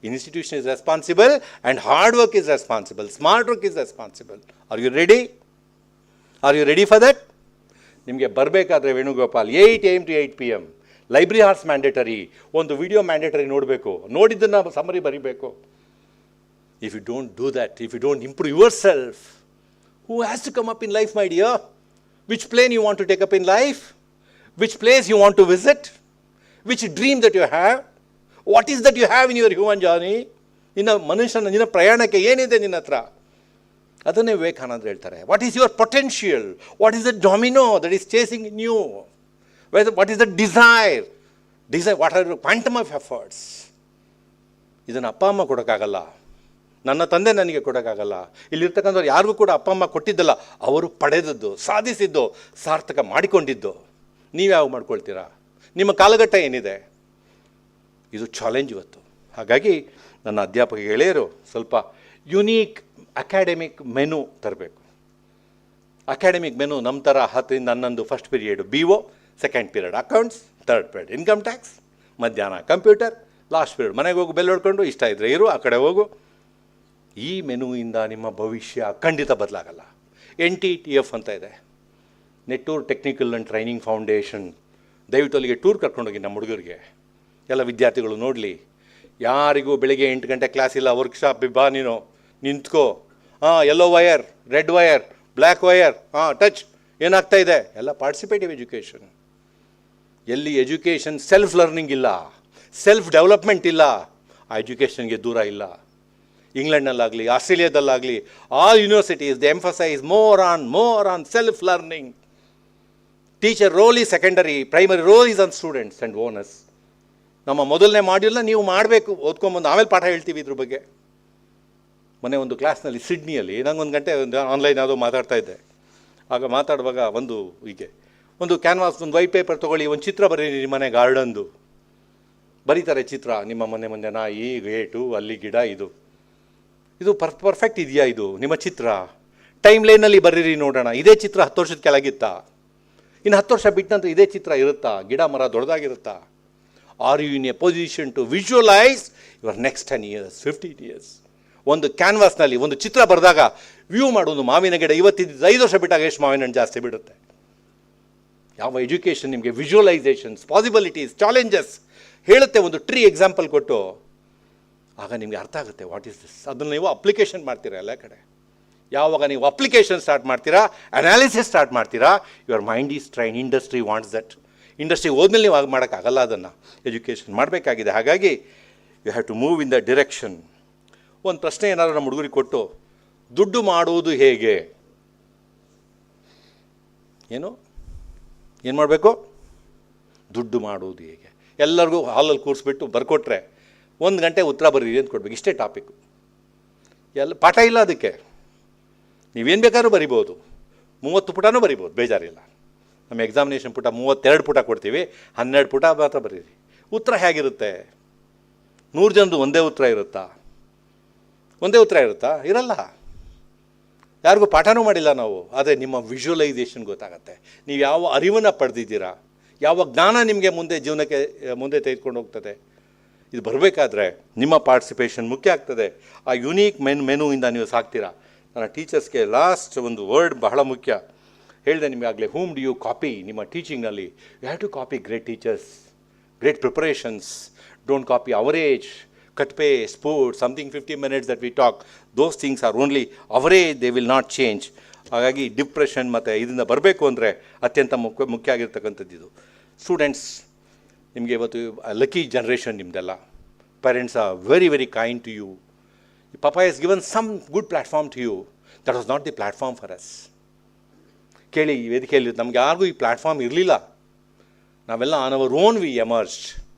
institution is responsible and hard work is responsible, smart work is responsible. Are you ready? Are you ready for that? ನಿಮಗೆ ಬರಬೇಕಾದ್ರೆ Venugopal 8 AM to 8 PM library hours mandatory, ಒಂದು video mandatory ನೋಡಬೇಕು, ನೋಡಿದ್ದನ್ನು ಸಮರಿ ಬರೀಬೇಕು. If you don't do that, if you don't improve yourself, who has to come up in life my dear? Which plane you want to take up in life? Which place you want to visit? Which dream that you have? What is that you have in your human journey? ನಿನ್ನ ಪ್ರಯಾಣಕ್ಕೆ ಏನಿದೆ ನಿನ್ನ ಹತ್ರ? ಅದನ್ನೇ ವಿವೇಕಾನಂದ ಹೇಳ್ತಾರೆ. What is your potential? What is the domino that is chasing in you? What is the desire? What are quantum of efforts? ಇದನ್ನು ಅಪ್ಪ ಅಮ್ಮ ಕೊಡೋಕ್ಕಾಗಲ್ಲ, ನನ್ನ ತಂದೆ ನನಗೆ ಕೊಡೋಕ್ಕಾಗಲ್ಲ, ಇಲ್ಲಿರ್ತಕ್ಕಂಥವ್ರು ಯಾರಿಗೂ ಕೂಡ ಅಪ್ಪ ಅಮ್ಮ ಕೊಟ್ಟಿದ್ದಲ್ಲ, ಅವರು ಪಡೆದದ್ದು, ಸಾಧಿಸಿದ್ದು, ಸಾರ್ಥಕ ಮಾಡಿಕೊಂಡಿದ್ದು. ನೀವು ಯಾವ ಮಾಡ್ಕೊಳ್ತೀರಾ? ನಿಮ್ಮ ಕಾಲಘಟ್ಟ ಏನಿದೆ? ಇದು ಚಾಲೆಂಜ್ ಇವತ್ತು. ಹಾಗಾಗಿ ನನ್ನ ಅಧ್ಯಾಪಕ ಗೆಳೆಯರು ಸ್ವಲ್ಪ ಯುನೀಕ್ ಅಕಾಡೆಮಿಕ್ ಮೆನು ತರಬೇಕು. ಅಕಾಡೆಮಿಕ್ ಮೆನು ನಮ್ಮ ಥರ 10ರಿಂದ 11 first period BO, second period accounts, third period income tax, ಮಧ್ಯಾಹ್ನ ಕಂಪ್ಯೂಟರ್, ಲಾಸ್ಟ್ ಪೀರಿಯಡ್ ಮನೆಗೆ ಹೋಗಿ ಬೆಲ್ ಹೊಡ್ಕೊಂಡು ಇಷ್ಟ ಇದ್ದರೆ ಇರು, ಆ ಕಡೆ ಹೋಗು. ಈ ಮೆನುವಿಂದ ನಿಮ್ಮ ಭವಿಷ್ಯ ಖಂಡಿತ ಬದಲಾಗಲ್ಲ. NTTF ಅಂತ ಇದೆ, ನೆಟ್ಟೂರ್ ಟೆಕ್ನಿಕಲ್ ಆ್ಯಂಡ್ ಟ್ರೈನಿಂಗ್ ಫೌಂಡೇಶನ್. ದಯವಿಟ್ಟು ಅಲ್ಲಿಗೆ ಟೂರ್ ಕರ್ಕೊಂಡೋಗಿ ನಮ್ಮ ಹುಡುಗರಿಗೆ, ಎಲ್ಲ ವಿದ್ಯಾರ್ಥಿಗಳು ನೋಡಲಿ. ಯಾರಿಗೂ ಬೆಳಿಗ್ಗೆ 8 ಗಂಟೆ ಕ್ಲಾಸ್ ಇಲ್ಲ, ವರ್ಕ್ಶಾಪ್ ಬಾ, ನೀನು ನಿಂತ್ಕೋ, yellow wire, red wire, black wire, touch, ಏನಾಗ್ತಾ ಇದೆ, ಎಲ್ಲ ಪಾರ್ಟಿಸಿಪೇಟಿವ್ ಎಜುಕೇಷನ್. ಎಲ್ಲಿ ಎಜುಕೇಷನ್ ಸೆಲ್ಫ್ ಲರ್ನಿಂಗ್ ಇಲ್ಲ, ಸೆಲ್ಫ್ ಡೆವಲಪ್ಮೆಂಟ್ ಇಲ್ಲ, ಆ ಎಜುಕೇಷನ್ಗೆ ದೂರ ಇಲ್ಲ. ಇಂಗ್ಲೆಂಡ್ನಲ್ಲಾಗಲಿ ಆಸ್ಟ್ರೇಲಿಯಾದಲ್ಲಾಗಲಿ all universities they emphasise more on self learning. Teacher role is secondary, primary role is on students and owners. ನಮ್ಮ ಮೊದಲನೇ ಮಾಡ್ಯೂಲ್ನ ನೀವು ಮಾಡಬೇಕು, ಓದ್ಕೊಂಬಂದು ಆಮೇಲೆ ಪಾಠ ಹೇಳ್ತೀವಿ ಇದ್ರ ಬಗ್ಗೆ. ಮೊನ್ನೆ ಒಂದು ಕ್ಲಾಸ್ನಲ್ಲಿ ಸಿಡ್ನಿಯಲ್ಲಿ ನಂಗೊಂದು ಗಂಟೆ ಆನ್ಲೈನ್ ಯಾವುದೋ ಮಾತಾಡ್ತಾ ಇದ್ದೆ. ಆಗ ಮಾತಾಡುವಾಗ ಒಂದು ಕ್ಯಾನ್ವಾಸ್, ಒಂದು ವೈಟ್ ಪೇಪರ್ ತೊಗೊಳ್ಳಿ, ಒಂದು ಚಿತ್ರ ಬರೀರಿ ನಿಮ್ಮ ಮನೆ ಗಾರ್ಡನ್ದು. ಬರೀತಾರೆ ಚಿತ್ರ, ನಿಮ್ಮ ಮನೆ ನಾಯಿ, ಗೇಟು, ಅಲ್ಲಿ ಗಿಡ, ಇದು ಪರ್ಫೆಕ್ಟ್ ಇದೆಯಾ, ಇದು ನಿಮ್ಮ ಚಿತ್ರ? ಟೈಮ್ ಲೈನಲ್ಲಿ ಬರೀರಿ ನೋಡೋಣ. ಇದೇ ಚಿತ್ರ 10 ವರ್ಷದ ಕೆಳಗಿತ್ತಾ? ಇನ್ನು 10 ವರ್ಷ ಬಿಟ್ಟ ನಂತರ ಇದೇ ಚಿತ್ರ ಇರುತ್ತಾ? ಗಿಡ ಮರ ದೊಡ್ಡದಾಗಿರುತ್ತಾ? Are you in a position to visualise your next 10 years, 15 years? ಒಂದು ಕ್ಯಾನ್ವಾಸ್ನಲ್ಲಿ ಒಂದು ಚಿತ್ರ ಬರೆದಾಗ ವ್ಯೂ ಮಾಡೋದು, ಮಾವಿನ ಗಿಡ ಇವತ್ತಿದ್ದು 5 ವರ್ಷ ಬಿಟ್ಟಾಗ ಎಷ್ಟು ಮಾವಿನ ಹಣ್ಣು ಜಾಸ್ತಿ ಬಿಡುತ್ತೆ. ಯಾವ ಎಜುಕೇಷನ್ ನಿಮಗೆ ವಿಜುವಲೈಸೇಷನ್ಸ್, ಪಾಸಿಬಿಲಿಟೀಸ್, ಚಾಲೆಂಜಸ್ ಹೇಳುತ್ತೆ. ಒಂದು ಟ್ರೀ ಎಕ್ಸಾಂಪಲ್ ಕೊಟ್ಟು ಆಗ ನಿಮಗೆ ಅರ್ಥ ಆಗುತ್ತೆ ವಾಟ್ ಈಸ್ ದಿಸ್. ಅದನ್ನು ನೀವು ಅಪ್ಲಿಕೇಶನ್ ಮಾಡ್ತೀರಾ ಎಲ್ಲ ಕಡೆ. ಯಾವಾಗ ನೀವು ಅಪ್ಲಿಕೇಶನ್ ಸ್ಟಾರ್ಟ್ ಮಾಡ್ತೀರಾ, ಅನಾಲಿಸಿಸ್ ಸ್ಟಾರ್ಟ್ ಮಾಡ್ತೀರಾ, your mind is train. Industry wants that. Industry ಹೋದ್ಮೇಲೆ ನೀವು ಆಗ ಮಾಡೋಕ್ಕಾಗಲ್ಲ, ಅದನ್ನು ಎಜುಕೇಷನ್ ಮಾಡಬೇಕಾಗಿದೆ. ಹಾಗಾಗಿ you have to move in the direction. ಒಂದು ಪ್ರಶ್ನೆ ಏನಾದರೂ ನಮ್ಮ ಹುಡುಗರಿಗೆ ಕೊಟ್ಟು, ದುಡ್ಡು ಮಾಡುವುದು ಹೇಗೆ, ಏನು ಮಾಡಬೇಕು? ದುಡ್ಡು ಮಾಡುವುದು ಹೇಗೆ? ಎಲ್ಲರಿಗೂ ಹಾಲಲ್ಲಿ ಕೂರಿಸ್ಬಿಟ್ಟು ಬರ್ಕೊಟ್ರೆ 1 ಗಂಟೆ ಉತ್ತರ ಬರೀರಿ ಅಂತ ಕೊಡ್ಬೇಕು. ಇಷ್ಟೇ ಟಾಪಿಕ್ಕು. ಎಲ್ಲ ಪಾಠ ಇಲ್ಲ ಅದಕ್ಕೆ. ನೀವೇನು ಬೇಕಾದ್ರೂ ಬರಿಬೋದು, 30 ಪುಟನೂ ಬರಿಬೋದು, ಬೇಜಾರಿಲ್ಲ. ನಮ್ಮ ಎಕ್ಸಾಮಿನೇಷನ್ ಪುಟ 32 ಪುಟ ಕೊಡ್ತೀವಿ, 12 ಪುಟ ಮಾತ್ರ ಬರೀರಿ. ಉತ್ತರ ಹೇಗಿರುತ್ತೆ? 100 ಜನರು ಒಂದೇ ಉತ್ತರ ಇರುತ್ತಾ? ಇರಲ್ಲ. ಯಾರಿಗೂ ಪಾಠನೂ ಮಾಡಿಲ್ಲ ನಾವು. ಆದರೆ ನಿಮ್ಮ ವಿಜುವಲೈಸೇಷನ್ ಗೊತ್ತಾಗತ್ತೆ. ನೀವು ಯಾವ ಅರಿವನ್ನು ಪಡೆದಿದ್ದೀರಾ, ಯಾವ ಜ್ಞಾನ ನಿಮಗೆ ಜೀವನಕ್ಕೆ ಮುಂದೆ ತೆಗೆದುಕೊಂಡು ಹೋಗ್ತದೆ. ಇದು ಬರಬೇಕಾದ್ರೆ ನಿಮ್ಮ ಪಾರ್ಟಿಸಿಪೇಷನ್ ಮುಖ್ಯ ಆಗ್ತದೆ. ಆ ಯುನೀಕ್ ಮೆನುವಿಂದ ನೀವು ಸಾಕ್ತೀರಾ. ನನ್ನ ಟೀಚರ್ಸ್ಗೆ ಲಾಸ್ಟ್ ಒಂದು ವರ್ಡ್ ಬಹಳ ಮುಖ್ಯ ಹೇಳಿದೆ ನಿಮಗಾಗಲೇ. Whom do you copy? ನಿಮ್ಮ ಟೀಚಿಂಗ್ನಲ್ಲಿ you have to copy great teachers, great preparations. Don't copy average, cut paste, put something 15 minutes that we talk. Those things are only average, they will not change. ಹಾಗಾಗಿ depression ಮತ್ತು ಇದರಿಂದ ಬರಬೇಕು ಅಂದರೆ ಅತ್ಯಂತ ಮುಖ್ಯ ಆಗಿರ್ತಕ್ಕಂಥದ್ದು ಇದು. ಸ್ಟೂಡೆಂಟ್ಸ್, ನಿಮಗೆ ಇವತ್ತು ಲಕ್ಕಿ ಜನ್ರೇಷನ್ ನಿಮ್ಮದೆಲ್ಲ. Parents are very very kind to you. Papa has given some good platform to you. That was not the platform for us. ಕೇಳಿ, ಈ ವೇದಿಕೆಯಲ್ಲಿ ನಮಗೆ ಯಾರಿಗೂ ಈ ಪ್ಲ್ಯಾಟ್ಫಾರ್ಮ್ ಇರಲಿಲ್ಲ. ನಾವೆಲ್ಲ on our own we emerged.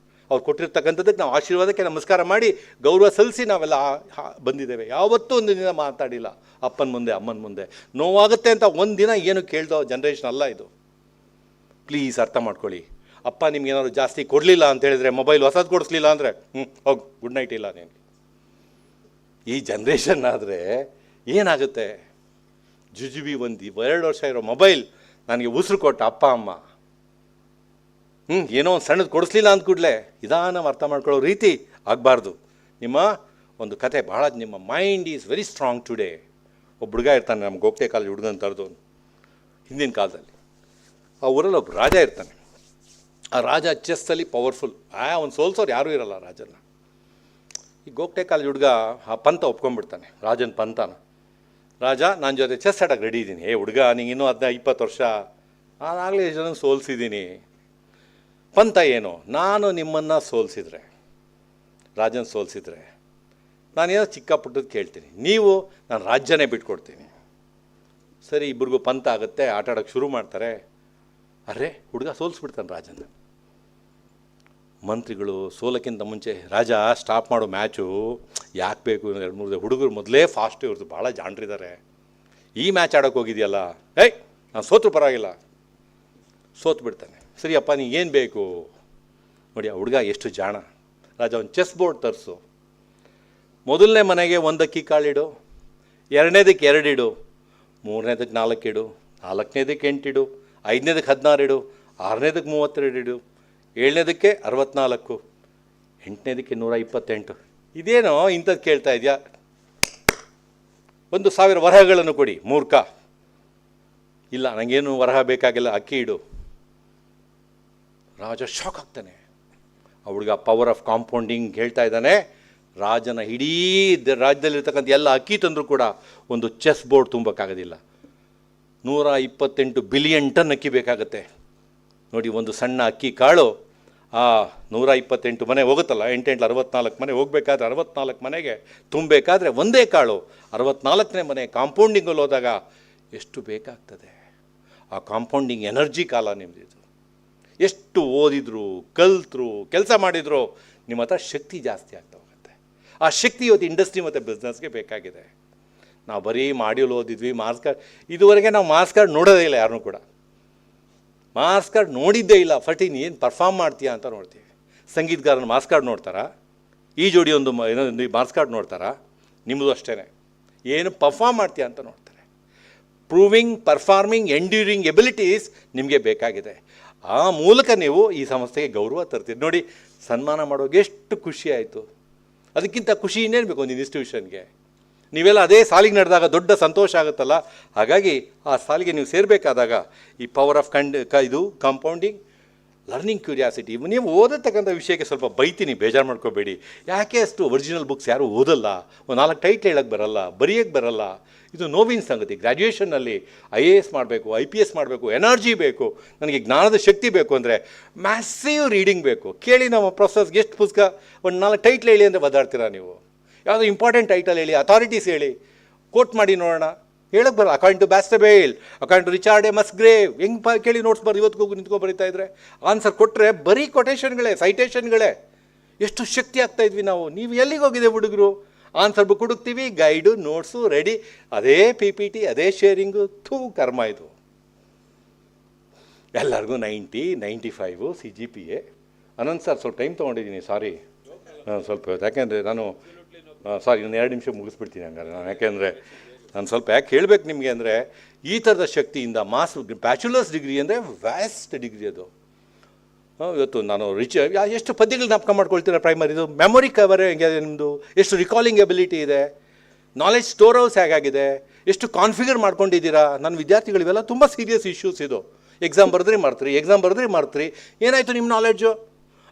ಅವ್ರು ಕೊಟ್ಟಿರ್ತಕ್ಕಂಥದ್ದಕ್ಕೆ ನಾವು ಆಶೀರ್ವಾದಕ್ಕೆ ನಮಸ್ಕಾರ ಮಾಡಿ ಗೌರವ ಸಲ್ಲಿಸಿ ನಾವೆಲ್ಲ ಬಂದಿದ್ದೇವೆ. ಯಾವತ್ತೂ ಒಂದು ದಿನ ಮಾತಾಡಿಲ್ಲ ಅಪ್ಪನ ಮುಂದೆ, ಅಮ್ಮನ ಮುಂದೆ. ನೋವಾಗುತ್ತೆ ಅಂತ ಒಂದು ದಿನ ಏನು ಕೇಳ್ದೋ ಜನ್ರೇಷನ್ ಅಲ್ಲ ಇದು. ಪ್ಲೀಸ್ ಅರ್ಥ ಮಾಡ್ಕೊಳ್ಳಿ. ಅಪ್ಪ ನಿಮ್ಗೇನಾದ್ರು ಜಾಸ್ತಿ ಕೊಡಲಿಲ್ಲ ಅಂತ ಹೇಳಿದ್ರೆ, ಮೊಬೈಲ್ ಹೊಸದು ಕೊಡಿಸ್ಲಿಲ್ಲ ಅಂದರೆ ಹೋಗಿ ಗುಡ್ ನೈಟ್ ಇಲ್ಲ ನೀನು. ಈ ಜನ್ರೇಷನ್ ಆದರೆ ಏನಾಗುತ್ತೆ? ಜುಜುಬಿ 1-2 ವರ್ಷ ಇರೋ ಮೊಬೈಲ್ ನನಗೆ ಉಸಿರು ಕೊಟ್ಟ ಅಪ್ಪ ಅಮ್ಮ. ಏನೋ ಒಂದು ಸಣ್ಣದು ಕೊಡಿಸ್ಲಿಲ್ಲ ಅಂದ ಕೂಡಲೇ ಇದಾನ ಅರ್ಥ ಮಾಡ್ಕೊಳ್ಳೋ ರೀತಿ ಆಗಬಾರ್ದು. ನಿಮ್ಮ ಒಂದು ಕತೆ ಭಾಳ, ನಿಮ್ಮ mind is very strong today. ಒಬ್ಬ ಹುಡುಗ ಇರ್ತಾನೆ, ನಮ್ಮ ಗೋಗ್ಟೆ ಕಾಲೇಜ್ ಹುಡುಗನ ಥರದವನು. ಹಿಂದಿನ ಕಾಲದಲ್ಲಿ ಆ ಊರಲ್ಲಿ ಒಬ್ಬ ರಾಜ ಇರ್ತಾನೆ. ಆ ರಾಜ ಚೆಸ್ಸಲ್ಲಿ ಪವರ್ಫುಲ್. ಅವ್ನು ಸೋಲ್ಸೋರು ಯಾರೂ ಇರಲ್ಲ ರಾಜನ. ಈ ಗೋಗ್ಟೆ ಕಾಲೇಜ್ ಹುಡುಗ ಆ ಪಂಥ ಒಪ್ಕೊಂಡ್ಬಿಡ್ತಾನೆ, ರಾಜನ ಪಂಥನ. ರಾಜ, ನನ್ನ ಜೊತೆ ಚೆಸ್ ಆಡೋಕ್ಕೆ ರೆಡಿ ಇದ್ದೀನಿ. ಹುಡುಗ, ನಿಂಗೆ ಇನ್ನೂ 15-20 ವರ್ಷ, ನಾನಾಗಲೇ ಎಷ್ಟು ಜನ ಸೋಲ್ಸಿದ್ದೀನಿ. ಪಂಥ ಏನು? ನಾನು ನಿಮ್ಮನ್ನು ಸೋಲಿಸಿದ್ರೆ, ರಾಜನ ಸೋಲಿಸಿದ್ರೆ, ನಾನೇನೋ ಚಿಕ್ಕ ಪುಟ್ಟದ್ದು ಕೇಳ್ತೀನಿ, ನೀವು ನಾನು ರಾಜ್ಯನೇ ಬಿಟ್ಕೊಡ್ತೀನಿ. ಸರಿ, ಇಬ್ಬರಿಗೂ ಪಂಥ ಆಗುತ್ತೆ, ಆಟ ಆಡೋಕ್ಕೆ ಶುರು ಮಾಡ್ತಾರೆ. ಅರೆ, ಹುಡುಗ ಸೋಲಿಸ್ಬಿಡ್ತಾನೆ ರಾಜನ. ಮಂತ್ರಿಗಳು ಸೋಲಕ್ಕಿಂತ ಮುಂಚೆ, ರಾಜ ಸ್ಟಾಪ್ ಮಾಡೋ ಮ್ಯಾಚು, ಯಾಕೆ ಬೇಕು? 2-3 ಹುಡುಗರು ಮೊದಲೇ ಫಾಸ್ಟ್ ಇವ್ರದ್ದು, ಭಾಳ ಜಾಣ್ರಿದ್ದಾರೆ. ಈ ಮ್ಯಾಚ್ ಆಡೋಕ್ಕೆ ಹೋಗಿದೆಯಲ್ಲ, ನಾನು ಸೋತ್ರು ಪರವಾಗಿಲ್ಲ. ಸೋತು ಬಿಡ್ತಾನೆ. ಸರಿ ಅಪ್ಪ, ಏನು ಬೇಕು? ನೋಡಿ ಆ ಹುಡುಗ ಎಷ್ಟು ಜಾಣ. ರಾಜ, ಒಂದು ಚೆಸ್ ಬೋರ್ಡ್ ತರಿಸು. ಮೊದಲನೇ ಮನೆಗೆ 1 ಅಕ್ಕಿ ಕಾಳಿಡು, ಎರಡನೇದಕ್ಕೆ 2 ಇಡು, ಮೂರನೇದಕ್ಕೆ 4 ಇಡು, ನಾಲ್ಕನೇದಕ್ಕೆ 8 ಇಡು, ಐದನೇದಕ್ಕೆ 16 ಇಡು, ಆರನೇದಕ್ಕೆ 32 ಇಡು, ಏಳನೇದಕ್ಕೆ 64, ಎಂಟನೇದಕ್ಕೆ 128. ಇದೇನೋ ಇಂಥದ್ದು ಕೇಳ್ತಾ ಇದೆಯಾ? 1,000 ವರಹಗಳನ್ನು ಕೊಡಿ, ಮೂರ್ಖ. ಇಲ್ಲ, ನನಗೇನು ವರಹ ಬೇಕಾಗಿಲ್ಲ, ಅಕ್ಕಿ ಇಡು. ರಾಜ ಶಾಕ್ ಆಗ್ತಾನೆ. ಆ ಹುಡುಗ ಪವರ್ ಆಫ್ ಕಾಂಪೌಂಡಿಂಗ್ ಹೇಳ್ತಾ ಇದ್ದಾನೆ. ರಾಜನ ಇಡೀ ರಾಜ್ಯದಲ್ಲಿರ್ತಕ್ಕಂಥ ಎಲ್ಲ ಅಕ್ಕಿ ತಂದರೂ ಕೂಡ ಒಂದು ಚೆಸ್ ಬೋರ್ಡ್ ತುಂಬಕ್ಕಾಗೋದಿಲ್ಲ. 128 ಬಿಲಿಯನ್ ಟನ್ ಅಕ್ಕಿ ಬೇಕಾಗುತ್ತೆ. ನೋಡಿ, ಒಂದು ಸಣ್ಣ ಅಕ್ಕಿ ಕಾಳು ಆ 128 ಮನೆ ಹೋಗುತ್ತಲ್ಲ, 8 64 ಮನೆ ಹೋಗಬೇಕಾದ್ರೆ 64 ಮನೆಗೆ ತುಂಬಬೇಕಾದ್ರೆ ಒಂದೇ ಕಾಳು 64ನೇ ಮನೆ ಕಾಂಪೌಂಡಿಂಗಲ್ಲಿ ಹೋದಾಗ ಎಷ್ಟು ಬೇಕಾಗ್ತದೆ. ಆ ಕಾಂಪೌಂಡಿಂಗ್ ಎನರ್ಜಿ ಕಾಲ ನಿಮ್ಮದಿದು. ಎಷ್ಟು ಓದಿದ್ರು, ಕಲ್ತರು, ಕೆಲಸ ಮಾಡಿದ್ರು, ನಿಮ್ಮ ಹತ್ರ ಶಕ್ತಿ ಜಾಸ್ತಿ ಆಗ್ತಾ ಹೋಗುತ್ತೆ. ಆ ಶಕ್ತಿ ಇವತ್ತು ಇಂಡಸ್ಟ್ರಿ ಮತ್ತು ಬಿಸ್ನೆಸ್ಗೆ ಬೇಕಾಗಿದೆ. ನಾವು ಬರೀ ಮಾಡ್ಯೂಲ್ ಓದಿದ್ವಿ, ಮಾರ್ಕ್ಸ್ ಕಾರ್ಡ್. ಇದುವರೆಗೆ ನಾವು ಮಾರ್ಕ್ಸ್ ಕಾರ್ಡ್ ನೋಡೋದೇ ಇಲ್ಲ, ಯಾರನ್ನೂ ಕೂಡ ಮಾರ್ಕ್ಸ್ ಕಾರ್ಡ್ ನೋಡಿದ್ದೇ ಇಲ್ಲ. ಫಸ್ಟ್ ನೀನು ಏನು ಪರ್ಫಾರ್ಮ್ ಮಾಡ್ತೀಯಾ ಅಂತ ನೋಡ್ತೀವಿ. ಸಂಗೀತಗಾರನ ಮಾರ್ಕ್ಸ್ ಕಾರ್ಡ್ ನೋಡ್ತಾರಾ? ಈ ಜೋಡಿ ಒಂದು ಮಾರ್ಕ್ಸ್ ಕಾರ್ಡ್ ನೋಡ್ತಾರಾ? ನಿಮ್ಮದು ಅಷ್ಟೇ, ಏನು ಪರ್ಫಾರ್ಮ್ ಮಾಡ್ತೀಯಾ ಅಂತ ನೋಡ್ತಾರೆ. ಪ್ರೂವಿಂಗ್, ಪರ್ಫಾರ್ಮಿಂಗ್, ಎಂಡ್ಯೂರಿಂಗ್ ಎಬಿಲಿಟೀಸ್ ನಿಮಗೆ ಬೇಕಾಗಿದೆ. ಆ ಮೂಲಕ ನೀವು ಈ ಸಂಸ್ಥೆಗೆ ಗೌರವ ತರ್ತೀರಿ. ನೋಡಿ, ಸನ್ಮಾನ ಮಾಡೋಗೆ ಎಷ್ಟು ಖುಷಿ ಆಯಿತು. ಅದಕ್ಕಿಂತ ಖುಷಿ ಇನ್ನೇನು ಬೇಕು ಒಂದು ಇನ್ಸ್ಟಿಟ್ಯೂಷನ್ಗೆ? ನೀವೆಲ್ಲ ಅದೇ ಸಾಲಿಗೆ ನಡೆದಾಗ ದೊಡ್ಡ ಸಂತೋಷ ಆಗುತ್ತಲ್ಲ. ಹಾಗಾಗಿ ಆ ಸಾಲಿಗೆ ನೀವು ಸೇರಬೇಕಾದಾಗ ಈ ಪವರ್ ಆಫ್ ಇದು ಕಾಂಪೌಂಡಿಂಗ್, ಲರ್ನಿಂಗ್ ಕ್ಯೂರಿಯಾಸಿಟಿ. ನೀವು ಓದತಕ್ಕಂಥ ವಿಷಯಕ್ಕೆ ಸ್ವಲ್ಪ ಬೈತೀನಿ, ಬೇಜಾರು ಮಾಡ್ಕೋಬೇಡಿ. ಯಾಕೆ ಅಷ್ಟು ಒರಿಜಿನಲ್ ಬುಕ್ಸ್ ಯಾರೂ ಓದಲ್ಲ, ಒಂದು 4 ಟೈಟ್ಲ್ ಹೇಳೋಕ್ಕೆ ಬರಲ್ಲ, ಬರೆಯೋಕ್ಕೆ ಬರಲ್ಲ. ಇದು ನೋವಿನ ಸಂಗತಿ. ಗ್ರ್ಯಾಜುಯೇಷನ್ನಲ್ಲಿ IAS ಮಾಡಬೇಕು, IPS ಮಾಡಬೇಕು, ಎನರ್ಜಿ ಬೇಕು, ನನಗೆ ಜ್ಞಾನದ ಶಕ್ತಿ ಬೇಕು ಅಂದರೆ ಮ್ಯಾಸಿವ್ ರೀಡಿಂಗ್ ಬೇಕು. ಕೇಳಿ ನಮ್ಮ ಪ್ರೊಫೆಸರ್ಸ್ಗೆ ಎಷ್ಟು ಪುಸ್ತಕ, ಒಂದು 4 ಟೈಟ್ಲ್ ಹೇಳಿ ಅಂದರೆ ಬದಾಡ್ತೀರಾ ನೀವು? ಯಾವುದೋ ಇಂಪಾರ್ಟೆಂಟ್ ಟೈಟಲ್ ಹೇಳಿ, ಅಥಾರಿಟೀಸ್ ಹೇಳಿ, ಕೋಟ್ ಮಾಡಿ ನೋಡೋಣ. ಹೇಳಕ್ಕೆ ಬರಲ್ಲ. According to Bba-Bca, according to Richard A Musgrave, ಹೆಂಗೆ ಕೇಳಿ ನೋಟ್ಸ್ ಬರ್ ಇವತ್ತಿಗೂ ನಿಂತ್ಕೊಂಡು ಬರೀತಾ ಇದ್ರೆ ಆನ್ಸರ್ ಕೊಟ್ಟರೆ ಬರೀ ಕೊಟೇಶನ್ಗಳೇ, ಸೈಟೇಷನ್ಗಳೇ. ಎಷ್ಟು ಶಕ್ತಿ ಆಗ್ತಾ ಇದ್ವಿ ನಾವು. ನೀವು ಎಲ್ಲಿಗೆ ಹೋಗಿದೆ ಹುಡುಗರು? ಆನ್ಸರ್ ಬುಕ್ ಹುಡುಕ್ತೀವಿ, ಗೈಡು, ನೋಟ್ಸು ರೆಡಿ, ಅದೇ PPT, ಅದೇ ಶೇರಿಂಗು. ಕರ್ಮ ಇದು. ಎಲ್ಲರಿಗೂ 90, 95 CGPA. ಅನಂತ್ ಸರ್, ಸ್ವಲ್ಪ ಟೈಮ್ ತೊಗೊಂಡಿದ್ದೀನಿ, ಸಾರಿ. ಸ್ವಲ್ಪ ಯಾಕೆಂದರೆ ನಾನು ಸಾರಿ, ನಾನು 2 ನಿಮಿಷ ಮುಗಿಸ್ಬಿಡ್ತೀನಿ ಹಂಗಾರೆ. ನಾನು ಯಾಕೆಂದರೆ ನಾನು ಸ್ವಲ್ಪ ಯಾಕೆ ಹೇಳಬೇಕು ನಿಮಗೆ ಅಂದರೆ, ಈ ಥರದ ಶಕ್ತಿಯಿಂದ ಬ್ಯಾಚುಲರ್ಸ್ ಡಿಗ್ರಿ ಅಂದರೆ ವ್ಯಾಸ್ಟ್ ಡಿಗ್ರಿ ಅದು. ಇವತ್ತು ನಾನು ಎಷ್ಟು ಪದ್ಯಗಳು ಜ್ಞಾಪಕ ಮಾಡ್ಕೊಳ್ತೀರಾ ಪ್ರೈಮರಿದು? ಮೆಮೊರಿ ಕವರ್ ಹೆಂಗೆ ನಿಮ್ಮದು? ಎಷ್ಟು ರಿಕಾಲಿಂಗ್ ಎಬಿಲಿಟಿ ಇದೆ? ನಾಲೆಜ್ ಸ್ಟೋರ್ ಹೌಸ್ ಹೇಗಾಗಿದೆ? ಎಷ್ಟು ಕಾನ್ಫಿಗರ್ ಮಾಡ್ಕೊಂಡಿದ್ದೀರಾ? ನನ್ನ ವಿದ್ಯಾರ್ಥಿಗಳಿವೆಲ್ಲ ತುಂಬ ಸೀರಿಯಸ್ ಇಶ್ಯೂಸ್ ಇದು. ಎಕ್ಸಾಮ್ ಬರೆದ್ರಿ ಮಾಡ್ತೀರಿ. ಏನಾಯಿತು ನಿಮ್ಮ ನಾಲೆಡ್ಜು?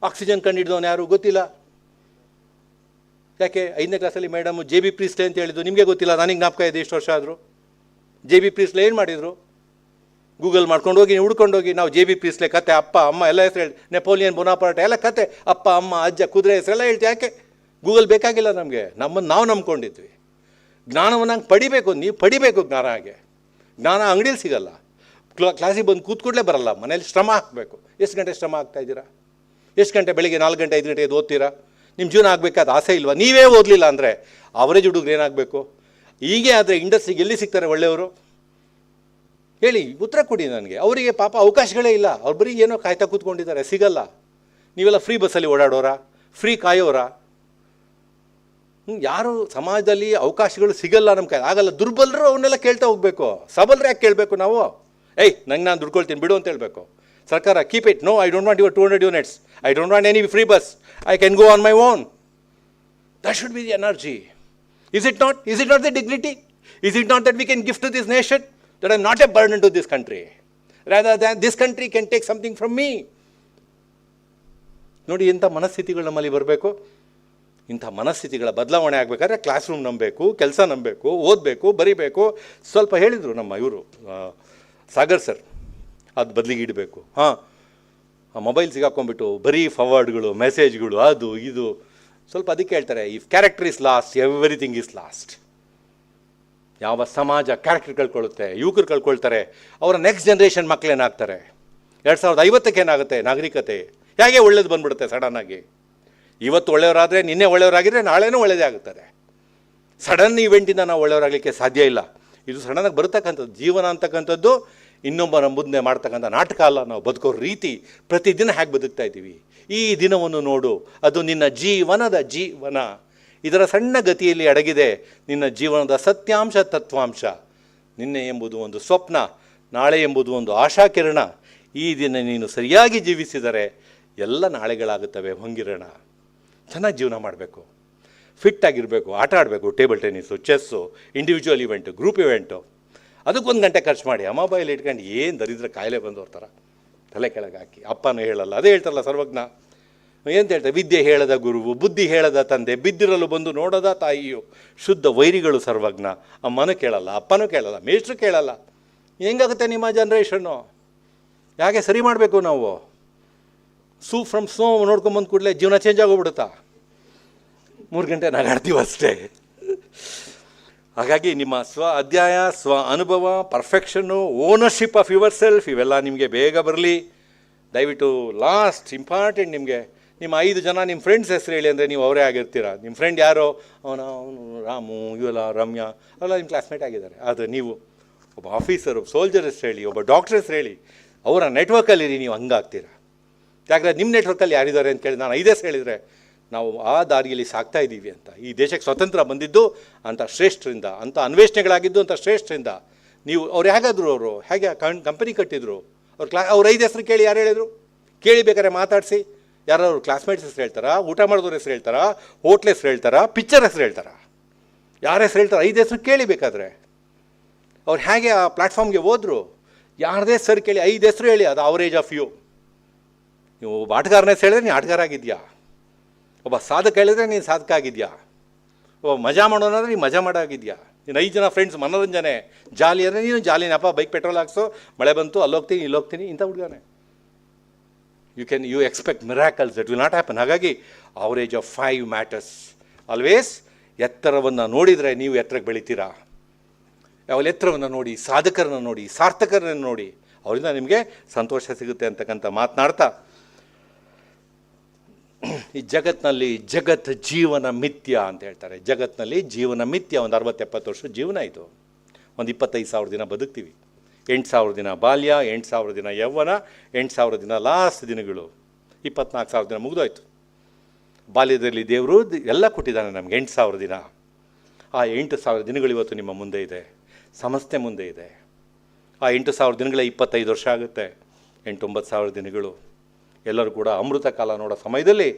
ಆಕ್ಸಿಜನ್ ಕಂಡಿಡ್ದವನು ಯಾರು ಗೊತ್ತಿಲ್ಲ. ಯಾಕೆ 5ನೇ ಕ್ಲಾಸಲ್ಲಿ ಮೇಡಮು JB ಪ್ರೀಸ್ಲೆ ಅಂತ ಹೇಳಿದ್ದು ನಿಮಗೆ ಗೊತ್ತಿಲ್ಲ? ನನಗೆ ಜ್ಞಾಪಕ ಇದೆ, ಇಷ್ಟು ವರ್ಷ ಆದರೂ. JB ಪ್ರೀಸ್ಲೆ ಏನು ಮಾಡಿದರು? ಗೂಗಲ್ ಮಾಡ್ಕೊಂಡೋಗಿ ಹುಡ್ಕೊಂಡೋಗಿ ನಾವು JB ಪ್ರೀಸ್ಲೆ ಕತೆ, ಅಪ್ಪ ಅಮ್ಮ ಎಲ್ಲ ಹೆಸರು ಹೇಳಿ, ನೆಪೋಲಿಯನ್ ಬೋನಾಪಾರ್ಟ್ ಎಲ್ಲ ಕತೆ, ಅಪ್ಪ ಅಮ್ಮ ಅಜ್ಜ ಕುದುರೆ ಹೆಸರೆಲ್ಲ ಹೇಳ್ತೀವಿ. ಯಾಕೆ? ಗೂಗಲ್ ಬೇಕಾಗಿಲ್ಲ ನಮಗೆ. ನಾವು ನಂಬ್ಕೊಂಡಿದ್ವಿ. ಜ್ಞಾನವನ್ನು ಪಡಿಬೇಕು, ನೀವು ಪಡಿಬೇಕು ಜ್ಞಾನ. ಹಾಗೆ ಜ್ಞಾನ ಅಂಗಡೀಲಿ ಸಿಗಲ್ಲ. ಕ್ಲಾಸಿಗೆ ಬಂದು ಕೂತ್ಕೊಡ್ಲೇ ಬರಲ್ಲ, ಮನೇಲಿ ಶ್ರಮ ಹಾಕಬೇಕು. ಎಷ್ಟು ಗಂಟೆ ಶ್ರಮ ಆಗ್ತಾಯಿದ್ದೀರಾ? ಎಷ್ಟು ಗಂಟೆ ಬೆಳಿಗ್ಗೆ 4 ಗಂಟೆ 5 ಗಂಟೆ ಎದ್ದು ಓದ್ತೀರಾ? ನಿಮ್ಮ ಜೀವನ ಆಗಬೇಕಾದ ಆಸೆ ಇಲ್ವಾ? ನೀವೇ ಓದಲಿಲ್ಲ ಅಂದರೆ ಅವರೇಜ್ ಹುಡುಗರು ಏನಾಗಬೇಕು? ಹೀಗೆ ಆದರೆ ಇಂಡಸ್ಟ್ರಿಗೆ ಎಲ್ಲಿ ಸಿಗ್ತಾರೆ ಒಳ್ಳೆಯವರು? ಹೇಳಿ, ಉತ್ತರ ಕೊಡಿ ನನಗೆ. ಅವರಿಗೆ ಪಾಪ ಅವಕಾಶಗಳೇ ಇಲ್ಲ. ಅವ್ರು ಬರೀ ಏನೋ ಕಾಯ್ತಾ ಕೂತ್ಕೊಂಡಿದ್ದಾರೆ, ಸಿಗಲ್ಲ. ನೀವೆಲ್ಲ ಫ್ರೀ ಬಸ್ಸಲ್ಲಿ ಓಡಾಡೋರಾ? ಫ್ರೀ ಕಾಯೋರಾ? ಯಾರು ಸಮಾಜದಲ್ಲಿ ಅವಕಾಶಗಳು ಸಿಗಲ್ಲ, ನಮ್ಮ ಕೈ ಆಗಲ್ಲ. ದುರ್ಬಲರು ಅವನ್ನೆಲ್ಲ ಕೇಳ್ತಾ ಹೋಗಬೇಕು. ಸಬಲರು ಯಾಕೆ ಕೇಳಬೇಕು ನಾವು? ನಂಗೆ ನಾನು ದುಡ್ಕೊಳ್ತೀನಿ ಬಿಡು ಅಂತ ಹೇಳಬೇಕು. ಸರ್ಕಾರ, keep it, no, I don't want your 200 units, I don't want any free bus, I can go on my own. That should be the energy. Is it not? Is it not the dignity? Is it not that we can give to this nation? That I am not a burden to this country. Rather than this country can take something from me. ನೋಡಿ, ಇಂಥ ಮನಸ್ಥಿತಿಗಳು ನಮ್ಮಲ್ಲಿ ಬರಬೇಕು. ಇಂಥ ಮನಸ್ಥಿತಿಗಳ ಬದಲಾವಣೆ ಆಗಬೇಕಾದ್ರೆ class room ನಂಬಬೇಕು, ಕೆಲಸ ನಂಬಬೇಕು, ಓದಬೇಕು, ಬರಿಬೇಕು. ಸ್ವಲ್ಪ ಹೇಳಿದರು ನಮ್ಮ ಇವರು ಸಾಗರ್ ಸರ್, ಅದು ಬದಲಿಗೆ ಇಡಬೇಕು. ಆ ಮೊಬೈಲ್ ಸಿಗಾಕೊಂಡ್ಬಿಟ್ಟು ಬರೀ ಫಾರ್ವರ್ಡ್ಗಳು, ಮೆಸೇಜ್ಗಳು, ಅದು ಇದು. ಸ್ವಲ್ಪ ಅದಕ್ಕೆ ಹೇಳ್ತಾರೆ, if character is last, everything is last. ಯಾವ ಸಮಾಜ ಕ್ಯಾರೆಕ್ಟರ್ ಕಳ್ಕೊಳ್ಳುತ್ತೆ, ಯುವಕರು ಕಳ್ಕೊಳ್ತಾರೆ, ಅವರ ನೆಕ್ಸ್ಟ್ ಜನ್ರೇಷನ್ ಮಕ್ಕಳೇನಾಗ್ತಾರೆ? 2050ಕ್ಕೆ ಏನಾಗುತ್ತೆ ನಾಗರಿಕತೆ? ಹೇಗೆ ಒಳ್ಳೇದು ಬಂದ್ಬಿಡುತ್ತೆ ಸಡನ್ನಾಗಿ? ಇವತ್ತು ಒಳ್ಳೆಯವರಾದರೆ ನಿನ್ನೆ ಒಳ್ಳೆಯವರಾಗಿದ್ದರೆ ನಾಳೆನೂ ಒಳ್ಳೆಯದೇ ಆಗುತ್ತದೆ. ಸಡನ್ ಇವೆಂಟಿಂದ ನಾವು ಒಳ್ಳೆಯವರಾಗಲಿಕ್ಕೆ ಸಾಧ್ಯ ಇಲ್ಲ. ಇದು ಸಡನ್ನಾಗಿ ಬರ್ತಕ್ಕಂಥದ್ದು. ಜೀವನ ಅಂತಕ್ಕಂಥದ್ದು ಇನ್ನೊಬ್ಬರ ಮುಂದೆ ಮಾಡ್ತಕ್ಕಂಥ ನಾಟಕ ಅಲ್ಲ. ನಾವು ಬದುಕೋ ರೀತಿ, ಪ್ರತಿದಿನ ಹೇಗೆ ಬದುಕ್ತಾ ಇದ್ದೀವಿ, ಈ ದಿನವನ್ನು ನೋಡು, ಅದು ನಿನ್ನ ಜೀವನದ ಜೀವನ. ಇದರ ಸಣ್ಣ ಗತಿಯಲ್ಲಿ ಅಡಗಿದೆ ನಿನ್ನ ಜೀವನದ ಸತ್ಯಾಂಶ ತತ್ವಾಂಶ. ನಿನ್ನೆ ಎಂಬುದು ಒಂದು ಸ್ವಪ್ನ, ನಾಳೆ ಎಂಬುದು ಒಂದು ಆಶಾಕಿರಣ. ಈ ದಿನ ನೀನು ಸರಿಯಾಗಿ ಜೀವಿಸಿದರೆ ಎಲ್ಲ ನಾಳೆಗಳಾಗುತ್ತವೆ ಹೊಂಗಿರೋಣ. ಚೆನ್ನಾಗಿ ಜೀವನ ಮಾಡಬೇಕು, ಫಿಟ್ ಆಗಿರಬೇಕು, ಆಟ ಆಡಬೇಕು, table tennis, chess, individual event, group event. ಅದಕ್ಕೊಂದು ಗಂಟೆ ಖರ್ಚು ಮಾಡಿ ಆ ಮೊಬೈಲ್ ಇಟ್ಕೊಂಡು ಏನು ದರಿದ್ರ ಕಾಯಿಲೆ ಬಂದವ್ರ ಥರ ತಲೆ ಕೆಳಗೆ ಹಾಕಿ. ಅಪ್ಪನೂ ಹೇಳಲ್ಲ, ಅದೇ ಹೇಳ್ತಾರಲ್ಲ ಸರ್ವಜ್ಞ, ಏನು ಹೇಳ್ತಾರೆ, ವಿದ್ಯೆ ಹೇಳದ ಗುರುವು, ಬುದ್ಧಿ ಹೇಳದ ತಂದೆ, ಬಿದ್ದಿರಲು ಬಂದು ನೋಡದ ತಾಯಿಯು, ಶುದ್ಧ ವೈರಿಗಳು ಸರ್ವಜ್ಞ. ಅಮ್ಮನೂ ಕೇಳಲ್ಲ, ಅಪ್ಪನೂ ಕೇಳಲ್ಲ, ಮೇಷ್ಟ್ರು ಕೇಳಲ್ಲ. ಹೆಂಗಾಗುತ್ತೆ ನಿಮ್ಮ ಜನ್ರೇಷನ್ನು? ಯಾಕೆ ಸರಿ ಮಾಡಬೇಕು ನಾವು? ಫ್ರಮ್ ಸ್ನೋ ನೋಡ್ಕೊಂಬಂದು ಕೂಡಲೇ ಜೀವನ ಚೇಂಜ್ ಆಗೋಗ್ಬಿಡುತ್ತಾ? 3 ಗಂಟೆ ನಗಾಡ್ತೀವಿ ಅಷ್ಟೇ. ಹಾಗಾಗಿ ನಿಮ್ಮ ಸ್ವ ಅಧ್ಯಾಯ, ಸ್ವ ಅನುಭವ, ಪರ್ಫೆಕ್ಷನ್ನು, ಓನರ್ಶಿಪ್ ಆಫ್ ಯುವರ್ ಸೆಲ್ಫ್ ಇವೆಲ್ಲ ನಿಮಗೆ ಬೇಗ ಬರಲಿ. ದಯವಿಟ್ಟು ಲಾಸ್ಟ್ ಇಂಪಾರ್ಟೆಂಟ್, ನಿಮಗೆ ನಿಮ್ಮ 5 ಜನ ನಿಮ್ಮ ಫ್ರೆಂಡ್ಸ್ ಹೆಸರು ಹೇಳಿ ಅಂದರೆ ನೀವು ಅವರೇ ಆಗಿರ್ತೀರ. ನಿಮ್ಮ ಫ್ರೆಂಡ್ ಯಾರೋ, ಅವನು ರಾಮು, ಇವೆಲ್ಲ ರಮ್ಯಾ, ಅವೆಲ್ಲ ನಿಮ್ಮ ಕ್ಲಾಸ್ಮೇಟ್ ಆಗಿದ್ದಾರೆ. ಆದರೆ ನೀವು ಒಬ್ಬ ಆಫೀಸರ್, ಒಬ್ಬ ಸೋಲ್ಜರ್ ಹೆಸರು ಹೇಳಿ, ಒಬ್ಬ ಡಾಕ್ಟರ್ ಹೆಸರು ಹೇಳಿ, ಅವರ ನೆಟ್ವರ್ಕಲ್ಲಿರಿ, ನೀವು ಹಂಗಾಗ್ತೀರ. ಯಾಕಂದರೆ ನಿಮ್ಮ ನೆಟ್ವರ್ಕಲ್ಲಿ ಯಾರಿದ್ದಾರೆ ಅಂತ ಕೇಳಿ ನಾನು 5 ಹೆಸರು ಹೇಳಿದರೆ ನಾವು ಆ ದಾರಿಯಲ್ಲಿ ಸಾಕ್ತಾ ಇದ್ದೀವಿ ಅಂತ. ಈ ದೇಶಕ್ಕೆ ಸ್ವತಂತ್ರ ಬಂದಿದ್ದು ಅಂಥ ಶ್ರೇಷ್ಠರಿಂದ, ಅಂಥ ಅನ್ವೇಷಣೆಗಳಾಗಿದ್ದು ಅಂಥ ಶ್ರೇಷ್ಠರಿಂದ. ನೀವು ಅವ್ರು ಹೇಗಾದ್ರು, ಅವರು ಹೇಗೆ ಕಂಪನಿ ಕಟ್ಟಿದ್ರು, ಅವ್ರ 5 ಹೆಸರು ಕೇಳಿ, ಯಾರು ಹೇಳಿದರು ಕೇಳಿ, ಬೇಕಾದ್ರೆ ಮಾತಾಡಿಸಿ. ಯಾರು ಅವ್ರ ಕ್ಲಾಸ್ಮೇಟ್ಸ್ ಹೆಸರು ಹೇಳ್ತಾರಾ, ಊಟ ಮಾಡಿದವ್ರ ಹೆಸರು ಹೇಳ್ತಾರಾ, ಹೋಟ್ಲ್ ಹೆಸರು ಹೇಳ್ತಾರಾ, ಪಿಕ್ಚರ್ ಹೆಸರು ಹೇಳ್ತಾರಾ, ಯಾರ ಹೆಸರು ಹೇಳ್ತಾರೆ? 5 ಹೆಸರು ಕೇಳಿ ಬೇಕಾದರೆ. ಅವ್ರು ಹೇಗೆ ಆ ಪ್ಲ್ಯಾಟ್ಫಾರ್ಮ್ಗೆ ಹೋದರು, ಯಾರದೇ ಸರ್ ಕೇಳಿ, 5 ಹೆಸರು ಹೇಳಿ. ಅದು ಅವರೇಜ್ ಆಫ್ ಯು. ನೀವು ಒಬ್ಬ ಆಟಗಾರನ ಹೆಸರು ಹೇಳಿದ್ರೆ ನೀನು ಆಟಗಾರ ಆಗಿದೆಯಾ, ಒಬ್ಬ ಸಾಧಕ ಹೇಳಿದ್ರೆ ನೀನು ಸಾಧಕ ಆಗಿದೆಯಾ, ಒಬ್ಬ ಮಜಾ ಮಾಡೋನಾದ್ರೆ ನೀನು ಮಜಾ ಮಾಡೋಗಿದೆಯಾ. ನೀನು 5 ಜನ ಫ್ರೆಂಡ್ಸ್ ಮನೋರಂಜನೆ ಜಾಲಿ ಅಂದರೆ ನೀನು ಜಾಲಿನಪ್ಪ, ಬೈಕ್ ಪೆಟ್ರೋಲ್ ಹಾಕ್ಸೋ, ಮಳೆ ಬಂತು ಅಲ್ಲೋಗ್ತೀನಿ ಇಲ್ಲೋಗ್ತೀನಿ ಇಂಥ ಹುಡುಗನೇ. You expect miracles, that will not happen. ಹಾಗಾಗಿ ಅವರೇಜ್ ಆಫ್ 5 ಮ್ಯಾಟರ್ಸ್ ಆಲ್ವೇಸ್. ಎತ್ತರವನ್ನು ನೋಡಿದರೆ ನೀವು ಎತ್ತರಕ್ಕೆ ಬೆಳಿತೀರಾ. ಯಾವಾಗ ಎತ್ತರವನ್ನು ನೋಡಿ, ಸಾಧಕರನ್ನು ನೋಡಿ, ಸಾರ್ಥಕರನ್ನು ನೋಡಿ, ಅವರಿಂದ ನಿಮಗೆ ಸಂತೋಷ ಸಿಗುತ್ತೆ ಅಂತಕ್ಕಂಥ ಮಾತನಾಡ್ತಾ, ಈ ಜಗತ್ತಿನಲ್ಲಿ ಜೀವನ ಮಿಥ್ಯ ಅಂತ ಹೇಳ್ತಾರೆ. ಜಗತ್ತಿನಲ್ಲಿ ಜೀವನ ಮಿಥ್ಯ. ಒಂದು 60-70 ವರ್ಷ ಜೀವನ ಇದು. ಒಂದು 25,000 ದಿನ ಬದುಕ್ತೀವಿ. 8,000 ದಿನ ಬಾಲ್ಯ, 8,000 ದಿನ ಯೌವನ, 8,000 ದಿನ ಲಾಸ್ಟ್ ದಿನಗಳು, 24,000 ದಿನ ಮುಗಿದೋಯ್ತು. ಬಾಲ್ಯದಲ್ಲಿ ದೇವರು ಎಲ್ಲ ಕೊಟ್ಟಿದ್ದಾನೆ ನಮಗೆ 8,000 ದಿನ. ಆ 8,000 ದಿನಗಳು ಇವತ್ತು ನಿಮ್ಮ ಮುಂದೆ ಇದೆ, ಸಂಸ್ಥೆ ಮುಂದೆ ಇದೆ. ಆ 8,000 ದಿನಗಳ 25 ವರ್ಷ ಆಗುತ್ತೆ. 8,000-9,000 ದಿನಗಳು ಎಲ್ಲರೂ ಕೂಡ ಅಮೃತ ಕಾಲ ನೋಡೋ ಸಮಯದಲ್ಲಿ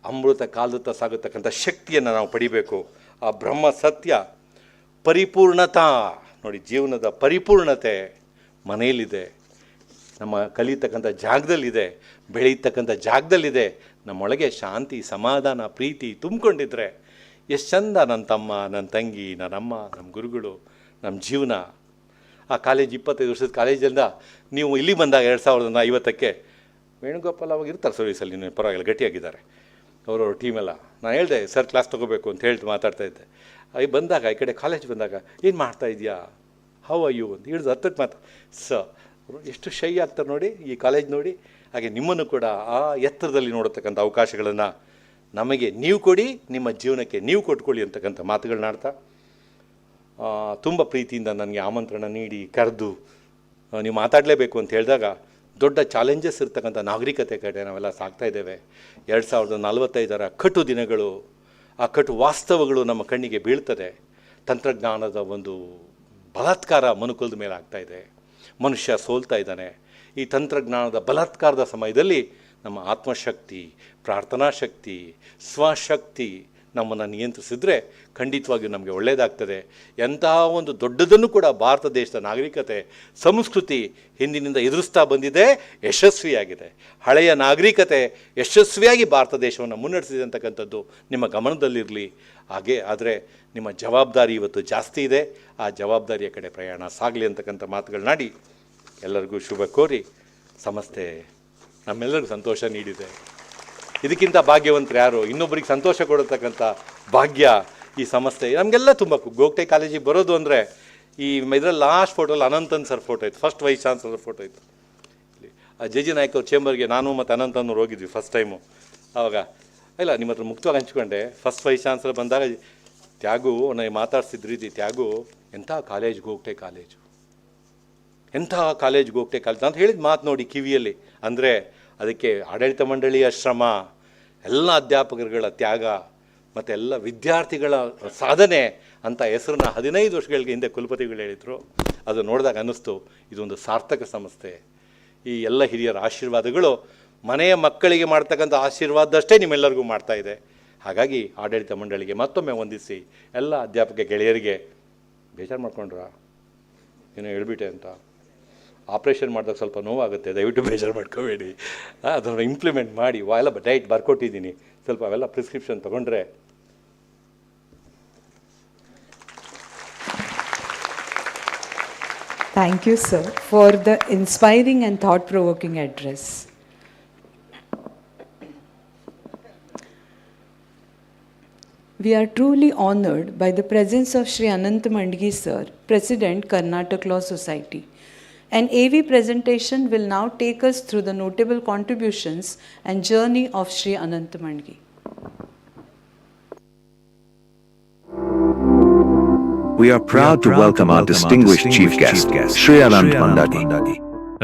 ಅಮೃತ ಕಾಲದತ್ತ ಸಾಗತಕ್ಕಂಥ ಶಕ್ತಿಯನ್ನು ನಾವು ಪಡಿಬೇಕು. ಆ ಬ್ರಹ್ಮ ಸತ್ಯ ಪರಿಪೂರ್ಣತಾ ನೋಡಿ, ಜೀವನದ ಪರಿಪೂರ್ಣತೆ ಮನೆಯಲ್ಲಿದೆ, ನಮ್ಮ ಕಲಿಯತಕ್ಕಂಥ ಜಾಗದಲ್ಲಿದೆ, ಬೆಳೀತಕ್ಕಂಥ ಜಾಗದಲ್ಲಿದೆ. ನಮ್ಮೊಳಗೆ ಶಾಂತಿ, ಸಮಾಧಾನ, ಪ್ರೀತಿ ತುಂಬಿಕೊಂಡಿದ್ರೆ ಎಷ್ಟು ಚಂದ. ನನ್ನ ತಮ್ಮ, ನನ್ನ ತಂಗಿ, ನನ್ನಮ್ಮ, ನಮ್ಮ ಗುರುಗಳು, ನಮ್ಮ ಜೀವನ. ಆ ಕಾಲೇಜ್ 25 ವರ್ಷದ ಕಾಲೇಜಿಂದ ನೀವು ಇಲ್ಲಿ ಬಂದಾಗ 2050ಕ್ಕೆ ವೇಣುಗೋಪಾಲ್ ಅವಾಗ ಇರ್ತಾರೆ ಸರ್ವಿಸಲ್ಲಿ, ನೀವು ಪರವಾಗಿಲ್ಲ ಗಟ್ಟಿಯಾಗಿದ್ದಾರೆ ಅವರವ್ರ ಟೀಮೆಲ್ಲ. ನಾನು ಹೇಳಿದೆ ಸರ್ ಕ್ಲಾಸ್ ತೊಗೋಬೇಕು ಅಂತ ಹೇಳ್ತು ಮಾತಾಡ್ತಾಯಿದ್ದೆ. ಅಲ್ಲಿ ಬಂದಾಗ ಈ ಕಡೆ ಕಾಲೇಜ್ ಬಂದಾಗ ಏನು ಮಾಡ್ತಾ ಇದೆಯಾ, ಹೌ ಆರ್ ಯು ಅಂತ ಹಿಡಿದು 10ಕ್ಕೆ ಮಾತು. ಎಷ್ಟು ಶೈ ಆಗ್ತಾರೆ ನೋಡಿ ಈ ಕಾಲೇಜ್ ನೋಡಿ. ಹಾಗೆ ನಿಮ್ಮನ್ನು ಕೂಡ ಆ ಎತ್ತರದಲ್ಲಿ ನೋಡತಕ್ಕಂಥ ಅವಕಾಶಗಳನ್ನು ನಮಗೆ ನೀವು ಕೊಡಿ, ನಿಮ್ಮ ಜೀವನಕ್ಕೆ ನೀವು ಕೊಟ್ಕೊಳ್ಳಿ ಅಂತಕ್ಕಂಥ ಮಾತುಗಳನ್ನಾಡ್ತಾ, ತುಂಬ ಪ್ರೀತಿಯಿಂದ ನನಗೆ ಆಮಂತ್ರಣ ನೀಡಿ ಕರೆದು ನೀವು ಮಾತಾಡಲೇಬೇಕು ಅಂತ ಹೇಳಿದಾಗ ದೊಡ್ಡ ಚಾಲೆಂಜಸ್ ಇರ್ತಕ್ಕಂಥ ನಾಗರಿಕತೆ ಕಡೆ ನಾವೆಲ್ಲ ಸಾಗ್ತಾ ಇದ್ದೇವೆ. 2045 ಕಟು ದಿನಗಳು, ಆ ಕಟು ವಾಸ್ತವಗಳು ನಮ್ಮ ಕಣ್ಣಿಗೆ ಬೀಳ್ತದೆ. ತಂತ್ರಜ್ಞಾನದ ಒಂದು ಬಲಾತ್ಕಾರ ಮನುಕುಲದ ಮೇಲೆ ಆಗ್ತಾಯಿದೆ. ಮನುಷ್ಯ ಸೋಲ್ತಾ ಇದ್ದಾನೆ. ಈ ತಂತ್ರಜ್ಞಾನದ ಬಲಾತ್ಕಾರದ ಸಮಯದಲ್ಲಿ ನಮ್ಮ ಆತ್ಮಶಕ್ತಿ, ಪ್ರಾರ್ಥನಾ ಶಕ್ತಿ, ಸ್ವಶಕ್ತಿ ನಮ್ಮನ್ನು ನಿಯಂತ್ರಿಸಿದ್ರೆ ಖಂಡಿತವಾಗಿಯೂ ನಮಗೆ ಒಳ್ಳೆಯದಾಗ್ತದೆ. ಎಂತಹ ಒಂದು ದೊಡ್ಡದನ್ನು ಕೂಡ ಭಾರತ ದೇಶದ ನಾಗರಿಕತೆ, ಸಂಸ್ಕೃತಿ ಹಿಂದಿನಿಂದ ಎದುರಿಸ್ತಾ ಬಂದಿದೆ, ಯಶಸ್ವಿಯಾಗಿದೆ. ಹಳೆಯ ನಾಗರಿಕತೆ ಯಶಸ್ವಿಯಾಗಿ ಭಾರತ ದೇಶವನ್ನು ಮುನ್ನಡೆಸಿದೆ ಅಂತಕ್ಕಂಥದ್ದು ನಿಮ್ಮ ಗಮನದಲ್ಲಿರಲಿ. ಹಾಗೆ ಆದರೆ ನಿಮ್ಮ ಜವಾಬ್ದಾರಿ ಇವತ್ತು ಜಾಸ್ತಿ ಇದೆ. ಆ ಜವಾಬ್ದಾರಿಯ ಕಡೆ ಪ್ರಯಾಣ ಸಾಗಲಿ ಅಂತಕ್ಕಂಥ ಮಾತುಗಳನ್ನಾಡಿ ಎಲ್ಲರಿಗೂ ಶುಭ ಕೋರಿ, ಸಂಸ್ಥೆ ನಮ್ಮೆಲ್ಲರಿಗೂ ಸಂತೋಷ ನೀಡಿದೆ. ಇದಕ್ಕಿಂತ ಭಾಗ್ಯವಂತರು ಯಾರು? ಇನ್ನೊಬ್ಬರಿಗೆ ಸಂತೋಷ ಕೊಡತಕ್ಕಂಥ ಭಾಗ್ಯ ಈ ಸಂಸ್ಥೆ ನಮಗೆಲ್ಲ ತುಂಬ. ಗೋಗ್ಟೆ ಕಾಲೇಜಿಗೆ ಬರೋದು ಅಂದರೆ ಈ ಇದರಲ್ಲಿ ಲಾಸ್ಟ್ ಫೋಟೋಲ್ಲಿ ಅನಂತನ್ ಸರ್ ಫೋಟೋ ಇತ್ತು, ಫಸ್ಟ್ ವೈಸ್ ಚಾನ್ಸಲರ್ ಫೋಟೋ ಇತ್ತು. ಜೆ ನಾಯಕ್ ಅವ್ರ ಚೇಂಬರ್ಗೆ ನಾನು ಮತ್ತು ಅನಂತನವ್ರು ಹೋಗಿದ್ವಿ ಫಸ್ಟ್ ಟೈಮು. ಆವಾಗ ಇಲ್ಲ ನಿಮ್ಮ ಹತ್ರ ಮುಕ್ತವಾಗಿ ಹಂಚ್ಕೊಂಡೆ. ಫಸ್ಟ್ ವೈಸ್ ಚಾನ್ಸಲರ್ ಬಂದಾಗ ತ್ಯಾಗು ನನಗೆ ಮಾತಾಡ್ಸಿದ ರೀತಿ, ತ್ಯಾಗು ಎಂಥ ಕಾಲೇಜ್ ಗೋಗ್ಟೆ ಕಾಲೇಜು, ಎಂಥ ಕಾಲೇಜ್ ಗೋಗ್ಟೆ ಕಾಲೇಜ್ ಅಂತ ಹೇಳಿದ ಮಾತು ನೋಡಿ ಕಿವಿಯಲ್ಲಿ. ಅಂದರೆ ಅದಕ್ಕೆ ಆಡಳಿತ ಮಂಡಳಿಯ ಶ್ರಮ, ಎಲ್ಲ ಅಧ್ಯಾಪಕರುಗಳ ತ್ಯಾಗ ಮತ್ತು ಎಲ್ಲ ವಿದ್ಯಾರ್ಥಿಗಳ ಸಾಧನೆ ಅಂತ ಹೆಸರನ್ನ 15 ವರ್ಷಗಳಿಗೆ ಹಿಂದೆ ಕುಲಪತಿಗಳು ಹೇಳಿದರು. ಅದು ನೋಡಿದಾಗ ಅನ್ನಿಸ್ತು ಇದೊಂದು ಸಾರ್ಥಕ ಸಂಸ್ಥೆ. ಈ ಎಲ್ಲ ಹಿರಿಯರ ಆಶೀರ್ವಾದಗಳು ಮನೆಯ ಮಕ್ಕಳಿಗೆ ಮಾಡ್ತಕ್ಕಂಥ ಆಶೀರ್ವಾದಷ್ಟೇ ನಿಮ್ಮೆಲ್ಲರಿಗೂ ಮಾಡ್ತಾ ಇದೆ. ಹಾಗಾಗಿ ಆಡಳಿತ ಮಂಡಳಿಗೆ ಮತ್ತೊಮ್ಮೆ ವಂದಿಸಿ, ಎಲ್ಲ ಅಧ್ಯಾಪಕ ಗೆಳೆಯರಿಗೆ ಬೇಜಾರು ಮಾಡ್ಕೊಂಡ್ರಾ ಏನೋ ಹೇಳ್ಬಿಟ್ಟೆ ಅಂತ. ಆಪ್ರೇಷನ್ ಮಾಡಿದಾಗ ಸ್ವಲ್ಪ ನೋವಾಗುತ್ತೆ, ದಯವಿಟ್ಟು ಬೇಜಾರು ಮಾಡ್ಕೋಬೇಡಿ. ಅದನ್ನು ಇಂಪ್ಲಿಮೆಂಟ್ ಮಾಡಿ. ಎಲ್ಲ ಡೈಟ್ ಬರ್ಕೊಟ್ಟಿದ್ದೀನಿ, ಸ್ವಲ್ಪ ಅವೆಲ್ಲ ಪ್ರಿಸ್ಕ್ರಿಪ್ಷನ್ ತೊಗೊಂಡ್ರೆ. Thank you, sir, for the inspiring and thought-provoking address. We are truly honored by the presence of Shri Anant Mandgi sir, President, Karnataka Law Society. An AV presentation will now take us through the notable contributions and journey of Shri Anant Mandgi. We are proud to welcome our distinguished chief guest, Shri Anant Mandgi,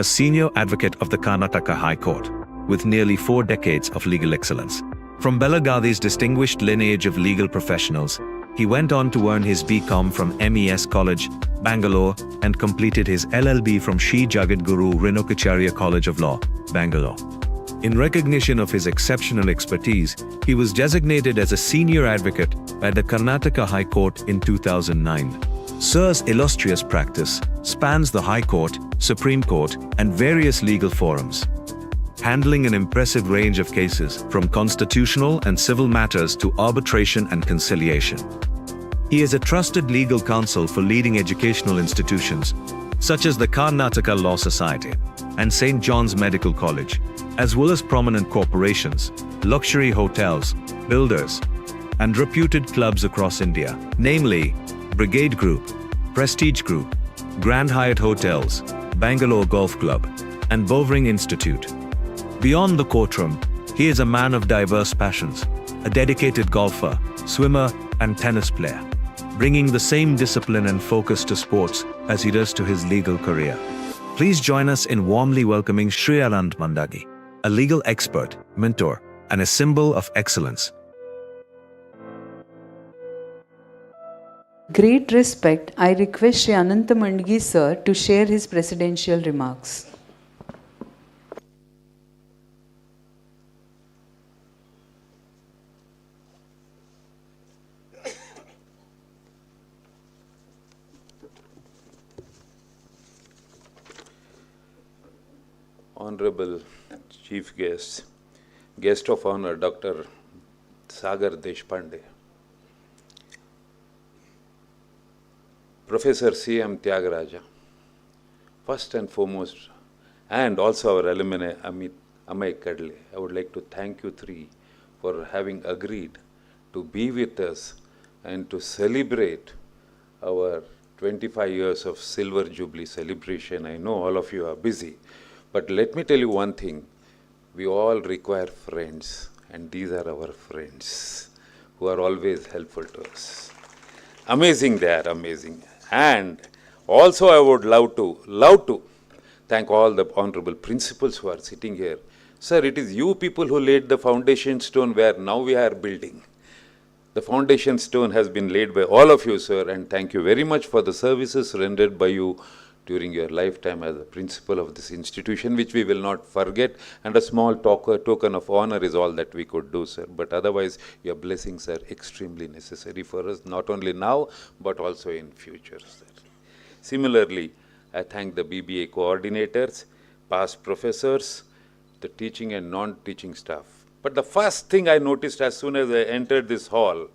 a senior advocate of the Karnataka High Court, with nearly 4 decades of legal excellence. From Bba-Bca's distinguished lineage of legal professionals, he went on to earn his BCom from MES College, Bangalore, and completed his LLB from Sri Jagadguru Renokacharya College of Law, Bangalore. In recognition of his exceptional expertise, he was designated as a senior advocate by the Karnataka High Court in 2009. Sir's illustrious practice spans the High Court, Supreme Court, and various legal forums, handling an impressive range of cases from constitutional and civil matters to arbitration and conciliation. He is a trusted legal counsel for leading educational institutions such as the Karnataka Law Society and St. John's Medical College, as well as prominent corporations, luxury hotels, builders, and reputed clubs across India, namely Brigade Group, Prestige Group, Grand Hyatt Hotels, Bangalore Golf Club, and Bovring Institute. Beyond the courtroom, he is a man of diverse passions, a dedicated golfer, swimmer, and tennis player, bringing the same discipline and focus to sports as he does to his legal career. Please join us in warmly welcoming Shri Anant Mandgi, a legal expert, mentor, and a symbol of excellence. Great respect, I request Shri Anant Mandgi sir to share his presidential remarks. Honorable Chief Guest, Guest of Honor, Dr. Sagar Deshpande, Professor C.M. Tyagaraja, first and foremost, and also our alumni Amay Kadle, I would like to thank you three for having agreed to be with us and to celebrate our 25 years of Silver Jubilee celebration. I know all of you are busy. But let me tell you one thing, we all require friends, and these are our friends who are always helpful to us. Amazing, they are amazing. And also I would love to thank all the honorable principals who are sitting here. Sir, it is you people who laid the foundation stone where now we are building. The foundation stone has been laid by all of you, sir, and thank you very much for the services rendered by you during your lifetime as a principal of this institution, which we will not forget, and a small token of honor is all that we could do, sir. But otherwise, your blessings are extremely necessary for us, not only now, but also in future, sir. Similarly, I thank the BBA coordinators, past professors, the teaching and non-teaching staff. But the first thing I noticed as soon as I entered this hall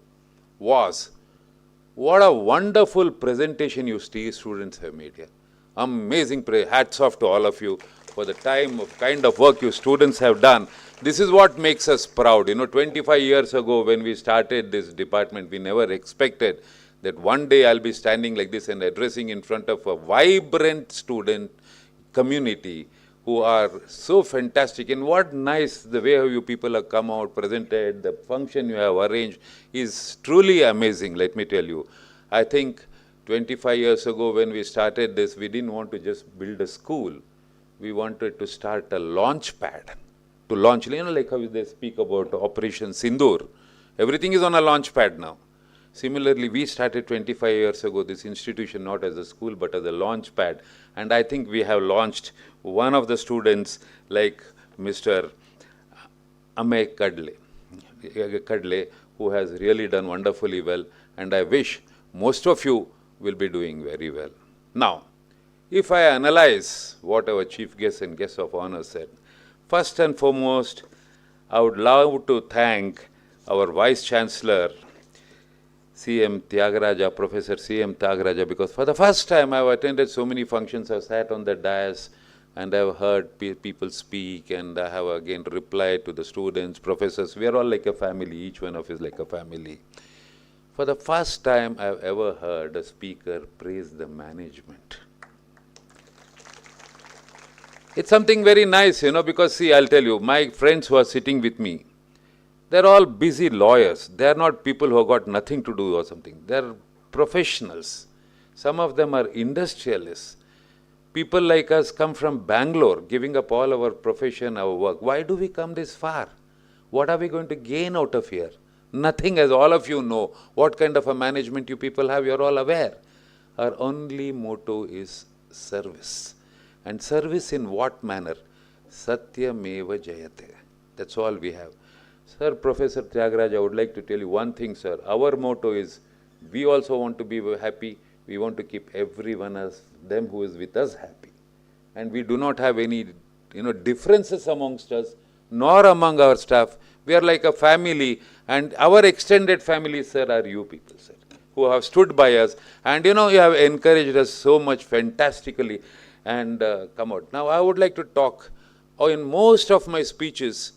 was, what a wonderful presentation you students have made here. Amazing, hats off to all of you for the kind of work you students have done. This is what makes us proud. 25 years ago when we started this department, we never expected that one day I'll be standing like this and addressing in front of a vibrant student community who are so fantastic. And what nice, the way how you people have come out, presented, the function you have arranged is truly amazing, let me tell you. I think 25 years ago when we started this, we didn't want to just build a school. We wanted to start a launch pad to launch, like how they speak about Operation Sindoor. Everything is on a launch pad now. Similarly, we started 25 years ago this institution not as a school but as a launch pad, and I think we have launched one of the students like Mr. Amey Kadle, who has really done wonderfully well, and I wish most of you will be doing very well. Now, if I analyze what our chief guest and guest of honor said, first and foremost, I would love to thank our Vice Chancellor, C.M. Tyagaraja, Professor C.M. Tyagaraja, because for the first time I've attended so many functions, I've sat on the dais and I've heard people speak, and I have again replied to the students, professors. We are all like a family, each one of us like a family. For the first time I've ever heard a speaker praise the management. It's something very nice, because see, I'll tell you, my friends who are sitting with me, they're all busy lawyers. They're not people who have got nothing to do or something. They're professionals. Some of them are industrialists. People like us come from Bangalore, giving up all our profession, our work. Why do we come this far? What are we going to gain out of here? Nothing, as all of you know. What kind of a management you people have, you're all aware. Our only motto is service. And service in what manner? Satyameva Jayate. That's all we have. Sir, Professor Tyagaraja, I would like to tell you one thing, sir. Our motto is, we also want to be happy. We want to keep everyone them who is with us happy. And we do not have any, differences amongst us, nor among our staff. We are like a family, and our extended family, sir, are you people, sir, who have stood by us. And you have encouraged us so much fantastically. And come out. Now, I would like to talk, in most of my speeches,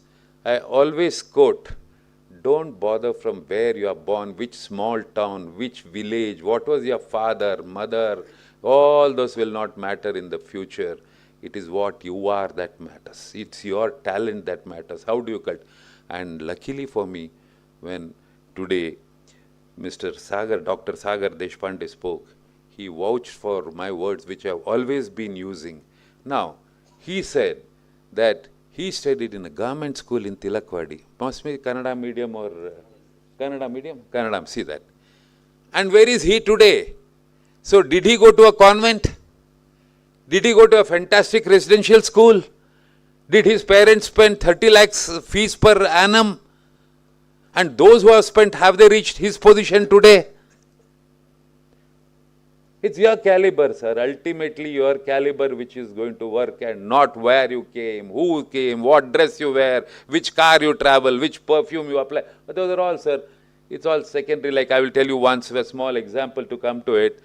I always quote, don't bother from where you are born, which small town, which village, what was your father, mother, all those will not matter in the future. It is what you are that matters. It's your talent that matters. How do you cut? And luckily for me, when today Mr. Sagar, Dr. Sagar Deshpande spoke, he vouched for my words, which I have always been using. Now, he said that he studied in a government school in Tilakwadi. Must be Kannada medium or Kannada medium? Kannada, see that. And where is he today? So did he go to a convent? Did he go to a fantastic residential school? Did his parents spend 30 lakhs fees per annum? And those who have spent, have they reached his position today? It's your caliber, sir. Ultimately, your caliber which is going to work, and not where you came, who came, what dress you wear, which car you travel, which perfume you apply. But those are all, sir, it's all secondary. Like I will tell you once a small example to come to it.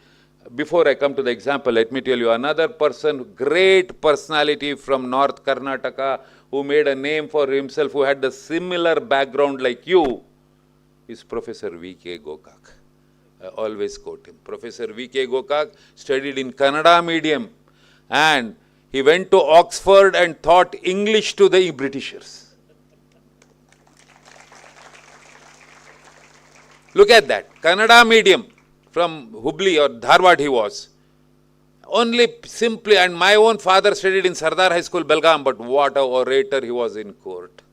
Before I come to the example, let me tell you another person, great personality from North Karnataka, who made a name for himself, who had the similar background like you, is Professor V.K. Gokak. I always quote him. Professor V.K. Gokak studied in Kannada medium, and he went to Oxford and taught English to the Britishers. Look at that. Kannada medium from Jubilee or Dharwad he was. Only simply, and my own father studied in Sardar High School, Belgaum, but what a orator he was in court.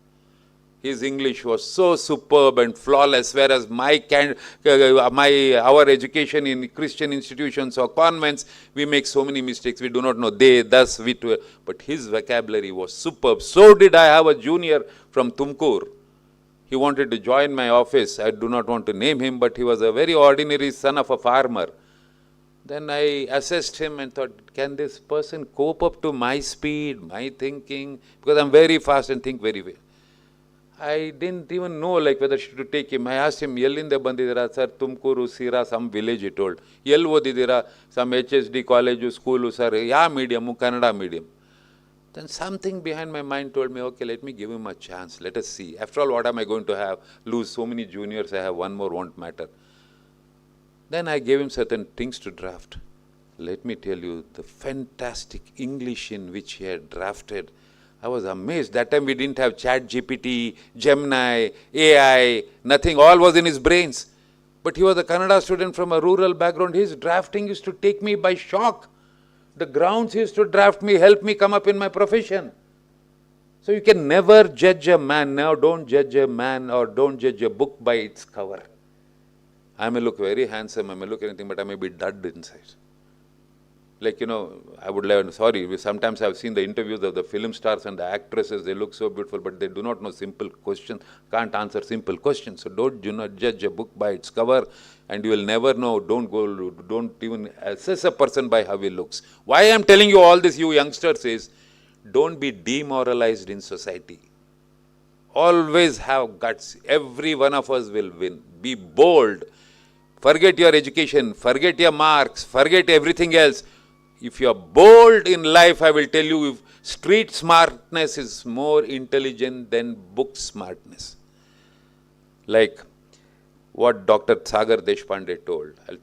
His English was so superb and flawless, whereas our education in Christian institutions or convents, we make so many mistakes. We do not know they, thus, we too. But his vocabulary was superb. So did I have a junior from Tumkur. He wanted to join my office. I do not want to name him, but he was a very ordinary son of a farmer. Then I assessed him and thought, can this person cope up to my speed, my thinking? Because I'm very fast and think very well. I didn't even know whether she should take him. I asked him, Yellinde bandidira, sir, Tumkuru, Sira, some village, he told. Yell odidira, some HSD college, school, sir, ya medium, Kannada medium. Then something behind my mind told me, okay, let me give him a chance. Let us see. After all, what am I going to have? Lose so many juniors, I have one more, won't matter. Then I gave him certain things to draft. Let me tell you, the fantastic English in which he had drafted, I was amazed. That time we didn't have ChatGPT, Gemini, AI, nothing. All was in his brains. But he was a Kannada student from a rural background. His drafting used to take me by shock. The grounds he used to draft me, help me come up in my profession. So you can never judge a man. Now don't judge a man or don't judge a book by its cover. I may look very handsome, I may look anything, but I may be dud inside. Like, I would like, sorry, sometimes I've seen the interviews of the film stars and the actresses, they look so beautiful, but they do not know simple questions, can't answer simple questions. So don't judge a book by its cover, and you will never know, don't even assess a person by how he looks. Why I'm telling you all this, you youngsters, is don't be demoralized in society. Always have guts. Every one of us will win. Be bold. Forget your education, forget your marks, forget everything else. If you are bold in life, I will tell you, if street smartness is more intelligent than book smartness. Like what Dr. Sagar Deshpande told. I'll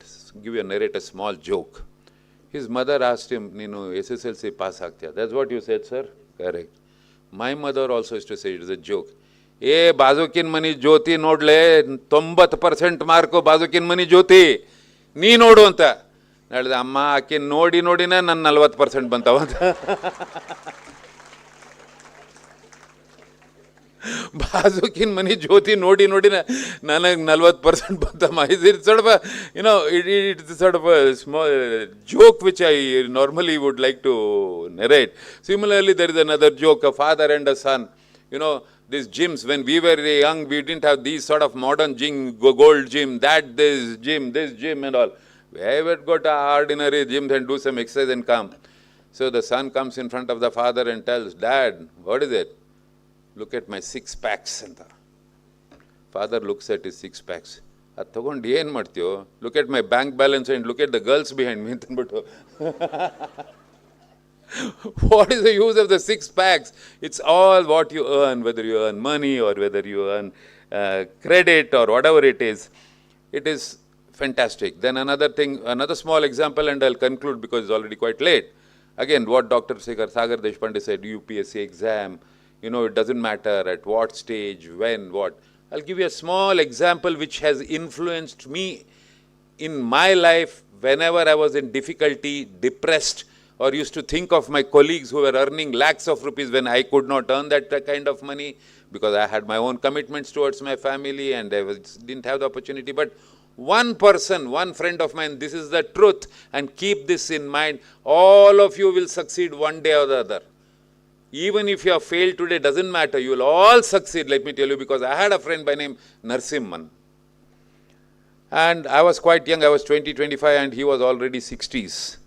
narrate a small joke. His mother asked him, SSLC pass aagtya. That's what you said, sir? Correct. My mother also used to say it is a joke. ಬಾಜುಕಿನ್ ಮನಿ ಜ್ಯೋತಿ ನೋಡ್ಲೆ 90% mark ಬಾಜುಕಿನ್ ಮನಿ ಜ್ಯೋತಿ ನೀ ನೋಡು ಅಂತ ಹೇಳಿದೆ. ಅಮ್ಮ ಆಕೆ ನೋಡಿನೇ ನನ್ನ 40% ಬಂತವ ಅಂತ. ಬಾಜುಕಿನ್ ಮನಿ ಜ್ಯೋತಿ ನೋಡಿನ ನನಗೆ 40% ಬಂತಮ್ಮ. It's sort of a, it's sort of a small joke which I normally would like to narrate. Similarly, there is another joke, a father and a son. These gyms, when we were young, we didn't have these sort of modern gym, gold gym, this gym and all. We would go to ordinary gyms and do some exercise and come. So the son comes in front of the father and tells, Dad, what is it? Look at my 6 packs. Father looks at his 6 packs. Look at my bank balance and look at the girls behind me. What is the use of the 6 packs? It's all what you earn, whether you earn money or whether you earn credit or whatever it is. It is fantastic. Then another thing, another small example, and I'll conclude because it's already quite late. Again, what Dr. Sagar Deshpande said, UPSC exam, it doesn't matter at what stage, when, what. I'll give you a small example which has influenced me in my life whenever I was in difficulty, depressed, or used to think of my colleagues who were earning lakhs of rupees when I could not earn that kind of money because I had my own commitments towards my family and I didn't have the opportunity. But one person, one friend of mine, this is the truth, and keep this in mind, all of you will succeed one day or the other. Even if you have failed today, doesn't matter, you will all succeed, let me tell you, because I had a friend by name Narsimhan. And I was quite young, I was 20, 25 and he was already 60s.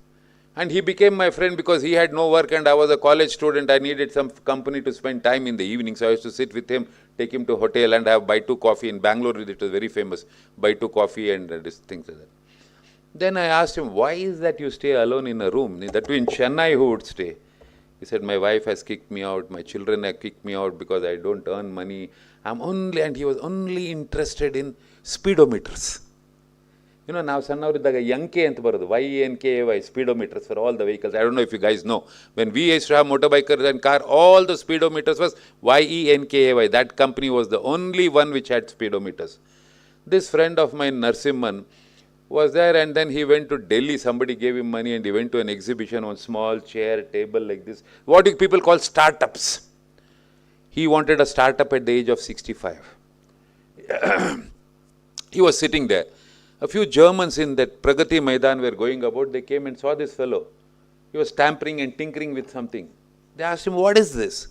And he became my friend because he had no work and I was a college student. I needed some company to spend time in the evening. So I used to sit with him, take him to hotel and have buy 2 coffee. In Bangalore, it was very famous, buy 2 coffee and things like that. Then I asked him, why is that you stay alone in a room? That too in Chennai, who would stay? He said, my wife has kicked me out, my children have kicked me out because I don't earn money. And he was only interested in speedometers. Now sannavaridaga Yanke anta barodu, YNKY, speedometers for all the vehicles. I don't know if you guys know. When we used to have motorbikers and car, all the speedometers was YENKAY. That company was the only one which had speedometers. This friend of mine, Narsimhan, was there and then he went to Delhi. Somebody gave him money and he went to an exhibition on small chair, table like this. What do people call startups? He wanted a startup at the age of 65. He was sitting there. A few Germans in that Pragati Maidan were going about, they came and saw this fellow. He was tampering and tinkering with something. They asked him, what is this?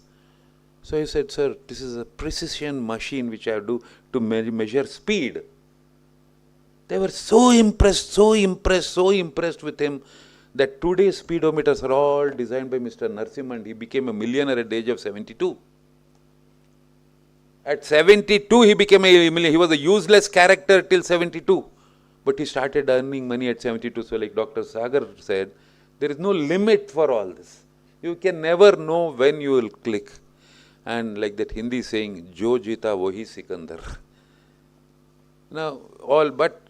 So he said, sir, this is a precision machine which I do to measure speed. They were so impressed with him that today's speedometers are all designed by Mr. Narsimhan and he became a millionaire at the age of 72. At 72, he became a millionaire. He was a useless character till 72. But he started earning money at 72. So like Dr. Sagar said, there is no limit for all this. You can never know when you will click. And like that Hindi saying, Jo Jita Wahi Sikandar. Now, but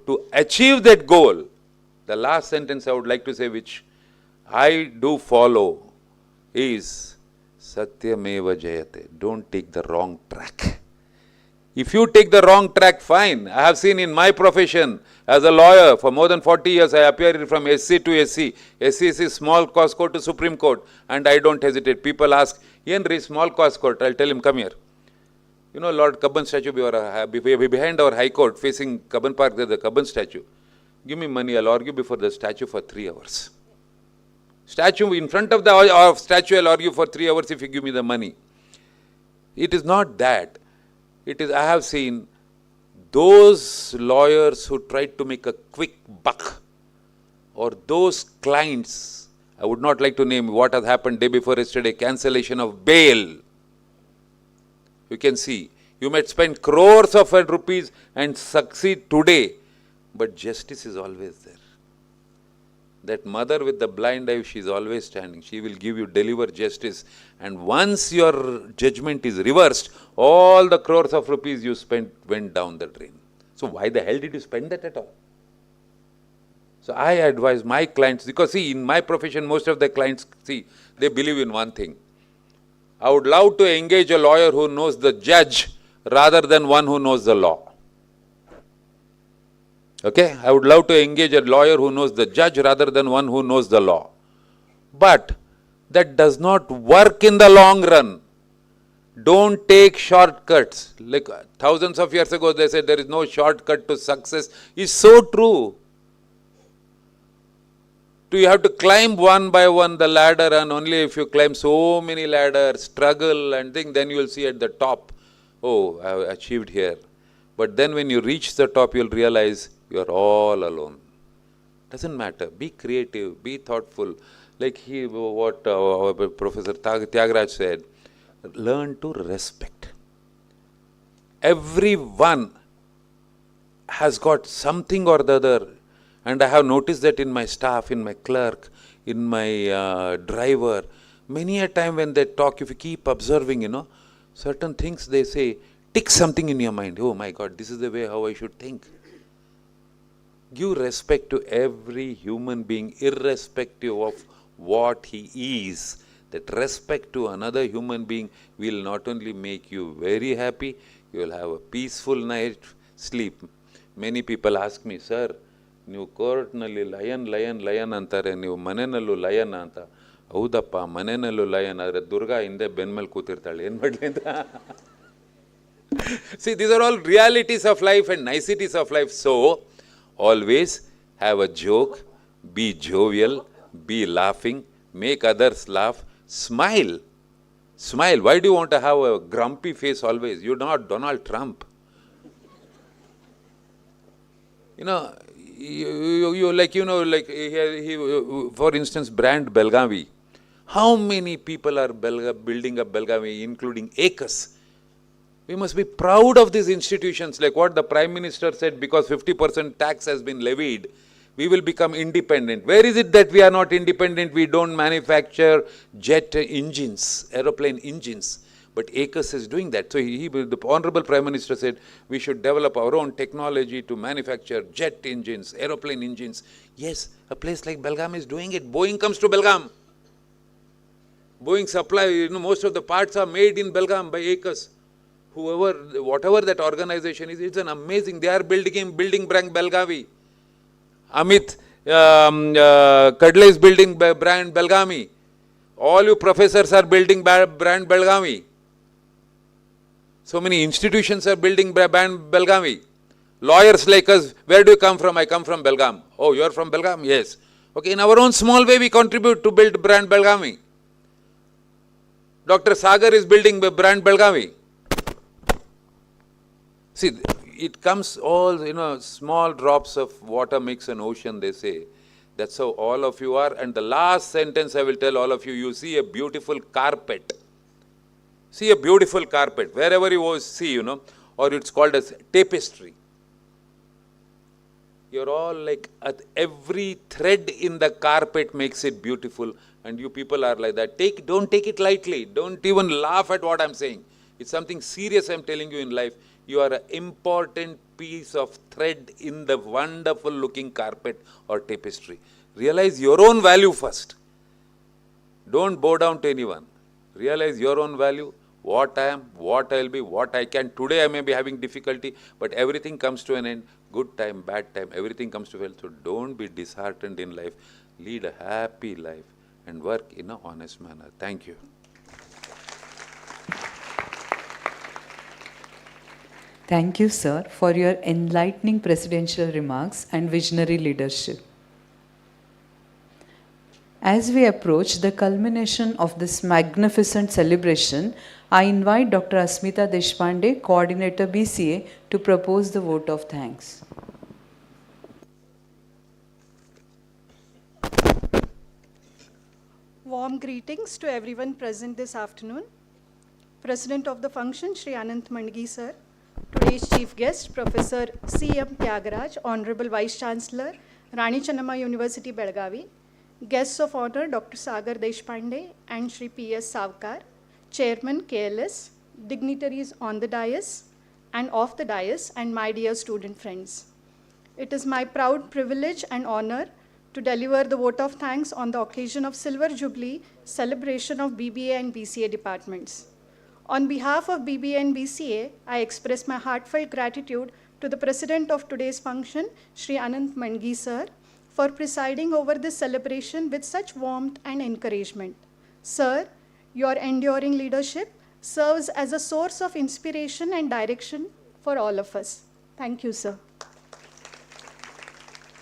to achieve that goal, the last sentence I would like to say, which I do follow, is Satyameva Jayate. Don't take the wrong track. If you take the wrong track, fine. I have seen in my profession, as a lawyer, for more than 40 years, I appeared from SC to SC. SC is small cause court to Supreme Court, and I don't hesitate. People ask, Henry, small cause court, I'll tell him, come here. You know, Lord Kabban statue behind our High Court, facing Kabban Park, there's the Kabban statue. Give me money, I'll argue before the statue for 3 hours. Statue, in front of the statue, I'll argue for 3 hours if you give me the money. It is not that. It is, I have seen those lawyers who tried to make a quick buck, or those clients, I would not like to name what has happened day before yesterday, cancellation of bail. You can see, you might spend crores of rupees and succeed today, but justice is always there. That mother with the blind eye, she is always standing. She will give you, deliver justice. And once your judgment is reversed, all the crores of rupees you spent went down the drain. So why the hell did you spend that at all? So I advise my clients, because see, in my profession, most of the clients, see, they believe in one thing. I would love to engage a lawyer who knows the judge rather than one who knows the law. Okay, I would love to engage a lawyer who knows the judge rather than one who knows the law. But that does not work in the long run. Don't take shortcuts. Like thousands of years ago, they said there is no shortcut to success. It's so true. You have to climb one by one the ladder, and only if you climb so many ladders, struggle and think, then you will see at the top, oh, I have achieved here. But then when you reach the top, you'll realize you are all alone. Doesn't matter. Be creative, be thoughtful. Like what Professor Tyagaraja said, learn to respect. Everyone has got something or the other. And I have noticed that in my staff, in my clerk, in my driver, many a time when they talk, if you keep observing, you know, certain things they say, tick something in your mind. Oh my God, this is the way how I should think. Give respect to every human being, irrespective of what he is. That respect to another human being will not only make you very happy, you will have a peaceful night sleep. Many people ask me, sir, ನೀವು ಕೋರ್ಟ್ನಲ್ಲಿ lion ಅಂತಾರೆ, ನೀವು ಮನೆಯಲ್ಲೂ lion ಅಂತ. ಹೌದಪ್ಪ, ಮನೆಯಲ್ಲೂ lion, ಆದರೆ ದುರ್ಗಾ ಹಿಂದೆ ಬೆನ್ನ ಮೇಲೆ ಕೂತಿರ್ತಾಳೆ, ಏನು ಮಾಡಲಿ ಅಂತ. See, these are all realities of life and niceties of life. So, always have a joke, be jovial, be laughing, make others laugh, smile. Smile. Why do you want to have a grumpy face always? You're not Donald Trump. You know, for instance, brand Belgavi. How many people are building up Belgavi, including acres? We must be proud of these institutions, like what the Prime Minister said, because 50% tax has been levied, we will become independent. Where is it that we are not independent? We don't manufacture jet engines, aeroplane engines. But ACUS is doing that. So the Honorable Prime Minister said, we should develop our own technology to manufacture jet engines, aeroplane engines. Yes, a place like Belgaum is doing it. Boeing comes to Belgaum. Boeing supply, you know, most of the parts are made in Belgaum by ACUS. Whatever that organization is, it's an amazing, they are building brand Belgavi. Amit Kadle is building brand Belgami. All you professors are building brand Belgami. So many institutions are building brand Belgami. Lawyers like us, where do you come from? I come from Belgaum. Oh, you are from Belgaum? Yes. Okay, in our own small way, we contribute to build brand Belgami. Dr. Sagar is building brand Belgami. See, it comes all, you know, small drops of water makes an ocean, they say. That's how all of you are. And the last sentence I will tell all of you, you see a beautiful carpet. See a beautiful carpet, wherever you see, you know, or it's called as tapestry. You're all like, every thread in the carpet makes it beautiful, and you people are like that. Don't take it lightly. Don't even laugh at what I'm saying. It's something serious I'm telling you in life. You are an important piece of thread in the wonderful looking carpet or tapestry. Realize your own value first. Don't bow down to anyone. Realize your own value, what I am, what I will be, what I can. Today I may be having difficulty, but everything comes to an end. Good time, bad time, everything comes to well. So don't be disheartened in life. Lead a happy life and work in an honest manner. Thank you. Thank you, sir, for your enlightening presidential remarks and visionary leadership. As we approach the culmination of this magnificent celebration, I invite Dr. Asmita Deshpande, Coordinator BCA, to propose the vote of thanks. Warm greetings to everyone present this afternoon. President of the function, Shri Anant Mandgi sir. Today's chief guest, Professor C.M. Tyagaraj, Honorable Vice Chancellor, Rani Channamma University, Belgavi. Guests of honor, Dr. Sagar Deshpande and Shri P.S. Savkar, Chairman KLS, dignitaries on the dais and off the dais, and my dear student friends. It is my proud privilege and honor to deliver the vote of thanks on the occasion of Silver Jubilee celebration of BBA and BCA departments. On behalf of BBA and BCA, I express my heartfelt gratitude to the president of today's function, Shri Anant Mandgi sir, for presiding over this celebration with such warmth and encouragement. Sir, your enduring leadership serves as a source of inspiration and direction for all of us. Thank you, sir.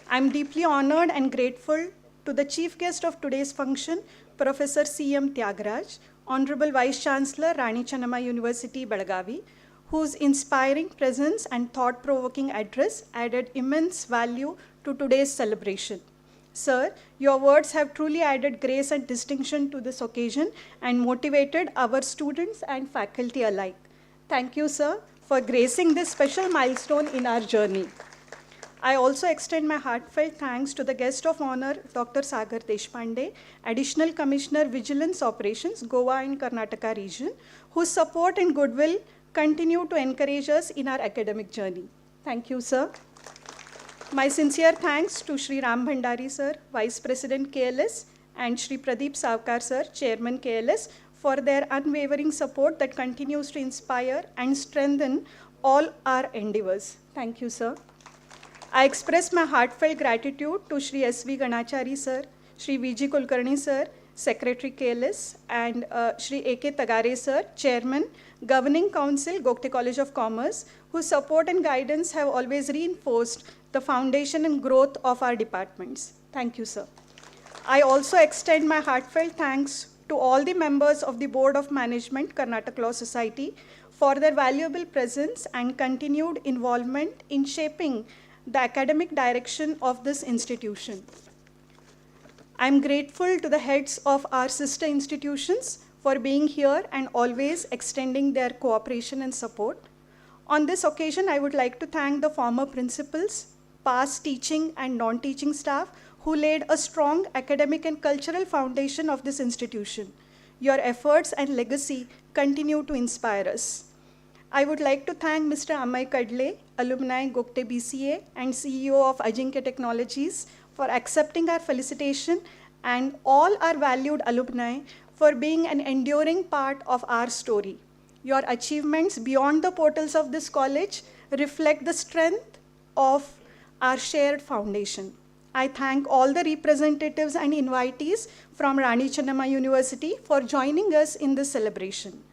I'm deeply honored and grateful to the chief guest of today's function, Professor C.M. Tyagaraj, Honorable Vice Chancellor, Rani Channamma University, Belgavi, whose inspiring presence and thought-provoking address added immense value to today's celebration. Sir, your words have truly added grace and distinction to this occasion and motivated our students and faculty alike. Thank you, sir, for gracing this special milestone in our journey. I also extend my heartfelt thanks to the guest of honor, Dr. Sagar Deshpande, Additional Commissioner, Vigilance Operations, Goa and Karnataka region, whose support and goodwill continue to encourage us in our academic journey. Thank you, sir. My sincere thanks to Shri Ram Bhandari, sir, Vice President KLS, and Shri Pradeep Savkar, sir, Chairman KLS, for their unwavering support that continues to inspire and strengthen all our endeavors. Thank you, sir. I express my heartfelt gratitude to Shri S.V. Ganachari, sir, Shri V.G. Kulkarni, sir, Secretary KLS, and Shri A.K. Tagare, sir, Chairman, Governing Council, Gogte College of Commerce, whose support and guidance have always reinforced the foundation and growth of our departments. Thank you, sir. I also extend my heartfelt thanks to all the members of the Board of Management, Karnataka Law Society, for their valuable presence and continued involvement in shaping the academic direction of this institution. I am grateful to the heads of our sister institutions for being here and always extending their cooperation and support. On this occasion, I would like to thank the former principals, past teaching and non-teaching staff who laid a strong academic and cultural foundation of this institution. Your efforts and legacy continue to inspire us. I would like to thank Mr. Amay Kadle, Alumni, Gogte BCA, and CEO of Ajinkya Technologies for accepting our felicitation, and all our valued alumni for being an enduring part of our story. Your achievements beyond the portals of this college reflect the strength of our shared foundation. I thank all the representatives and invitees from Rani Channamma University for joining us in this celebration.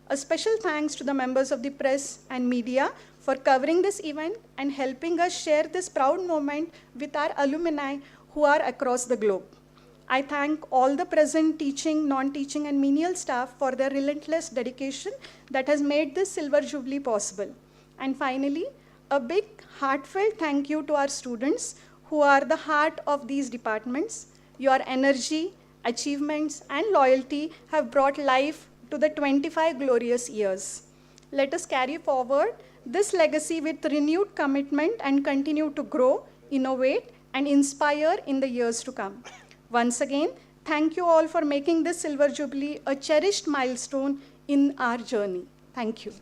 A special thanks to the members of the press and media for covering this event and helping us share this proud moment with our alumni who are across the globe. I thank all the present teaching, non-teaching, and menial staff for their relentless dedication that has made this Silver Jubilee possible. And finally, a big heartfelt thank you to our students who are the heart of these departments. Your energy, achievements, and loyalty have brought life to the 25 glorious years. Let us carry forward this legacy with renewed commitment and continue to grow, innovate, and inspire in the years to come. Once again, thank you all for making this Silver Jubilee a cherished milestone in our journey. Thank you.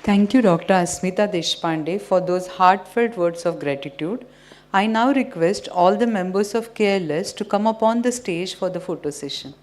Thank you, Dr. Asmita Deshpande, for those heartfelt words of gratitude. I now request all the members of KLS to come upon the stage for the photo session.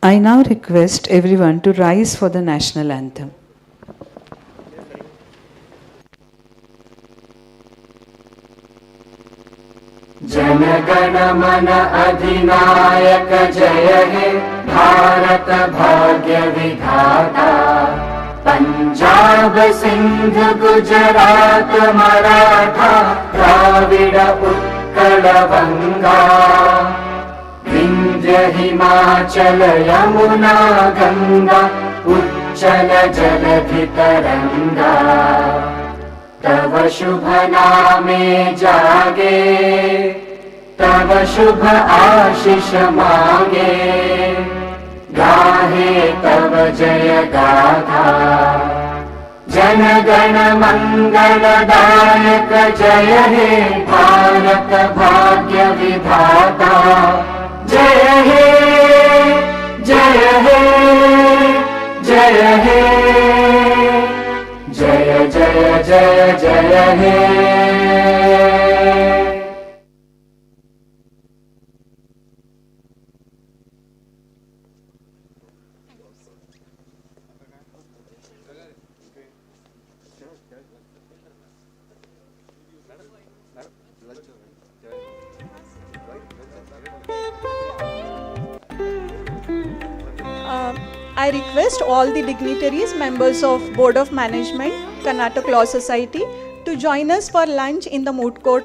I now request everyone to rise for the national anthem. Jana Gana मन अधिनायक जय हे भारत भाग्य विधाता पंजाब सिंध गुजरात मराठा द्राविड उत्कल बंगा विंध्य हिमाचल यमुना गंगा उच्चल जलधि तरंगा तव शुभ नामे जागे तव शुभ आशीष मांगे गाहे तव जय गाथा जन गण मंगलदायक जय हे भारत भाग्य विधाता जय हे जय हे जय हे जय जय जय जय हे I request all the dignitaries, members of Board of Management, Karnataka Law Society, to join us for lunch in the moot court